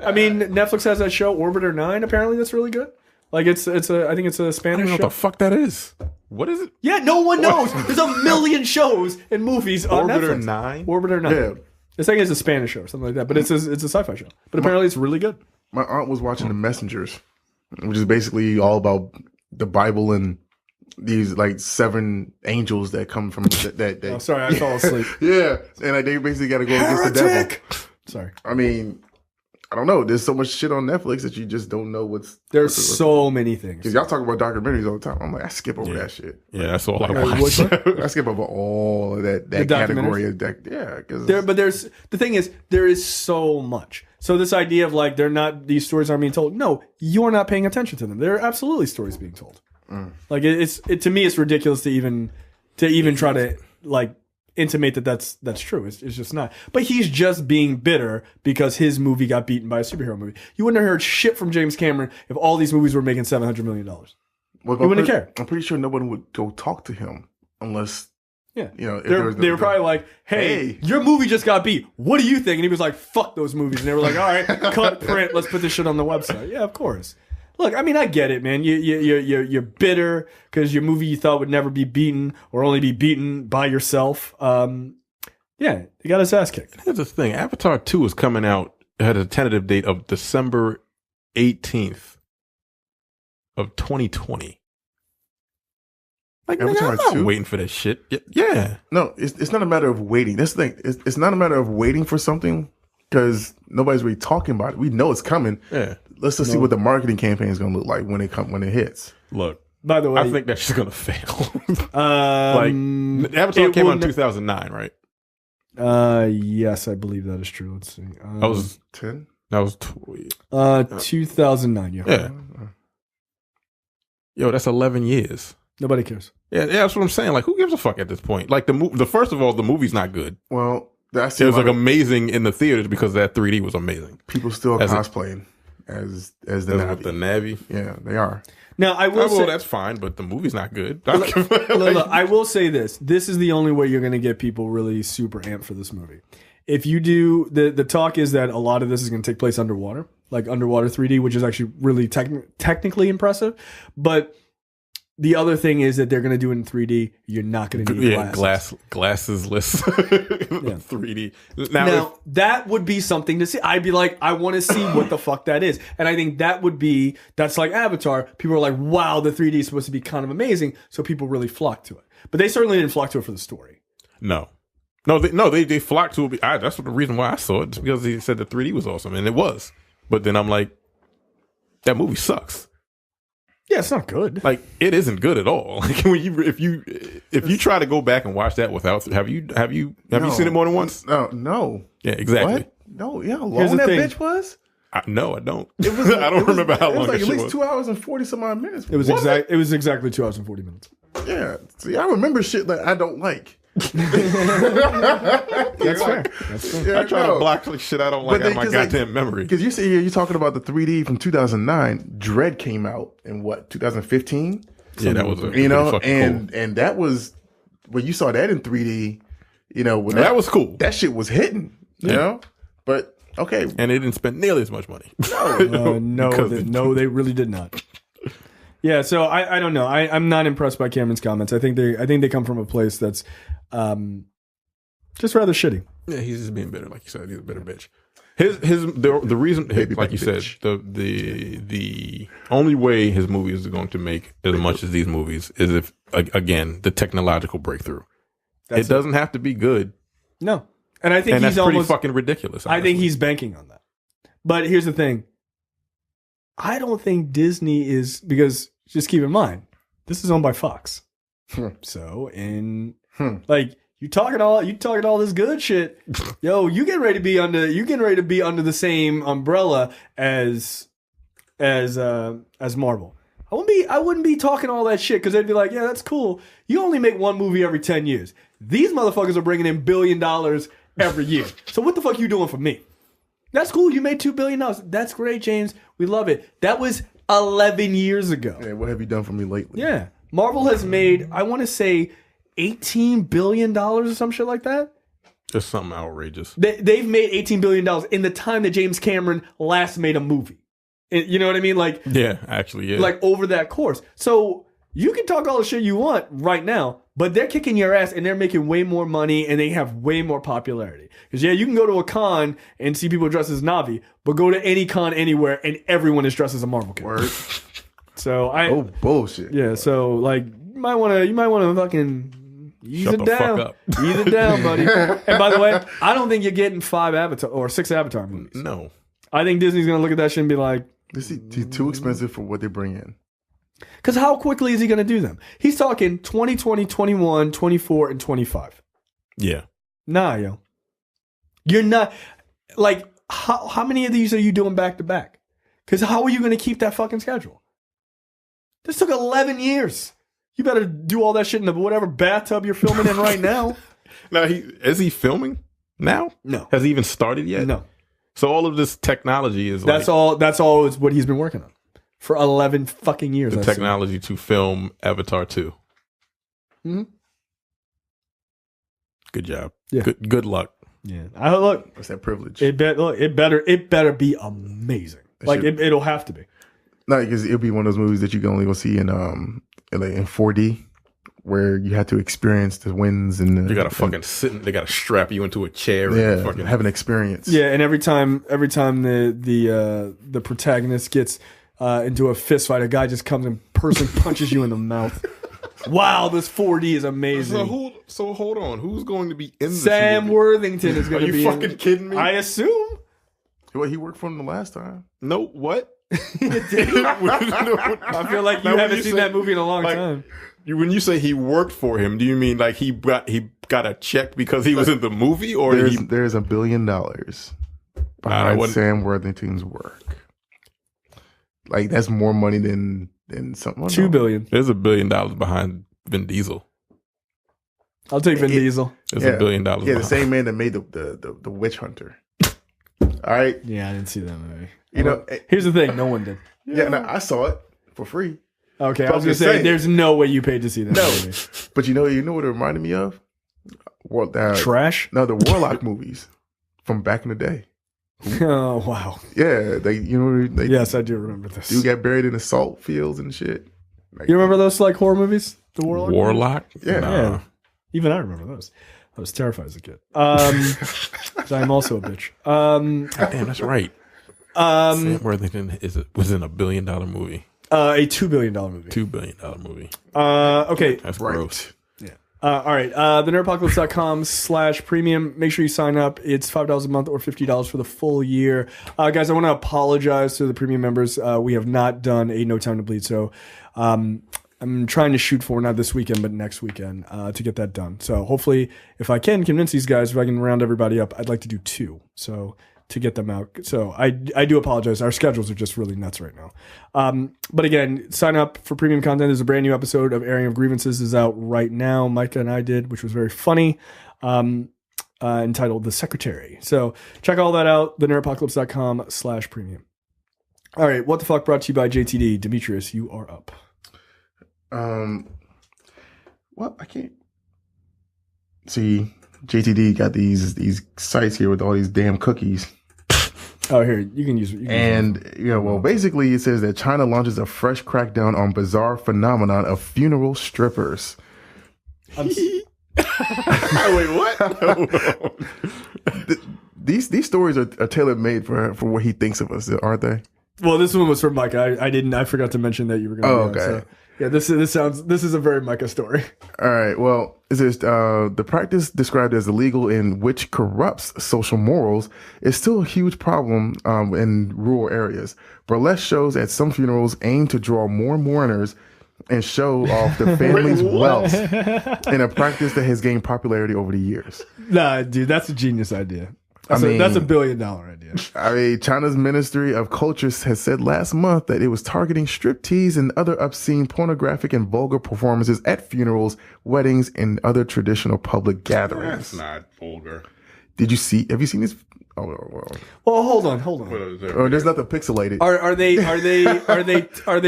I mean, Netflix has that show Orbiter 9, apparently, that's really good. Like, I think it's a I don't Spanish know show. what the fuck that is. What is it? Yeah, no one knows. There's a million shows and movies on Orbiter Netflix. 9? Orbiter 9. Yeah. It's like it's a Spanish show or something like that, but it's a sci-fi show. But apparently it's really good. My aunt was watching The Messengers, which is basically all about the Bible and these like 7 angels that come from that. Oh, sorry, I fell asleep. Yeah, and like, they basically got to go against the devil. Sorry. I mean, I don't know. There's so much shit on Netflix that you just don't know what's. There's so many things. Because y'all talk about documentaries all the time. I'm like, I skip over that shit. Yeah, that's all I what's watch. I skip over all of that category of that. Yeah, because the thing is, there is so much. So this idea of like these stories aren't being told. No, you're not paying attention to them. There are absolutely stories being told. Like to me, it's ridiculous to even try to like intimate that's true. It's just not. But he's just being bitter because his movie got beaten by a superhero movie. You wouldn't have heard shit from James Cameron if all these movies were making $700 million. Well, you wouldn't care. I'm pretty sure no one would go talk to him unless. Yeah, you know, they were probably like, hey, your movie just got beat. What do you think? And he was like, fuck those movies. And they were like, all right, cut, print, let's put this shit on the website. Yeah, of course. Look, I mean, I get it, man. You're bitter because your movie you thought would never be beaten or only be beaten by yourself. Yeah, he got his ass kicked. Here's the thing. Avatar 2 is coming out. It had a tentative date of December 18th of 2020. Like, nigga, I'm not waiting for that shit. Yeah. No, it's not a matter of waiting. That's the thing. It's not a matter of waiting for something because nobody's really talking about it. We know it's coming. Yeah. Let's just see what the marketing campaign is going to look like when it hits. Look, by the way, I think that shit's going to fail. Like, Avatar came out in 2009, right? Yes, I believe that is true. Let's see. That was 10. That was 2009. Yeah. Yo, that's 11 years. Nobody cares. Yeah, that's what I'm saying. Like, who gives a fuck at this point? Like, the first of all, the movie's not good. Well, it was like amazing in the theaters because that 3D was amazing. People still cosplaying as the Navi. The Navi. Yeah, they are. Now I will say that's fine, but the movie's not good. Look, I will say this: this is the only way you're going to get people really super amped for this movie. If you do, the talk is that a lot of this is going to take place underwater, like underwater 3D, which is actually really technically impressive, but. The other thing is that they're going to do it in 3D. You're not going to need glasses-less 3D. Now that would be something to see. I'd be like, I want to see what the fuck that is. And I think that's like Avatar. People are like, wow, the 3D is supposed to be kind of amazing. So people really flock to it. But they certainly didn't flock to it for the story. No, they flocked to it. That's the reason why I saw it. Just because they said the 3D was awesome. And it was. But then I'm like, that movie sucks. Yeah, it's not good. Like, it isn't good at all. Like, if you try to go back and watch that without, have you seen it more than once? No. Yeah, exactly. What? No, yeah, how long that bitch was? No, I don't. I don't remember how long it was. Like it at least was. 2 hours and 40 some odd minutes. It was exactly 2 hours and 40 minutes. Yeah. See, I remember shit that I don't like. That's fair. Yeah, I try to block shit I don't like out of my goddamn memory. Because you see here, you're talking about the 3D from 2009. Dread came out in what, 2015? Yeah, that was and that was when you saw that in 3D. You know, when that was cool. That shit was hitting. You know, but okay, and they didn't spend nearly as much money. No, they really did not. Yeah, so I don't know. I'm not impressed by Cameron's comments. I think they come from a place that's just rather shitty. Yeah, he's just being bitter, like you said. He's a bitter bitch. The reason, like you said, the only way his movies are going to make as much as these movies is if, again, the technological breakthrough. It doesn't have to be good. No, and I think and he's that's almost pretty fucking ridiculous. Honestly. I think he's banking on that. But here's the thing. I don't think Disney is, because just keep in mind, this is owned by Fox. So like you talking all this good shit. Yo, you getting ready to be under the same umbrella as Marvel. I wouldn't be talking all that shit because they'd be like, yeah, that's cool. You only make one movie every 10 years. These motherfuckers are bringing in $1 billion every year. So what the fuck you doing for me? That's cool. You made $2 billion. That's great, James. We love it. That was 11 years ago. Yeah, what have you done for me lately? Yeah. Marvel has made, I want to say, $18 billion or some shit like that. Just something outrageous. They've made $18 billion in the time that James Cameron last made a movie. You know what I mean? Like, yeah, actually, yeah. Like over that course. So you can talk all the shit you want right now, but they're kicking your ass and they're making way more money and they have way more popularity. Because yeah, you can go to a con and see people dressed as Na'vi, but go to any con anywhere and everyone is dressed as a Marvel character. Word. So bullshit. Yeah, so like you might want to fucking ease it down. Fuck up. Ease it down, buddy. And by the way, I don't think you're getting 5 Avatar or 6 Avatar movies. No. I think Disney's gonna look at that shit and be like, this is too expensive for what they bring in. Because how quickly is he going to do them? He's talking 2020, 21, 24, and 25. Yeah. Nah, yo. You're not... Like, how many of these are you doing back to back? Because how are you going to keep that fucking schedule? This took 11 years. You better do all that shit in the whatever bathtub you're filming in right now. Now, is he filming now? No. Has he even started yet? No. So all of this technology is That's all is what he's been working on. For 11 fucking years. The technology to film Avatar 2. Mm-hmm. Good job. Yeah. Good luck. Yeah. Look. What's that privilege? It better be amazing. It'll have to be. No, because it'll be one of those movies that you can only go see in 4D, where you have to experience the winds and you gotta fucking sit. They gotta strap you into a chair. Yeah, and fucking have an experience. Yeah, and every time the protagonist gets into a fist fight, a guy just comes and punches you in the mouth. Wow, this 4D is amazing. So hold on, who's going to be in this Sam movie? Worthington is going to be. Are you fucking kidding me? I assume. Well, he worked for him the last time. No, what? I feel like you haven't seen that movie in a long time. When you say he worked for him, do you mean like he got a check because he was in the movie, or there's $1 billion behind Sam Worthington's work? Like that's more money than something. $2 billion. There's $1 billion behind Vin Diesel. I'll take Vin Diesel. There's $1 billion. Yeah, behind. the same man that made the Witch Hunter. All right. Yeah, I didn't see that movie. You know, here's the thing: no one did. Yeah, no, I saw it for free. Okay, I was gonna say there's no way you paid to see that movie. But you know what it reminded me of? Trash? No, the Warlock movies from back in the day. Oh wow! Yeah, yes, I do remember this. You got buried in the salt fields and shit. Like, you remember those like horror movies? The Warlock? Yeah. Nah. Yeah. Even I remember those. I was terrified as a kid. 'Cause I'm also a bitch. Damn, that's right. Sam Worthington was in $1 billion movie. A $2 billion movie. $2 billion movie. Okay. That's gross. Yeah. All right. thenerdpocalypse.com/premium. Make sure you sign up. It's $5 a month or $50 for the full year. Guys, I want to apologize to the premium members. We have not done a No Time to Bleed. So I'm trying to shoot for not this weekend, but next weekend to get that done. So hopefully, if I can convince these guys, if I can round everybody up, I'd like to do 2. So to get them out. So I do apologize. Our schedules are just really nuts right now. But again, sign up for premium content. There's a brand new episode of Airing of Grievances is out right now. Micah and I did, which was very funny, entitled The Secretary. So check all that out. thenerdpocalypse.com/premium. All right. What the fuck brought to you by JTD. Demetrius, you are up. Well, I can't see. JTD got these sites here with all these damn cookies. Oh, here, you can use basically it says that China launches a fresh crackdown on bizarre phenomenon of funeral strippers. Wait, what? These stories are tailor made for what he thinks of us, aren't they? Well, this one was from Mike. I forgot to mention that you were going to. Okay. So Yeah, this is a very Micah story. All right. Well, it says the practice described as illegal and which corrupts social morals is still a huge problem in rural areas. Burlesque shows at some funerals aim to draw more mourners and show off the family's wealth in a practice that has gained popularity over the years. Nah, dude, that's a genius idea. That's a $1 billion idea. I mean, China's Ministry of Culture has said last month that it was targeting striptease and other obscene, pornographic, and vulgar performances at funerals, weddings, and other traditional public gatherings. That's not vulgar. Have you seen this? Oh, well. Well, hold on. Oh, there's nothing pixelated. Are they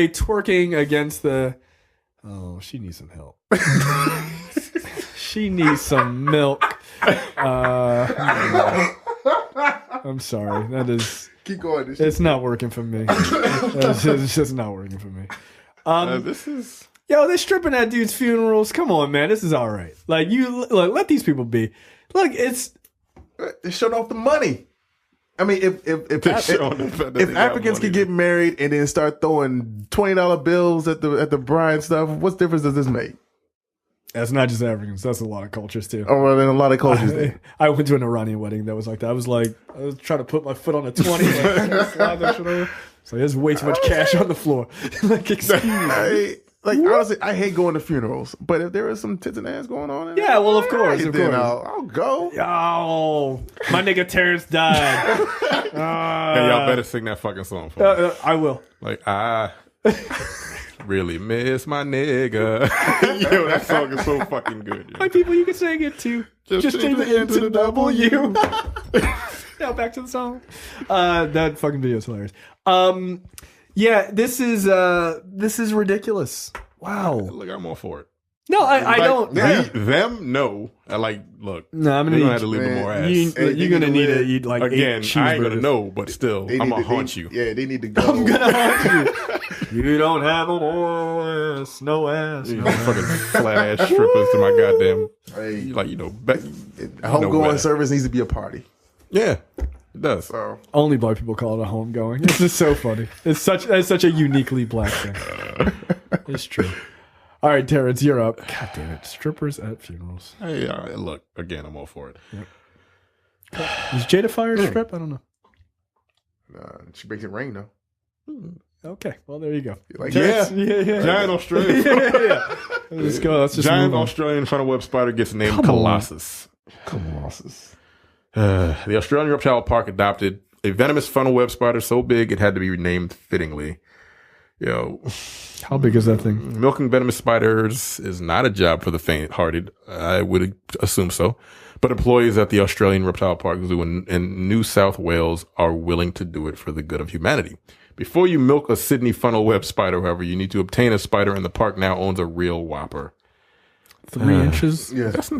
twerking against the? Oh, she needs some help. She needs some milk. I'm sorry. That is. Keep going. It's not working for me. It's just not working for me. This is. Yo, they're stripping at dudes' funerals. Come on, man. This is all right. Like let these people be. Look, They showed off the money. I mean, if Africans could get married and then start throwing $20 bills at the bride and stuff, what difference does this make? That's not just Africans. That's a lot of cultures too. Oh, well, in a lot of cultures. I went to an Iranian wedding that was like that. I was trying to put my foot on a 20. Slide that shit over. So there's way too much cash on the floor. Like, excuse me. Honestly, I hate going to funerals, but if there is some tits and ass going on, yeah, well, of course, then I'll go. Oh, my nigga Terrence died. Hey, y'all better sing that fucking song for me. I will. Like, I really miss my nigga. Yo, that song is so fucking good. Yo. My people, you can sing it too. Just change the N to the W. Now back to the song. That fucking video is hilarious. Yeah, this is ridiculous. Wow. Look, I'm all for it. No, I don't. Them, no. Look. No, I'm gonna need to leave more ass. You're gonna need to eat like again. 8 I ain't cheeseburgers. gonna know, but still, I'm gonna haunt you. Yeah, they need to go. I'm gonna haunt you. You don't have no ass, no ass. You know, fucking flat ass strippers to my goddamn. Hey, homegoing service needs to be a party. Yeah. It does. So. Only black people call it a homegoing. This is so funny. It's such a uniquely black thing. It's true. All right, Terrence, you're up. God damn it. Strippers at funerals. Hey, look, again, I'm all for it. Yep. Is Jada Fire a strip? I don't know. She makes it rain, though. Okay, well, there you go. Like, yeah. Giant Australian. yeah. Let's go. Let's just Giant Australian funnel web spider gets named Colossus. Colossus. The Australian reptile park adopted a venomous funnel web spider so big it had to be renamed fittingly. Yo, how big is that thing? Milking venomous spiders is not a job for the faint-hearted. I would assume so. But employees at the Australian Reptile Park Zoo in New South Wales are willing to do it for the good of humanity. Before you milk a Sydney funnel web spider, however, you need to obtain a spider, and the park now owns a real whopper. 3 inches? Yeah. That's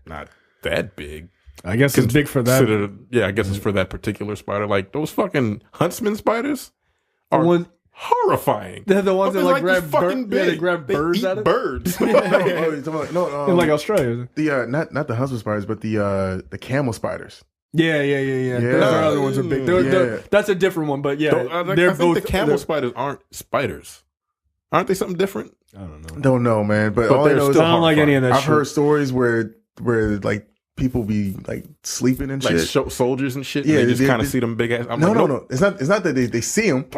not that big. I guess it's big for that. Yeah, I guess it's for that particular spider. Like, those fucking huntsman spiders are horrifying. They're the ones that like grab fucking birds. Yeah, they grab birds out of birds. In like Australia. The not the husband spiders, but the camel spiders. Yeah. Those are other ones are big. That's a different one, but yeah, they're both. The camel spiders aren't spiders. Aren't they something different? I don't know. Don't know, man. But all I know is I don't like any of that. I've heard stories where like people be like sleeping and shit, like soldiers and shit. Yeah, and they just kind of see them big ass. No. It's not that they see them.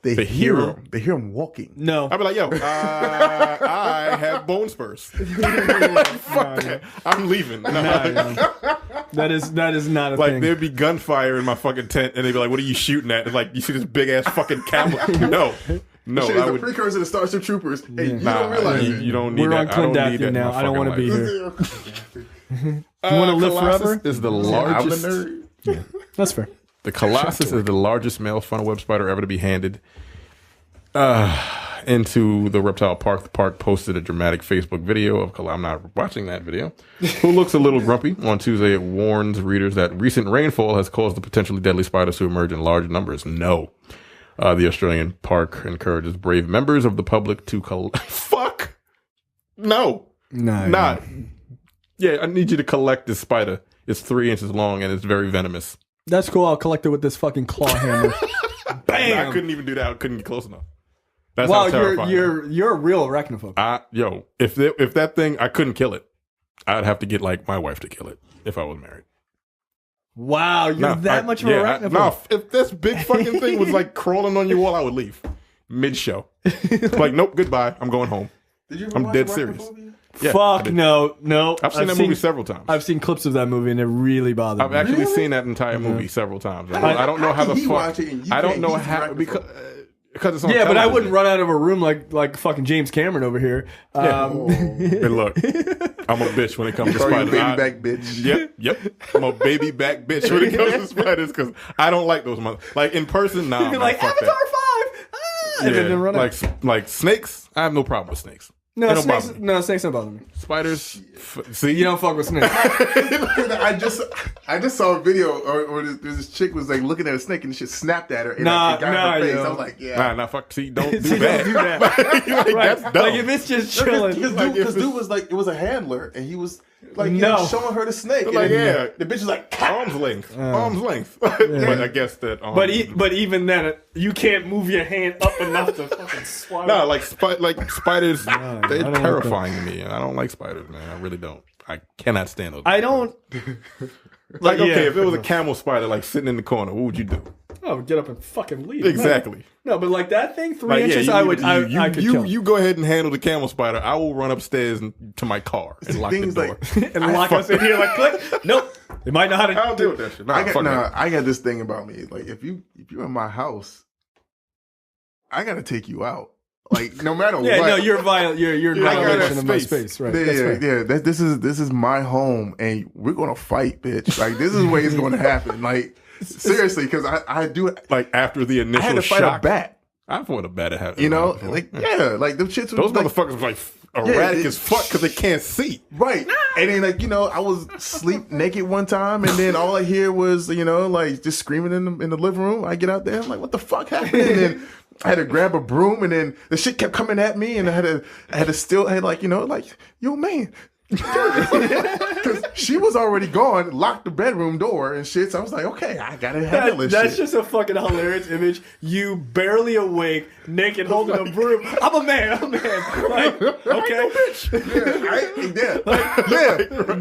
They hear them. They hear them walking. No, I'd be like, yo, I have bone spurs. Fuck that. I'm leaving. That is not a like, thing. there'd be gunfire in my fucking tent, and they'd be like, "What are you shooting at?" It's like, you see this big ass fucking camel. No, it's a precursor to Starship Troopers. Hey, you don't realize it. You don't need We're that. on Clondalkin now. I don't want to be here. You want to live forever? Is the largest. Yeah, that's fair. The Colossus is the largest male funnel web spider ever to be handed into the reptile park. The park posted a dramatic Facebook video of I'm not watching that video. Who looks a little grumpy. On Tuesday, it warns readers that recent rainfall has caused the potentially deadly spiders to emerge in large numbers. No. The Australian park encourages brave members of the public to fuck. No. Not. Yeah, I need you to collect this spider. It's 3 inches long and it's very venomous. That's cool. I'll collect it with this fucking claw hammer. Bam! I couldn't even do that. I couldn't get close enough. That's wow, how terrifying. you're a real arachnophobe. If that thing, I couldn't kill it. I'd have to get like my wife to kill it if I was married. Wow, you're much of an arachnophobe. If this big fucking thing was like crawling on your wall, I would leave mid-show. Like, nope, goodbye. I'm going home. I'm dead serious. Yeah, fuck no. I've seen that movie several times. I've seen clips of that movie and it really bothered me. I've actually seen that entire movie several times. I don't know how the fuck. I don't know how because it's on television. But I wouldn't run out of a room like fucking James Cameron over here. Hey, look, I'm a bitch when it comes to spiders. Baby back bitch. Yep. I'm a baby back bitch when it comes to spiders because I don't like those like in person. Nah, you'd be like Avatar 5. And then run out. Like snakes. I have no problem with snakes. No, snakes don't bother me. Spiders, see, you don't fuck with snakes. I just saw a video or this chick was like looking at a snake and shit snapped at her and it got her face. I was like, yeah, nah, fuck. See, don't do that. Don't do that. Like, right. That's dumb. Like if it's just chilling. Because dude was like, it was a handler and he was like, showing her the snake. Like, the bitch was like, arm's length. But I guess that. But even then, you can't move your hand up enough to fucking swat. No, like spiders, they're terrifying to me, and I don't like spiders, man. I really don't. I cannot stand those. I don't. Like, okay, if it was a camel spider, like sitting in the corner, what would you do? Oh, get up and fucking leave. Exactly. No, but like that thing, 3 inches, I could kill. You go ahead and handle the camel spider. I will run upstairs to my car and lock the door. And lock us in here like, click. Nope. They might know how to. I'll deal with that shit. I got this thing about me. Like, if you're in my house, I gotta take you out. Like, no matter what. Yeah, no, you're violent. You're in violation of my space, right? Yeah. This is my home, and we're gonna fight, bitch. Like, this is the way it's gonna happen. Like, seriously, because I do it. Like after the initial I had to fight shock, a bat. I fought a bat. Like them shits. Those motherfuckers were like erratic as fuck because they can't see. Right. And then I was sleep naked one time, and then all I hear was like just screaming in the living room. I get out there, I'm like, what the fuck happened? And then I had to grab a broom, and then the shit kept coming at me, and I had to still yo man. Because she was already gone, locked the bedroom door and shit. So I was like, okay, I gotta handle this shit. That's just a fucking hilarious image. You barely awake, naked, holding a broom. I'm a man. Like, okay, bitch.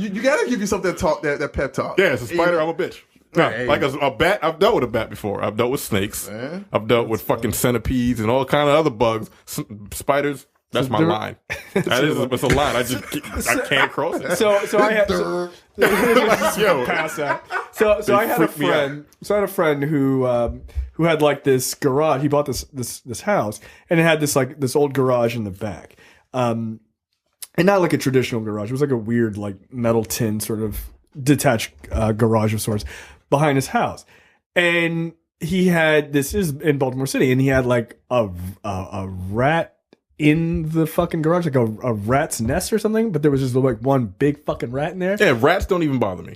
You gotta give yourself that talk, that pep talk. Yeah, it's a spider. I'm a bitch. No, like a bat. I've dealt with a bat before. I've dealt with snakes. I've dealt with fucking centipedes and all kind of other bugs. Spiders. That's my line. It's a line. I can't cross it. So I had pass out. So I had a friend. So I had a friend who had like this garage. He bought this house, and it had this old garage in the back, and not like a traditional garage. It was like a weird like metal tin sort of detached garage of sorts behind his house, and he had this is in Baltimore City, and he had like a rat in the fucking garage, like a rat's nest or something, but there was just like one big fucking rat in there. Yeah, rats don't even bother me.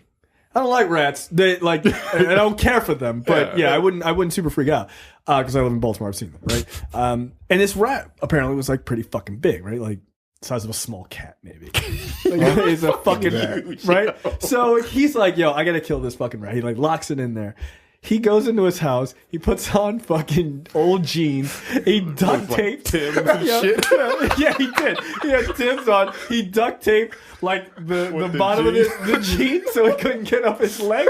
I don't like rats. They like, I don't care for them, but I wouldn't super freak out because I live in Baltimore. I've seen them, right? And this rat apparently was like pretty fucking big, right? Like size of a small cat, maybe. It's a fucking right. So he's like, "Yo, I gotta kill this fucking rat." He like locks it in there. He goes into his house. He puts on fucking old jeans. He duct taped Tim's and shit. Yeah, he did. He had Tim's on. He duct taped like the bottom of the jeans so he couldn't get up his leg.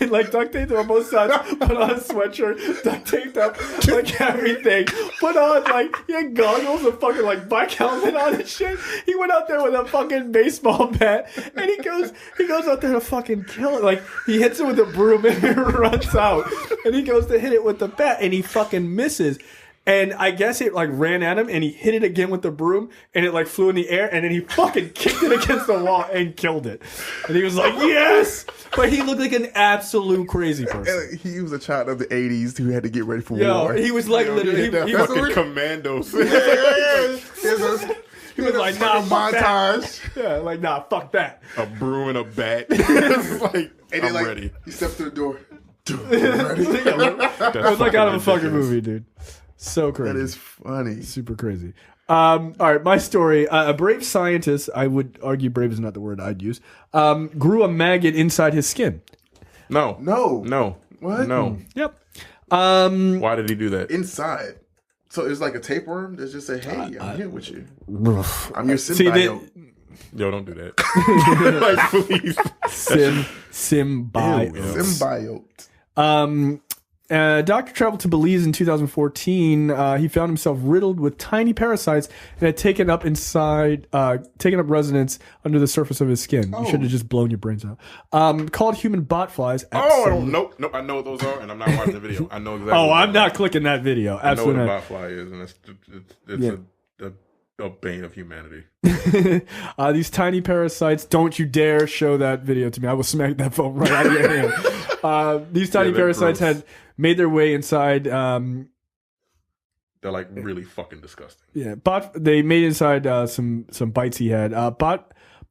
And like duct taped on both sides. Put on a sweatshirt. Duct taped up like everything. Put on like he had goggles and fucking like bike helmet on and shit. He went out there with a fucking baseball bat and he goes out there to fucking kill it. Like he hits it with a broom and it runs out. And he goes to hit it with the bat and he fucking misses. And I guess it like ran at him and he hit it again with the broom and it like flew in the air and then he fucking kicked it against the wall and killed it. And he was like, yes! But he looked like an absolute crazy person. He was a child of the 80s who had to get ready for war. He was like literally... He fucking commandos. He was like, nah, fuck montage. That. Yeah, like, nah, fuck that. A broom and a bat. It's like, and I'm ready. He stepped through the door. It was like out of a fucking movie, dude. So crazy. That is funny. Super crazy. All right, my story. A brave scientist, I would argue brave is not the word I'd use, grew a maggot inside his skin. No. What? No. Yep. Why did he do that? Inside. So it's like a tapeworm that just say, "Hey, I'm here with you. I'm your See, symbiote." Yo, don't do that. Like, please. Symbiote. Symbiote. Doctor traveled to Belize in 2014. He found himself riddled with tiny parasites and had taken up residence under the surface of his skin. You should have just blown your brains out. Called human botflies. Nope. I know what those are, and I'm not watching the video. I know exactly. I'm not clicking that video. Absolutely I know not. what a botfly is, and it's a bane of humanity. These tiny parasites, don't you dare show that video to me. I will smack that phone right out of your hand. These tiny parasites had made their way inside. They're like really fucking disgusting. Yeah, they made inside some bites he had.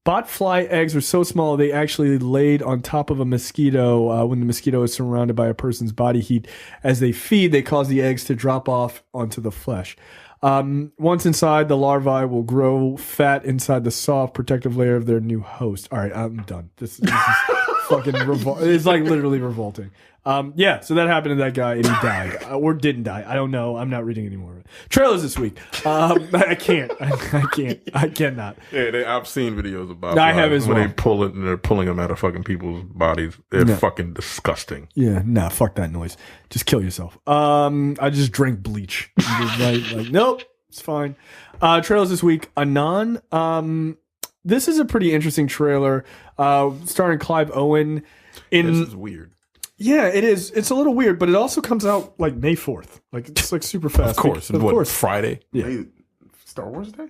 Botfly eggs are so small they actually laid on top of a mosquito when the mosquito is surrounded by a person's body heat. As they feed, they cause the eggs to drop off onto the flesh. Once inside, the larvae will grow fat inside the soft protective layer of their new host. All right, I'm done. This is fucking it's like literally revolting. So that happened to that guy and he died or didn't die. I don't know. I'm not reading anymore. Trailers this week. I cannot. Yeah, I've seen videos about. I have as well. When they pull it and they're pulling them out of fucking people's bodies. They're fucking disgusting. Yeah, nah, fuck that noise. Just kill yourself. I just drank bleach. like, nope, it's fine. Trailers this week. Anon. This is a pretty interesting trailer. Starring Clive Owen. This is weird. Yeah, it is. It's a little weird, but it also comes out like May 4th. Like it's like super fast. Of course. Friday? Yeah. Star Wars Day?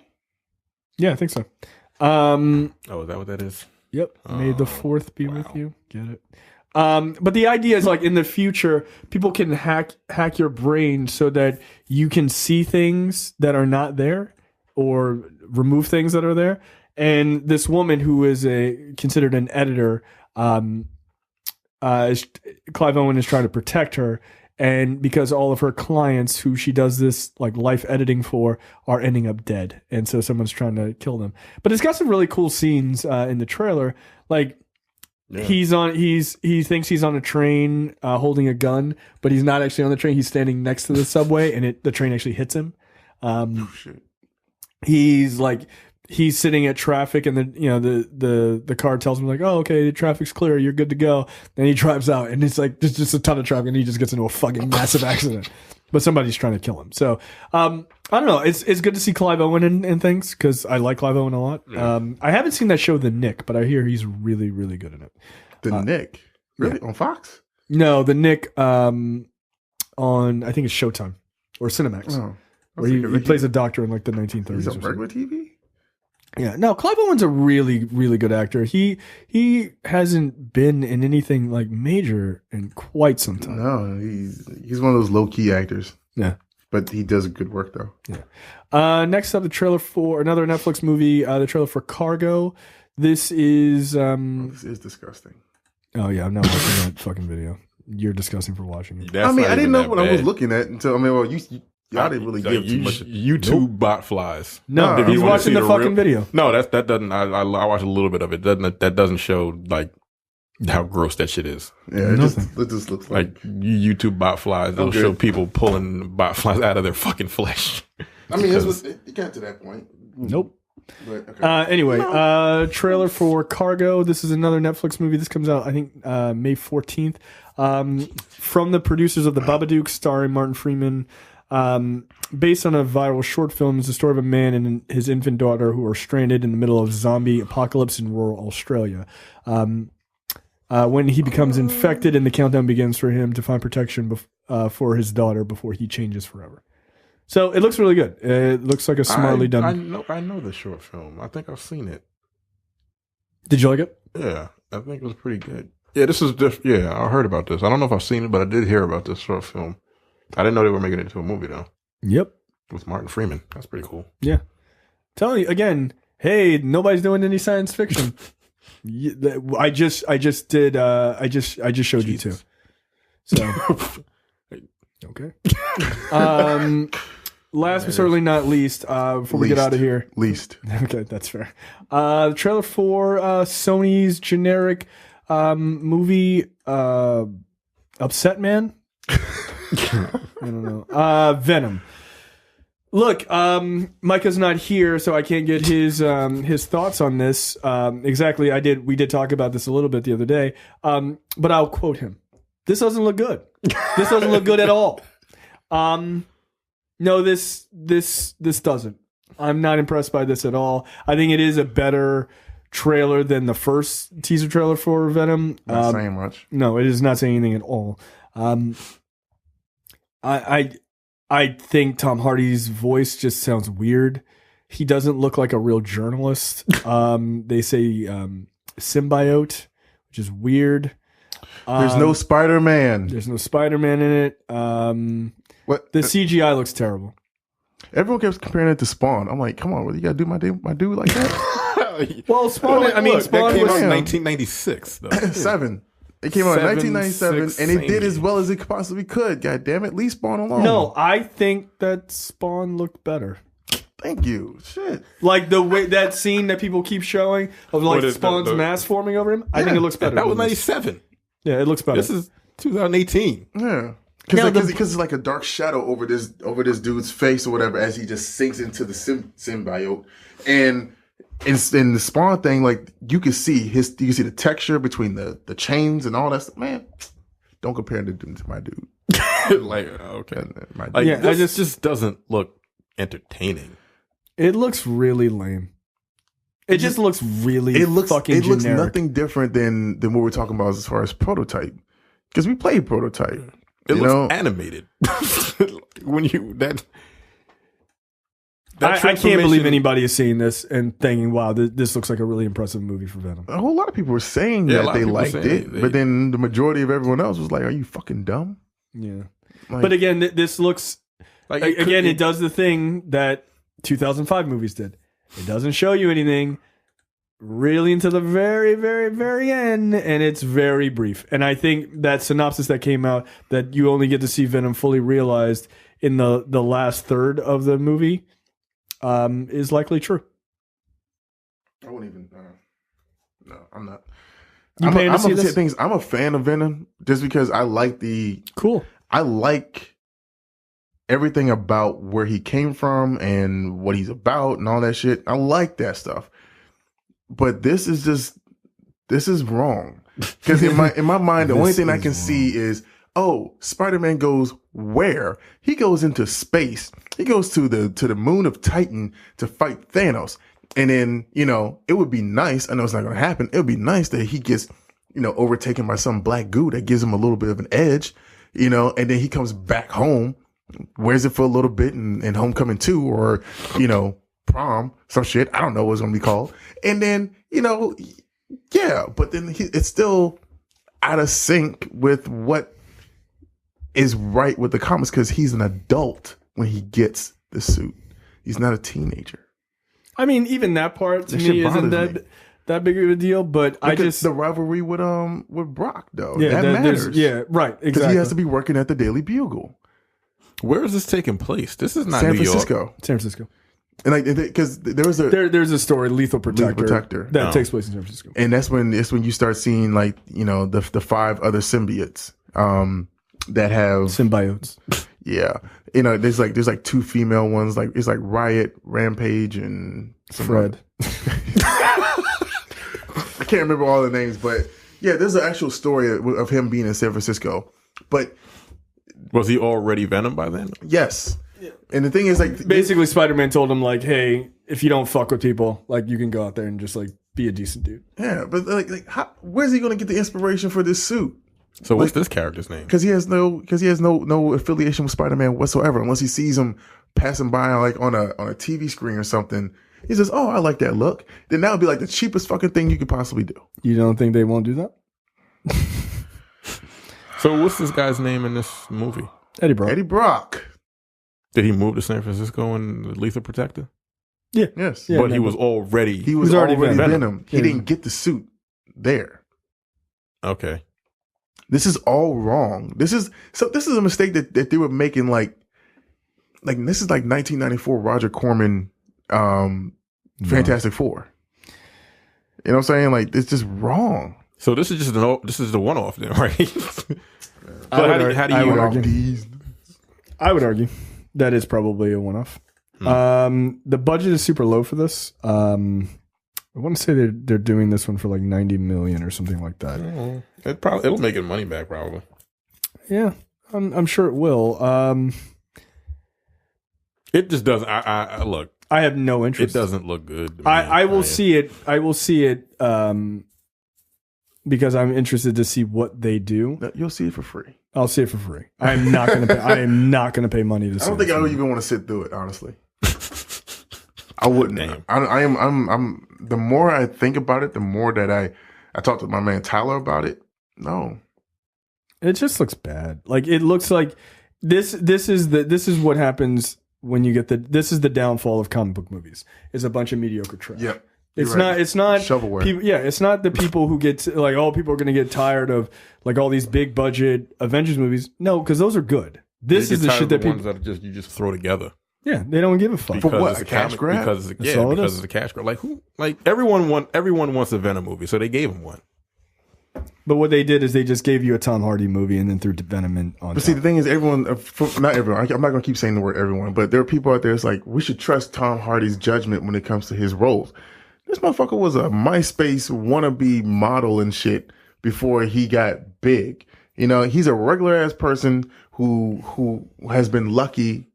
Yeah, I think so. Is that what that is? Yep. May the 4th be with you. Get it. But the idea is like in the future, people can hack your brain so that you can see things that are not there or remove things that are there. And this woman who is considered an editor, Clive Owen is trying to protect her, and because all of her clients who she does this like life editing for are ending up dead, and so someone's trying to kill them. But it's got some really cool scenes in the trailer. Like he thinks he's on a train holding a gun, but he's not actually on the train. He's standing next to the subway, and the train actually hits him. He's sitting at traffic, and the car tells him like, "Oh, okay, the traffic's clear, you're good to go." Then he drives out, and it's like there's just a ton of traffic, and he just gets into a fucking massive accident. But somebody's trying to kill him. So I don't know. It's good to see Clive Owen in things because I like Clive Owen a lot. Yeah. I haven't seen that show, The Nick, but I hear he's really, really good in it. The Nick, really on Fox? No, The Nick on I think it's Showtime or Cinemax, where he plays a doctor in like the 1930s. He's on regular TV. Yeah, no, Clive Owen's a really, really good actor. He hasn't been in anything like major in quite some time. No, he's one of those low key actors. Yeah, but he does good work though. Yeah. Next up, the trailer for another Netflix movie. The trailer for Cargo. This is this is disgusting. Oh yeah, I'm not watching that fucking video. You're disgusting for watching it. I didn't know what I was looking at until y'all didn't really give too much. YouTube bot flies. No, if you're watching the fucking video. No, that doesn't. I watched a little bit of it. That doesn't show like how gross that shit is. Yeah, it just looks like YouTube bot flies. They'll show people pulling bot flies out of their fucking flesh. I mean, it got to that point. Nope. But, okay. Anyway, trailer for Cargo. This is another Netflix movie. This comes out, I think, May 14th. From the producers of The Babadook, starring Martin Freeman. Based on a viral short film, is the story of a man and his infant daughter who are stranded in the middle of zombie apocalypse in rural Australia. When he becomes infected and the countdown begins for him to find protection for his daughter before he changes forever. So it looks really good. It looks like a smartly done. I know the short film. I think I've seen it. Did you like it? Yeah, I think it was pretty good. Yeah, this is yeah, I heard about this. I don't know if I've seen it, but I did hear about this short film. I didn't know they were making it into a movie though. Yep. With Martin Freeman. That's pretty cool. Yeah. Telling you again, hey, nobody's doing any science fiction. I just showed you two. So okay. Last but certainly not least, before we get out of here. Okay, that's fair. The trailer for Sony's generic movie Upset Man. I don't know. Venom. Look, Micah's not here, so I can't get his thoughts on this. Exactly, we did talk about this a little bit the other day. But I'll quote him. This doesn't look good. This doesn't look good at all. No, this doesn't. I'm not impressed by this at all. I think it is a better trailer than the first teaser trailer for Venom. Not saying much. No, it is not saying anything at all. I think Tom Hardy's voice just sounds weird. He doesn't look like a real journalist. They say symbiote, which is weird. There's no Spider-Man. There's no Spider-Man in it. What? The CGI looks terrible. Everyone kept comparing it to Spawn. I'm like, come on, really? You gotta do my dude like that? Well, Spawn. Look, I mean, Spawn that came was out in 1996. Though. 7. It came out in 1997, 6, and it did same. as well as it possibly could. God damn it, leave Spawn alone. No, I think that Spawn looked better. Thank you. Shit. Like the way that scene that people keep showing of like What is Spawn's the- mask forming over him. I think it looks better. That was than this. 97. Yeah, it looks better. This is 2018. Yeah. Now Because it's like a dark shadow over this dude's face or whatever as he just sinks into the symbiote. And in the Spawn thing, like you can see the texture between the chains and all that stuff. Man, don't compare it to my dude. Like, okay. My dude. Like, Yeah, this just doesn't look entertaining. It looks really lame. It just looks really fucking it looks generic. nothing different than what we're talking about as far as Prototype. Because we played Prototype. It you looks know? animated. When you that I can't believe transformation- anybody is seeing this and thinking, wow, this looks like a really impressive movie for Venom. A whole lot of people were saying Yeah, a that lot of they people liked saying it, they- but then the majority of everyone else was like, "Are you fucking dumb?" Yeah. Like, But again, this looks, Like, again, it does the thing that 2005 movies did. It doesn't show you anything really until the very, very, very end, and it's very brief. And I think that synopsis that came out that you only get to see Venom fully realized in the last third of the movie is likely true. I wouldn't even. No, I'm not. You I'm paying to see this? things. I'm a fan of Venom just because I like Cool. I like everything about where he came from and what he's about and all that shit. I like that stuff. But this is wrong. Because in my mind, the only thing I can see is, oh, Spider-Man goes where? He goes into space. He goes to the moon of Titan to fight Thanos. And then, it would be nice. I know it's not going to happen. It would be nice that he gets, overtaken by some black goo that gives him a little bit of an edge, and then he comes back home, wears it for a little bit in Homecoming 2 or, prom, some shit. I don't know what it's going to be called. And then, yeah, but then it's still out of sync with what is right with the comics because he's an adult when he gets the suit. He's not a teenager. I mean, even that part to That shit me isn't bothers that big of a deal, but I Because just the rivalry with Brock though, yeah, that there's- matters. yeah, right, Because exactly. he has to be working at the Daily Bugle, Where is this taking place? This is not San New York. Francisco, San Francisco. and like because there was a There's a story, Lethal Protector, that Oh. takes place in San Francisco. and that's when you start seeing like the 5 other symbiotes that have Symbiotes. yeah there's like 2 female ones, like it's like Riot, Rampage, and some Fred. I can't remember all the names, but yeah, there's an actual story of him being in San Francisco. But Was he already Venom by then? yes, and the thing is like Basically, Spider-Man told him like, "Hey, if you don't fuck with people, like you can go out there and just like be a decent dude." yeah, but like where's he going to get the inspiration for this suit? So what's this character's name? Because he has no affiliation with Spider-Man whatsoever, unless he sees him passing by like on a TV screen or something. He says, "Oh, I like that look." Then that would be like the cheapest fucking thing you could possibly do. You don't think they won't do that? So what's this guy's name in this movie? Eddie Brock. Eddie Brock. Did he move to San Francisco in the Lethal Protector? Yeah. Yes. Yeah, But he no, was already He was He's already already Venom. Venom. He Yeah. didn't get the suit there. okay. This is all wrong. This is a mistake that they were making like this is like 1994 Roger Corman Fantastic Four. You know what I'm saying? Like it's just wrong. So this is just the one-off then, right? I would how do I you would Off argue. these. I would argue that is probably a one-off. The budget is super low for this. I want to say they're doing this one for like 90 million or something like that. It'll make it money back probably. Yeah, I'm sure it will. It just doesn't. I look. I have no interest. It doesn't look good. I will see it. I will see it because I'm interested to see what they do. You'll see it for free. I'll see it for free. I'm not gonna pay. I am not gonna pay money to see. I don't think I would even want to sit through it. Honestly, I wouldn't. Damn. I'm. The more I think about it, the more that I talked to my man Tyler about it. No, it just looks bad. Like it looks like this is what happens when you get this is the downfall of comic book movies. Is a bunch of mediocre trash. Yep. It's not shovelware. People, it's not the people who get like, oh, people are going to get tired of like all these big budget Avengers movies. No, because those are good. This is the shit that people you just throw together. Yeah, they don't give a fuck. For what? It's A cash grab? Because it's a cash grab. Like who? Like everyone wants a Venom movie, so they gave him one. But what they did is they just gave you a Tom Hardy movie and then threw Venom in on. But see, the thing is, everyone, not everyone. I'm not going to keep saying the word everyone, but there are people out there. It's like we should trust Tom Hardy's judgment when it comes to his roles. This motherfucker was a MySpace wannabe model and shit before he got big. You know, he's a regular ass person who has been lucky,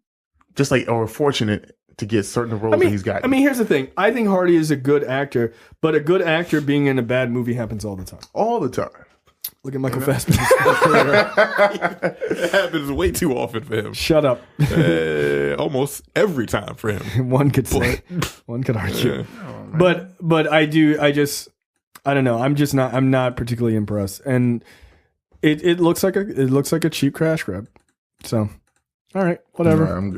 just like or fortunate to get certain roles that he's got. I mean, here's the thing. I think Hardy is a good actor, but a good actor being in a bad movie happens all the time. All the time. Look at Michael Fassbender. It happens way too often for him. Shut up. Almost every time for him. One could say. One could argue. Yeah. But I don't know. I'm not particularly impressed. And it looks like a cheap crash grab. So, all right, whatever. No, I'm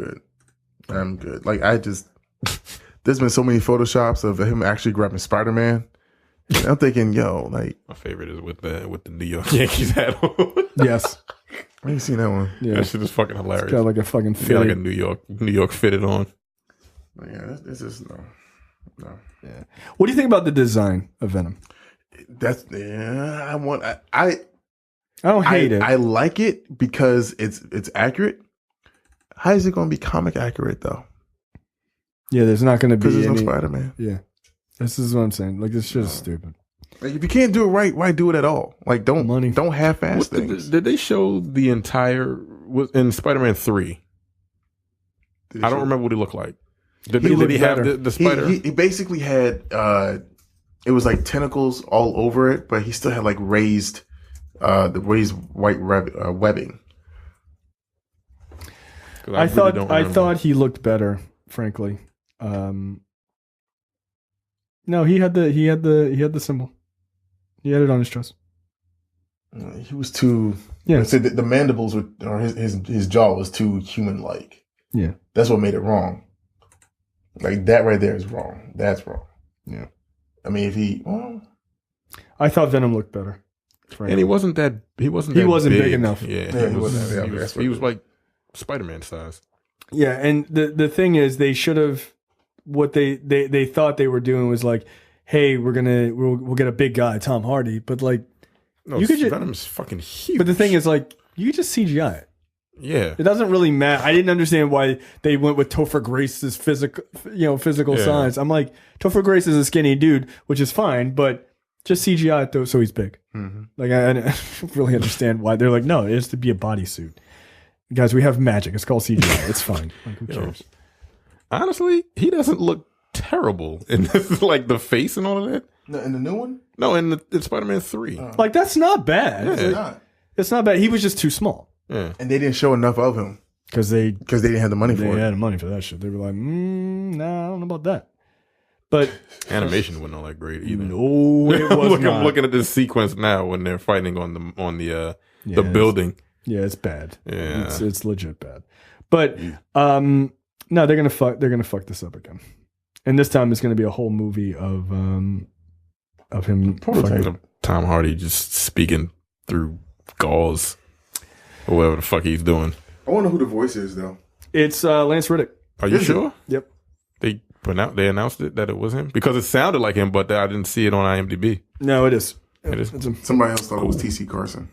good. Like there's been so many photoshops of him actually grabbing Spider-Man. I'm thinking, yo, like my favorite is with the New York Yankees hat on. Yes, I ain't seen that one. Yeah, that shit is fucking hilarious. It's got like a fucking like a New York fitted on. Yeah, this is no. Yeah. What do you think about the design of Venom? I don't hate it. I like it because it's accurate. How is it going to be comic accurate though? Yeah, there's not going to be because there's no Spider-Man. Yeah. This is what I'm saying. Like, this shit is stupid. Like, if you can't do it right, why do it at all? Like, don't half-ass things. Did they show the entire in Spider-Man 3? I don't remember what he looked like. Did he have the spider? He basically had it was like tentacles all over it, but he still had like raised white webbing. I thought he looked better, frankly. No, he had the symbol. He had it on his chest. He was too. Yeah, so the mandibles or his jaw was too human-like. Yeah, that's what made it wrong. Like that right there is wrong. That's wrong. Yeah, I mean, I thought Venom looked better, and he wasn't big enough. Yeah, he was like Spider-Man size. Yeah, and the thing is, they should have. What they thought they were doing was like, hey, we'll get a big guy, Tom Hardy, but like, no, Venom's fucking huge. But the thing is, like, you could just CGI it. Yeah, it doesn't really matter. I didn't understand why they went with Topher Grace's physical size. I'm like, Topher Grace is a skinny dude, which is fine, but just CGI it though, so he's big. Mm-hmm. Like, I don't really understand why they're like, no, it has to be a bodysuit. Guys, we have magic. It's called CGI. It's fine. Like, who cares? Honestly, he doesn't look terrible in this, like the face and all of that. No, in the new one? No, in Spider-Man 3. Like, that's not bad. Yeah. It's not bad. He was just too small. Yeah. And they didn't show enough of him. Because they didn't have the money for it. They had the money for that shit. They were like, nah, I don't know about that. But animation wasn't all that great either. No, it was not. I'm looking at this sequence now when they're fighting on the building. It's bad. Yeah. It's legit bad. But no, they're gonna fuck this up again, and this time it's gonna be a whole movie of him. Tom Hardy just speaking through gauze or whatever the fuck he's doing. I wonder who the voice is though. It's Lance Reddick. Are you sure? Yep. They announced it that it was him because it sounded like him, but I didn't see it on IMDb. No, it is. It is. It's him. Somebody else thought it was T.C. Carson.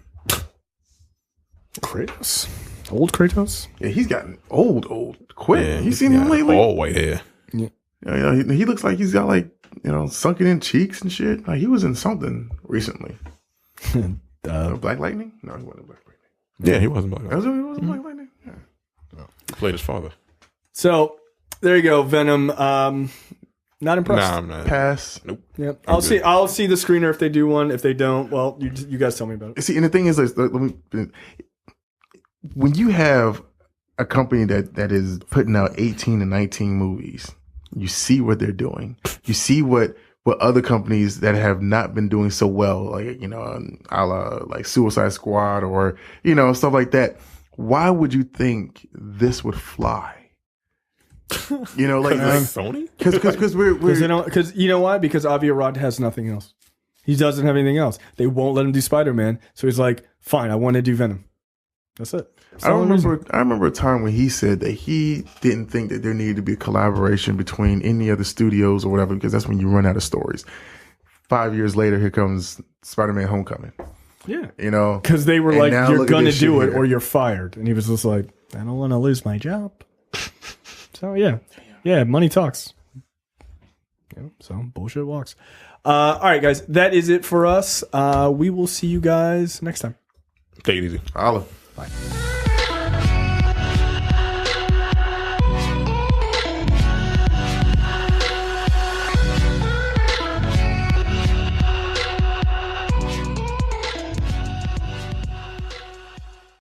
Kratos. Old Kratos? Yeah, he's gotten old quick. Yeah, You seen him lately? All white hair. Yeah, he looks like he's got like sunken in cheeks and shit. Like he was in something recently. Black Lightning? No, he wasn't Black Lightning. Yeah, he wasn't Black He Lightning. wasn't Black Lightning. Yeah. He played his father. So there you go, Venom. Not impressed. Nah, I'm not. Pass. Nope. Yep. I'll see the screener if they do one. If they don't, well, you guys tell me about it. See, and the thing is, when you have a company that is putting out 18 and 19 movies, you see what they're doing. You see what other companies that have not been doing so well, like, a la like Suicide Squad or, stuff like that. Why would you think this would fly? Like Sony? Because you know why? Because Avi Arad has nothing else. He doesn't have anything else. They won't let him do Spider-Man, so he's like, "Fine, I want to do Venom." That's it. I remember a time when he said that he didn't think that there needed to be a collaboration between any other studios or whatever, because that's when you run out of stories. 5 years later, here comes Spider-Man: Homecoming. Yeah, because they were like, "You're gonna do it, or you're fired," and he was just like, "I don't want to lose my job." So yeah, money talks. So bullshit walks. All right, guys, that is it for us. We will see you guys next time. Take it easy. Holla. Bye.